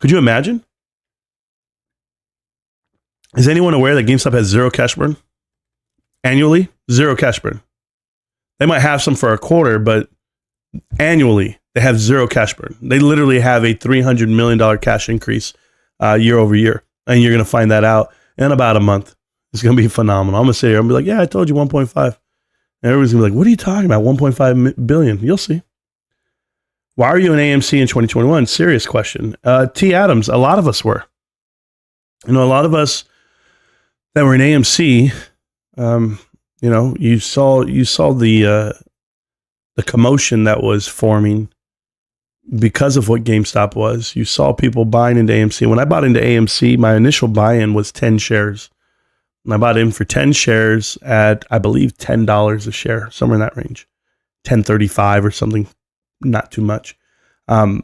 Could you imagine? Is anyone aware that GameStop has zero cash burn? Annually, zero cash burn. They might have some for a quarter, but annually, they have zero cash burn. They literally have a $300 million cash increase year over year. And you're going to find that out in about a month. It's going to be phenomenal. I'm going to sit here and be like, yeah, I told you 1.5. And everybody's going to be like, what are you talking about? 1.5 billion. You'll see. Why are you in AMC in 2021? Serious question. T. Adams, a lot of us were. A lot of us that were in AMC, you saw the commotion that was forming because of what GameStop was. You saw people buying into AMC. When I bought into AMC, my initial buy-in was 10 shares. And I bought in for 10 shares at, I believe, $10 a share, somewhere in that range. $10.35 or something, not too much. I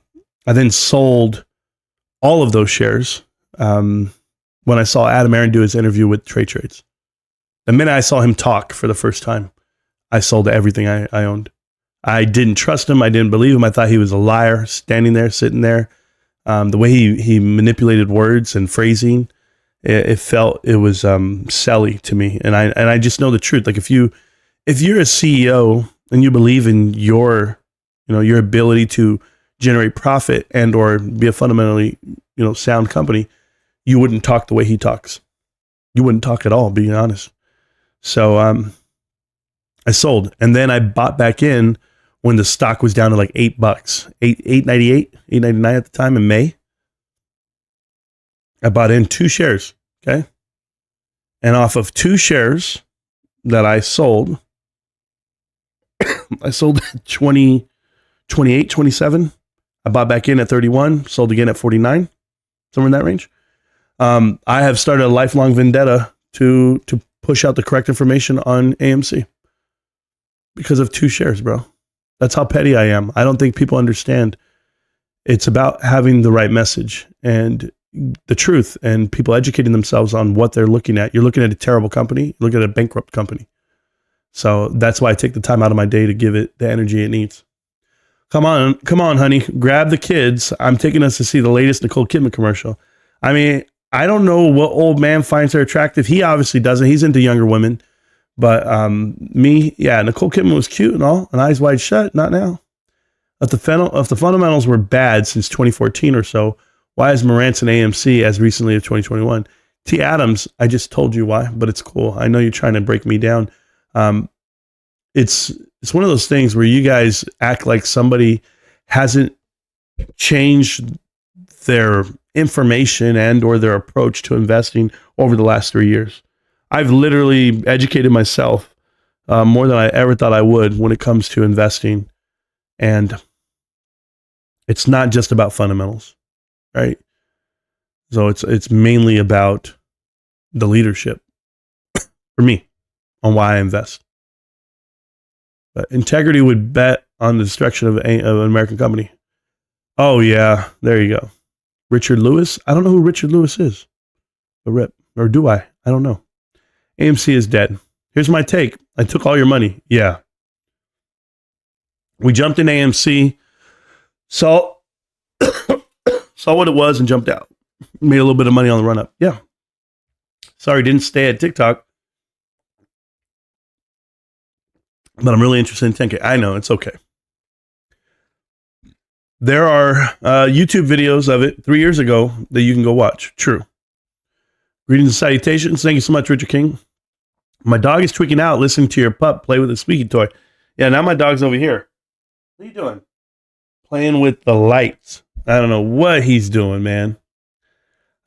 then sold all of those shares when I saw Adam Aaron do his interview with Trade Trades. The minute I saw him talk for the first time, I sold everything I owned. I didn't trust him. I didn't believe him. I thought he was a liar, standing there, sitting there. The way he manipulated words and phrasing, it was selly to me. And I just know the truth. Like if you're a CEO and you believe in your ability to generate profit and or be a fundamentally sound company, you wouldn't talk the way he talks. You wouldn't talk at all, being honest. So I sold, and then I bought back in when the stock was down to like $8, $8.98, $8.99 at the time in May. I bought in 2 shares, okay? And off of 2 shares that I sold, I sold at 20, 28, 27. I bought back in at 31, sold again at 49, somewhere in that range. I have started a lifelong vendetta to push out the correct information on AMC because of 2 shares, bro. That's how petty I am. I don't think people understand. It's about having the right message and the truth, and people educating themselves on what they're looking at. You're looking at a terrible company. You're looking at a bankrupt company. So that's why I take the time out of my day to give it the energy it needs. Come on, honey. Grab the kids. I'm taking us to see the latest Nicole Kidman commercial. I mean, I don't know what old man finds her attractive. He obviously doesn't. He's into younger women. But Nicole Kidman was cute and all, and Eyes Wide Shut. Not now. If the fundamentals were bad since 2014 or so, why is Marantz and AMC as recently as 2021? T. Adams, I just told you why, but it's cool. I know you're trying to break me down. It's one of those things where you guys act like somebody hasn't changed their information and or their approach to investing over the last 3 years. I've literally educated myself more than I ever thought I would when it comes to investing. And it's not just about fundamentals, right? So it's mainly about the leadership for me on why I invest. But integrity would bet on the destruction of an American company. Oh yeah, there you go. Richard Lewis? I don't know who Richard Lewis is. Or do I? I don't know. AMC is dead. Here's my take. I took all your money. Yeah. We jumped in AMC, saw what it was and jumped out. Made a little bit of money on the run up. Yeah. Sorry, didn't stay at TikTok. But I'm really interested in 10K. I know, it's okay. There are YouTube videos of it 3 years ago that you can go watch. True. Greetings and salutations. Thank you so much, Richard King. My dog is tweaking out listening to your pup play with a squeaky toy. Yeah, now my dog's over here. What are you doing? Playing with the lights. I don't know what he's doing, man.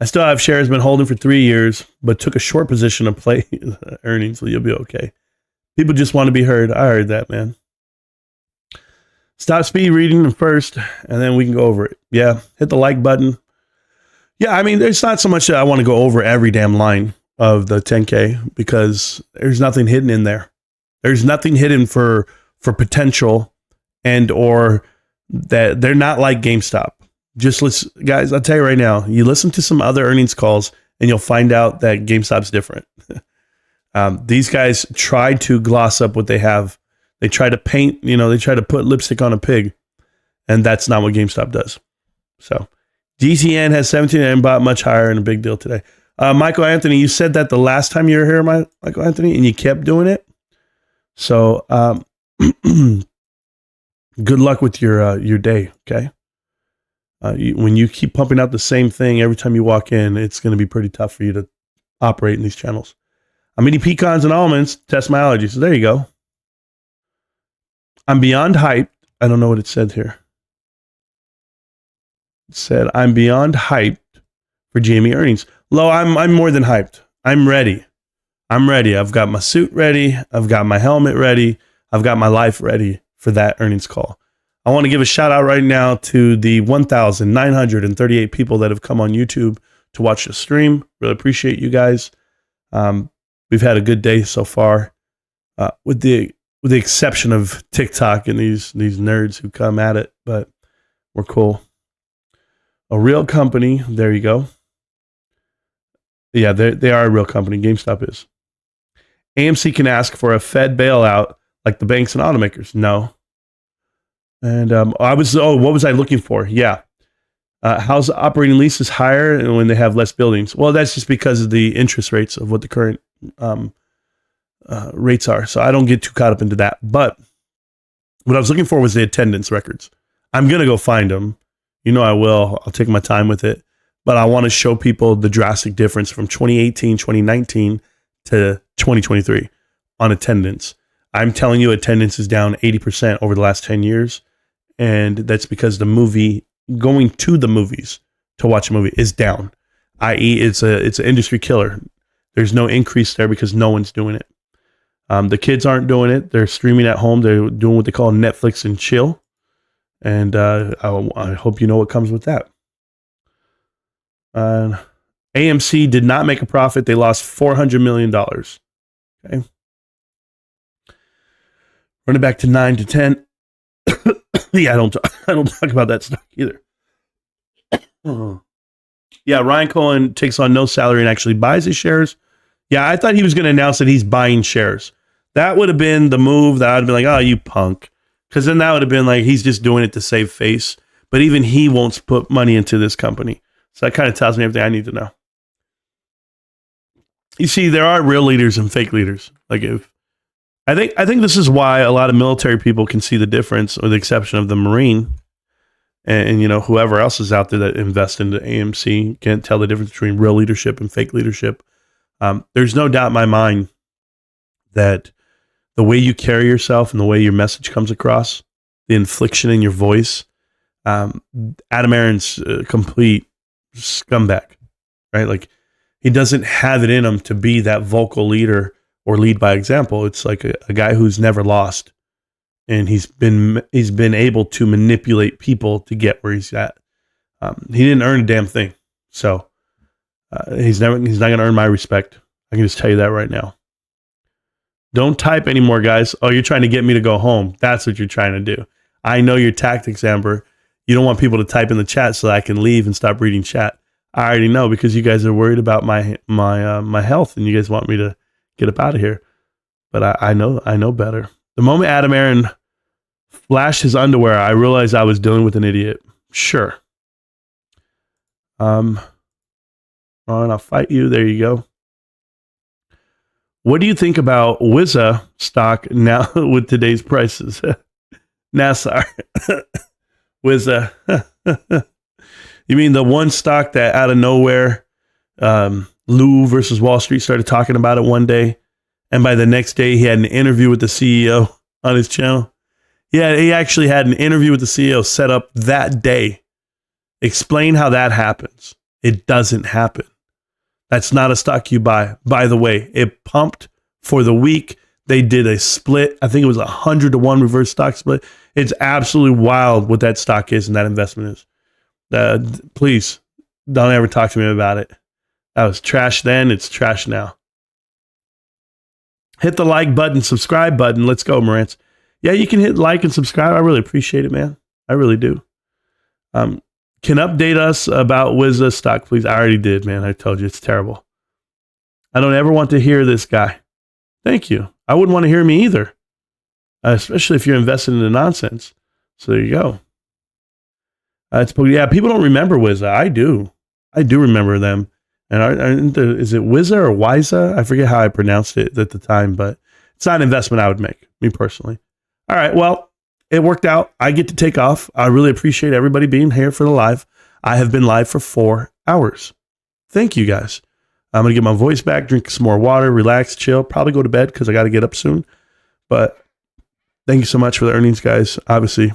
I still have shares, been holding for 3 years, but took a short position to play earnings, so you'll be okay. People just want to be heard. I heard that, man. Stop speed reading them first, and then we can go over it. Yeah, hit the like button. Yeah, I mean, there's not so much that I want to go over every damn line of the 10K because there's nothing hidden in there. There's nothing hidden for potential and or that they're not like GameStop. Just listen, guys, I'll tell you right now, you listen to some other earnings calls and you'll find out that GameStop's different. These guys try to gloss up what they have. They try to paint, they try to put lipstick on a pig, and that's not what GameStop does. So DTN has 17 and bought much higher and a big deal today. Michael Anthony, you said that the last time you were here, Michael Anthony, and you kept doing it. So good luck with your day, okay? When you keep pumping out the same thing every time you walk in, it's going to be pretty tough for you to operate in these channels. I'm eating pecans and almonds, test my allergies. So there you go. I'm beyond hyped. I don't know what it said here. It said, I'm beyond hyped for GME earnings. Lo, I'm more than hyped. I'm ready. I've got my suit ready. I've got my helmet ready. I've got my life ready for that earnings call. I want to give a shout out right now to the 1,938 people that have come on YouTube to watch the stream. Really appreciate you guys. We've had a good day so far, with the exception of TikTok and these nerds who come at it, but we're cool. A real company. There you go. Yeah, they are a real company. GameStop is. AMC can ask for a Fed bailout like the banks and automakers. No. And what was I looking for? Yeah. How's operating leases higher when they have less buildings? Well, that's just because of the interest rates of what the current rates are. So I don't get too caught up into that. But what I was looking for was the attendance records. I'm going to go find them. I will. I'll take my time with it. But I want to show people the drastic difference from 2018, 2019 to 2023 on attendance. I'm telling you, attendance is down 80% over the last 10 years. And that's because the movie, going to the movies to watch a movie is down, i.e. it's an industry killer. There's no increase there because no one's doing it. The kids aren't doing it. They're streaming at home. They're doing what they call Netflix and chill. And I hope you know what comes with that. AMC did not make a profit. They lost $400 million. Okay. Running back to 9 to 10. Yeah, I don't talk about that stuff either. Yeah, Ryan Cohen takes on no salary and actually buys his shares. Yeah, I thought he was going to announce that he's buying shares. That would have been the move that I'd be like, oh, you punk. Because then that would have been like, he's just doing it to save face. But even he won't put money into this company. So that kind of tells me everything I need to know. You see, there are real leaders and fake leaders. Like I think this is why a lot of military people can see the difference, with the exception of the Marine and whoever else is out there that invest into AMC can't tell the difference between real leadership and fake leadership. There's no doubt in my mind that the way you carry yourself and the way your message comes across, the inflection in your voice, Adam Aron's a complete scumbag, right? Like, he doesn't have it in him to be that vocal leader or lead by example. It's like a guy who's never lost, and he's been able to manipulate people to get where he's at. He didn't earn a damn thing, so he's not going to earn my respect. I can just tell you that right now. Don't type anymore, guys. Oh, you're trying to get me to go home. That's what you're trying to do. I know your tactics, Amber. You don't want people to type in the chat so that I can leave and stop reading chat. I already know, because you guys are worried about my health, and you guys want me to get up out of here. But I know better. The moment Adam Aron flashed his underwear, I realized I was dealing with an idiot. Sure. Ron, I'll fight you. There you go. What do you think about Wizza stock now with today's prices? Nassar. Wizza. You mean the one stock that out of nowhere, Lou versus Wall Street started talking about it one day, and by the next day he had an interview with the CEO on his channel? Yeah, he actually had an interview with the CEO set up that day. Explain how that happens. It doesn't happen. That's not a stock you buy. By the way, it pumped for the week. They did a split. I think it was 100-to-1 reverse stock split. It's absolutely wild what that stock is and that investment is. Please don't ever talk to me about it. That was trash then. It's trash now. Hit the like button, subscribe button. Let's go, Marantz. Yeah, you can hit like and subscribe. I really appreciate it, man. I really do. Can update us about Wizza stock, please? I already did, man. I told you it's terrible. I don't ever want to hear this guy. Thank you. I wouldn't want to hear me either, especially if you're invested in the nonsense. So there you go. Yeah, people don't remember Wizza. I do. I do remember them. And is it Wizza or Wiza? I forget how I pronounced it at the time, but it's not an investment I would make, me personally. All right, well, it worked out. I get to take off. I really appreciate everybody being here for the live. I have been live for 4 hours. Thank you, guys. I'm going to get my voice back, drink some more water, relax, chill, probably go to bed because I got to get up soon. But thank you so much for the earnings, guys. Obviously,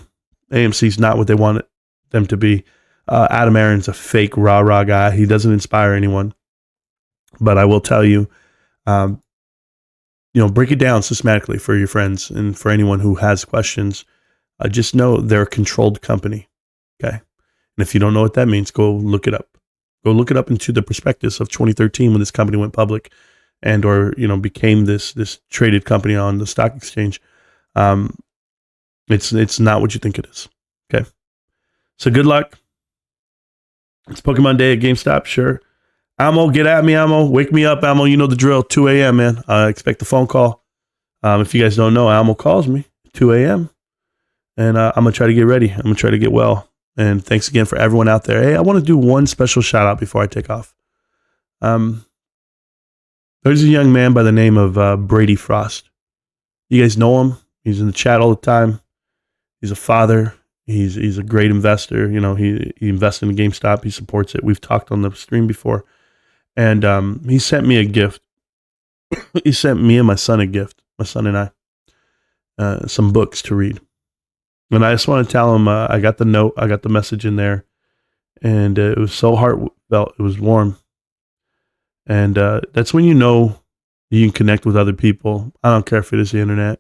AMC's not what they wanted them to be. Adam Aron's a fake rah-rah guy. He doesn't inspire anyone. But I will tell you, break it down systematically for your friends and for anyone who has questions. Just know they're a controlled company. Okay. And if you don't know what that means, go look it up. Go look it up into the prospectus of 2013 when this company went public or became this traded company on the stock exchange. It's not what you think it is. Okay. So good luck. It's Pokemon Day at GameStop, sure. Ammo, get at me, Ammo. Wake me up, Ammo. You know the drill. 2 a.m., man. I expect a phone call. If you guys don't know, Ammo calls me 2 a.m. And I'm going to try to get ready. I'm going to try to get well. And thanks again for everyone out there. Hey, I want to do one special shout out before I take off. There's a young man by the name of Brady Frost. You guys know him. He's in the chat all the time. He's a father. He's a great investor. He invested in GameStop. He supports it. We've talked on the stream before. And he sent me a gift. He sent me and my son a gift. My son and I. Some books to read. And I just want to tell him I got the note. I got the message in there. And it was so heartfelt. It was warm. And that's when you know you can connect with other people. I don't care if it is the internet.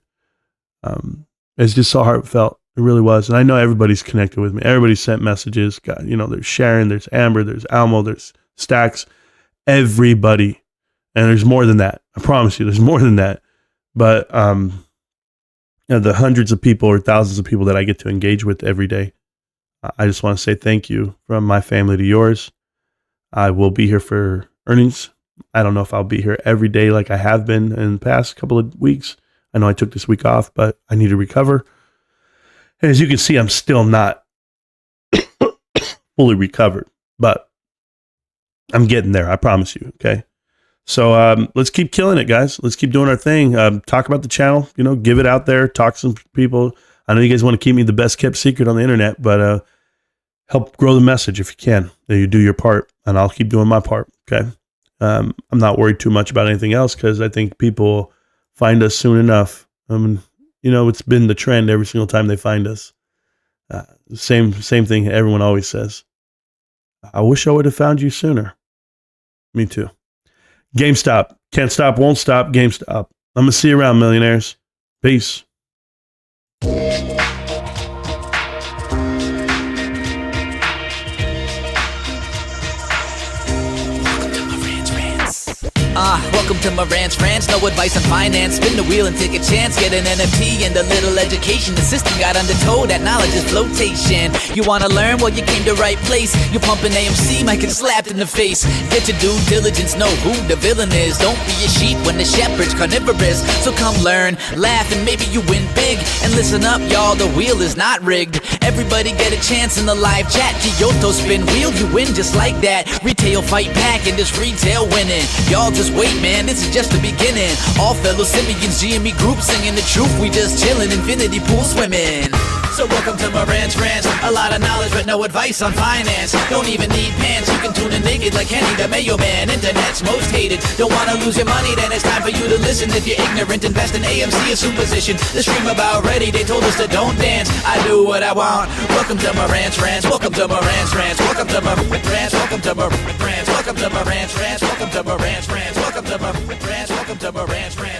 It's just so heartfelt. It really was. And I know everybody's connected with me. Everybody sent messages. God, there's Sharon, there's Amber, there's Almo, there's Stacks. Everybody. And there's more than that. I promise you, there's more than that. But the hundreds of people or thousands of people that I get to engage with every day, I just want to say thank you from my family to yours. I will be here for earnings. I don't know if I'll be here every day like I have been in the past couple of weeks. I know I took this week off, but I need to recover. And as you can see, I'm still not fully recovered, but I'm getting there. I promise you. Okay. So let's keep killing it, guys. Let's keep doing our thing. Talk about the channel, give it out there. Talk to some people. I know you guys want to keep me the best kept secret on the internet, but help grow the message if you can. You do your part, and I'll keep doing my part. Okay. I'm not worried too much about anything else because I think people find us soon enough. It's been the trend every single time they find us. Same thing everyone always says. I wish I would have found you sooner. Me too. GameStop. Can't stop, won't stop. GameStop. I'm going to see you around, millionaires. Peace. Welcome to Marantz Rantz, no advice on finance. Spin the wheel and take a chance. Get an NFT and a little education. The system got undertow, that knowledge is flotation. You wanna learn? Well, you came to right place. You pumping AMC, might get slapped in the face. Get your due diligence, know who the villain is. Don't be a sheep when the shepherd's carnivorous. So come learn, laugh, and maybe you win big. And listen up, y'all, the wheel is not rigged. Everybody get a chance in the live chat. Kyoto spin wheel, you win just like that. Retail fight back and this retail winning. Y'all just wait, man, this is just the beginning. All fellow simians, GME group singing the truth. We just chillin', infinity pool swimming. So welcome to Marantz Rantz. A lot of knowledge but no advice on finance. Don't even need pants, you can tune in naked like Henny the Mayo Man. Internet's most hated. Don't wanna lose your money, then it's time for you to listen. If you're ignorant, invest in AMC or Superposition. The stream about ready, they told us to don't dance. I do what I want. Welcome to Marantz Rantz. Welcome to Marantz Rantz. Welcome to Marantz Rantz. Welcome to Marantz Rantz. Welcome to Marantz Rantz. Welcome to Marantz Rantz. Welcome to Marantz Rantz. Welcome to Marantz Rantz.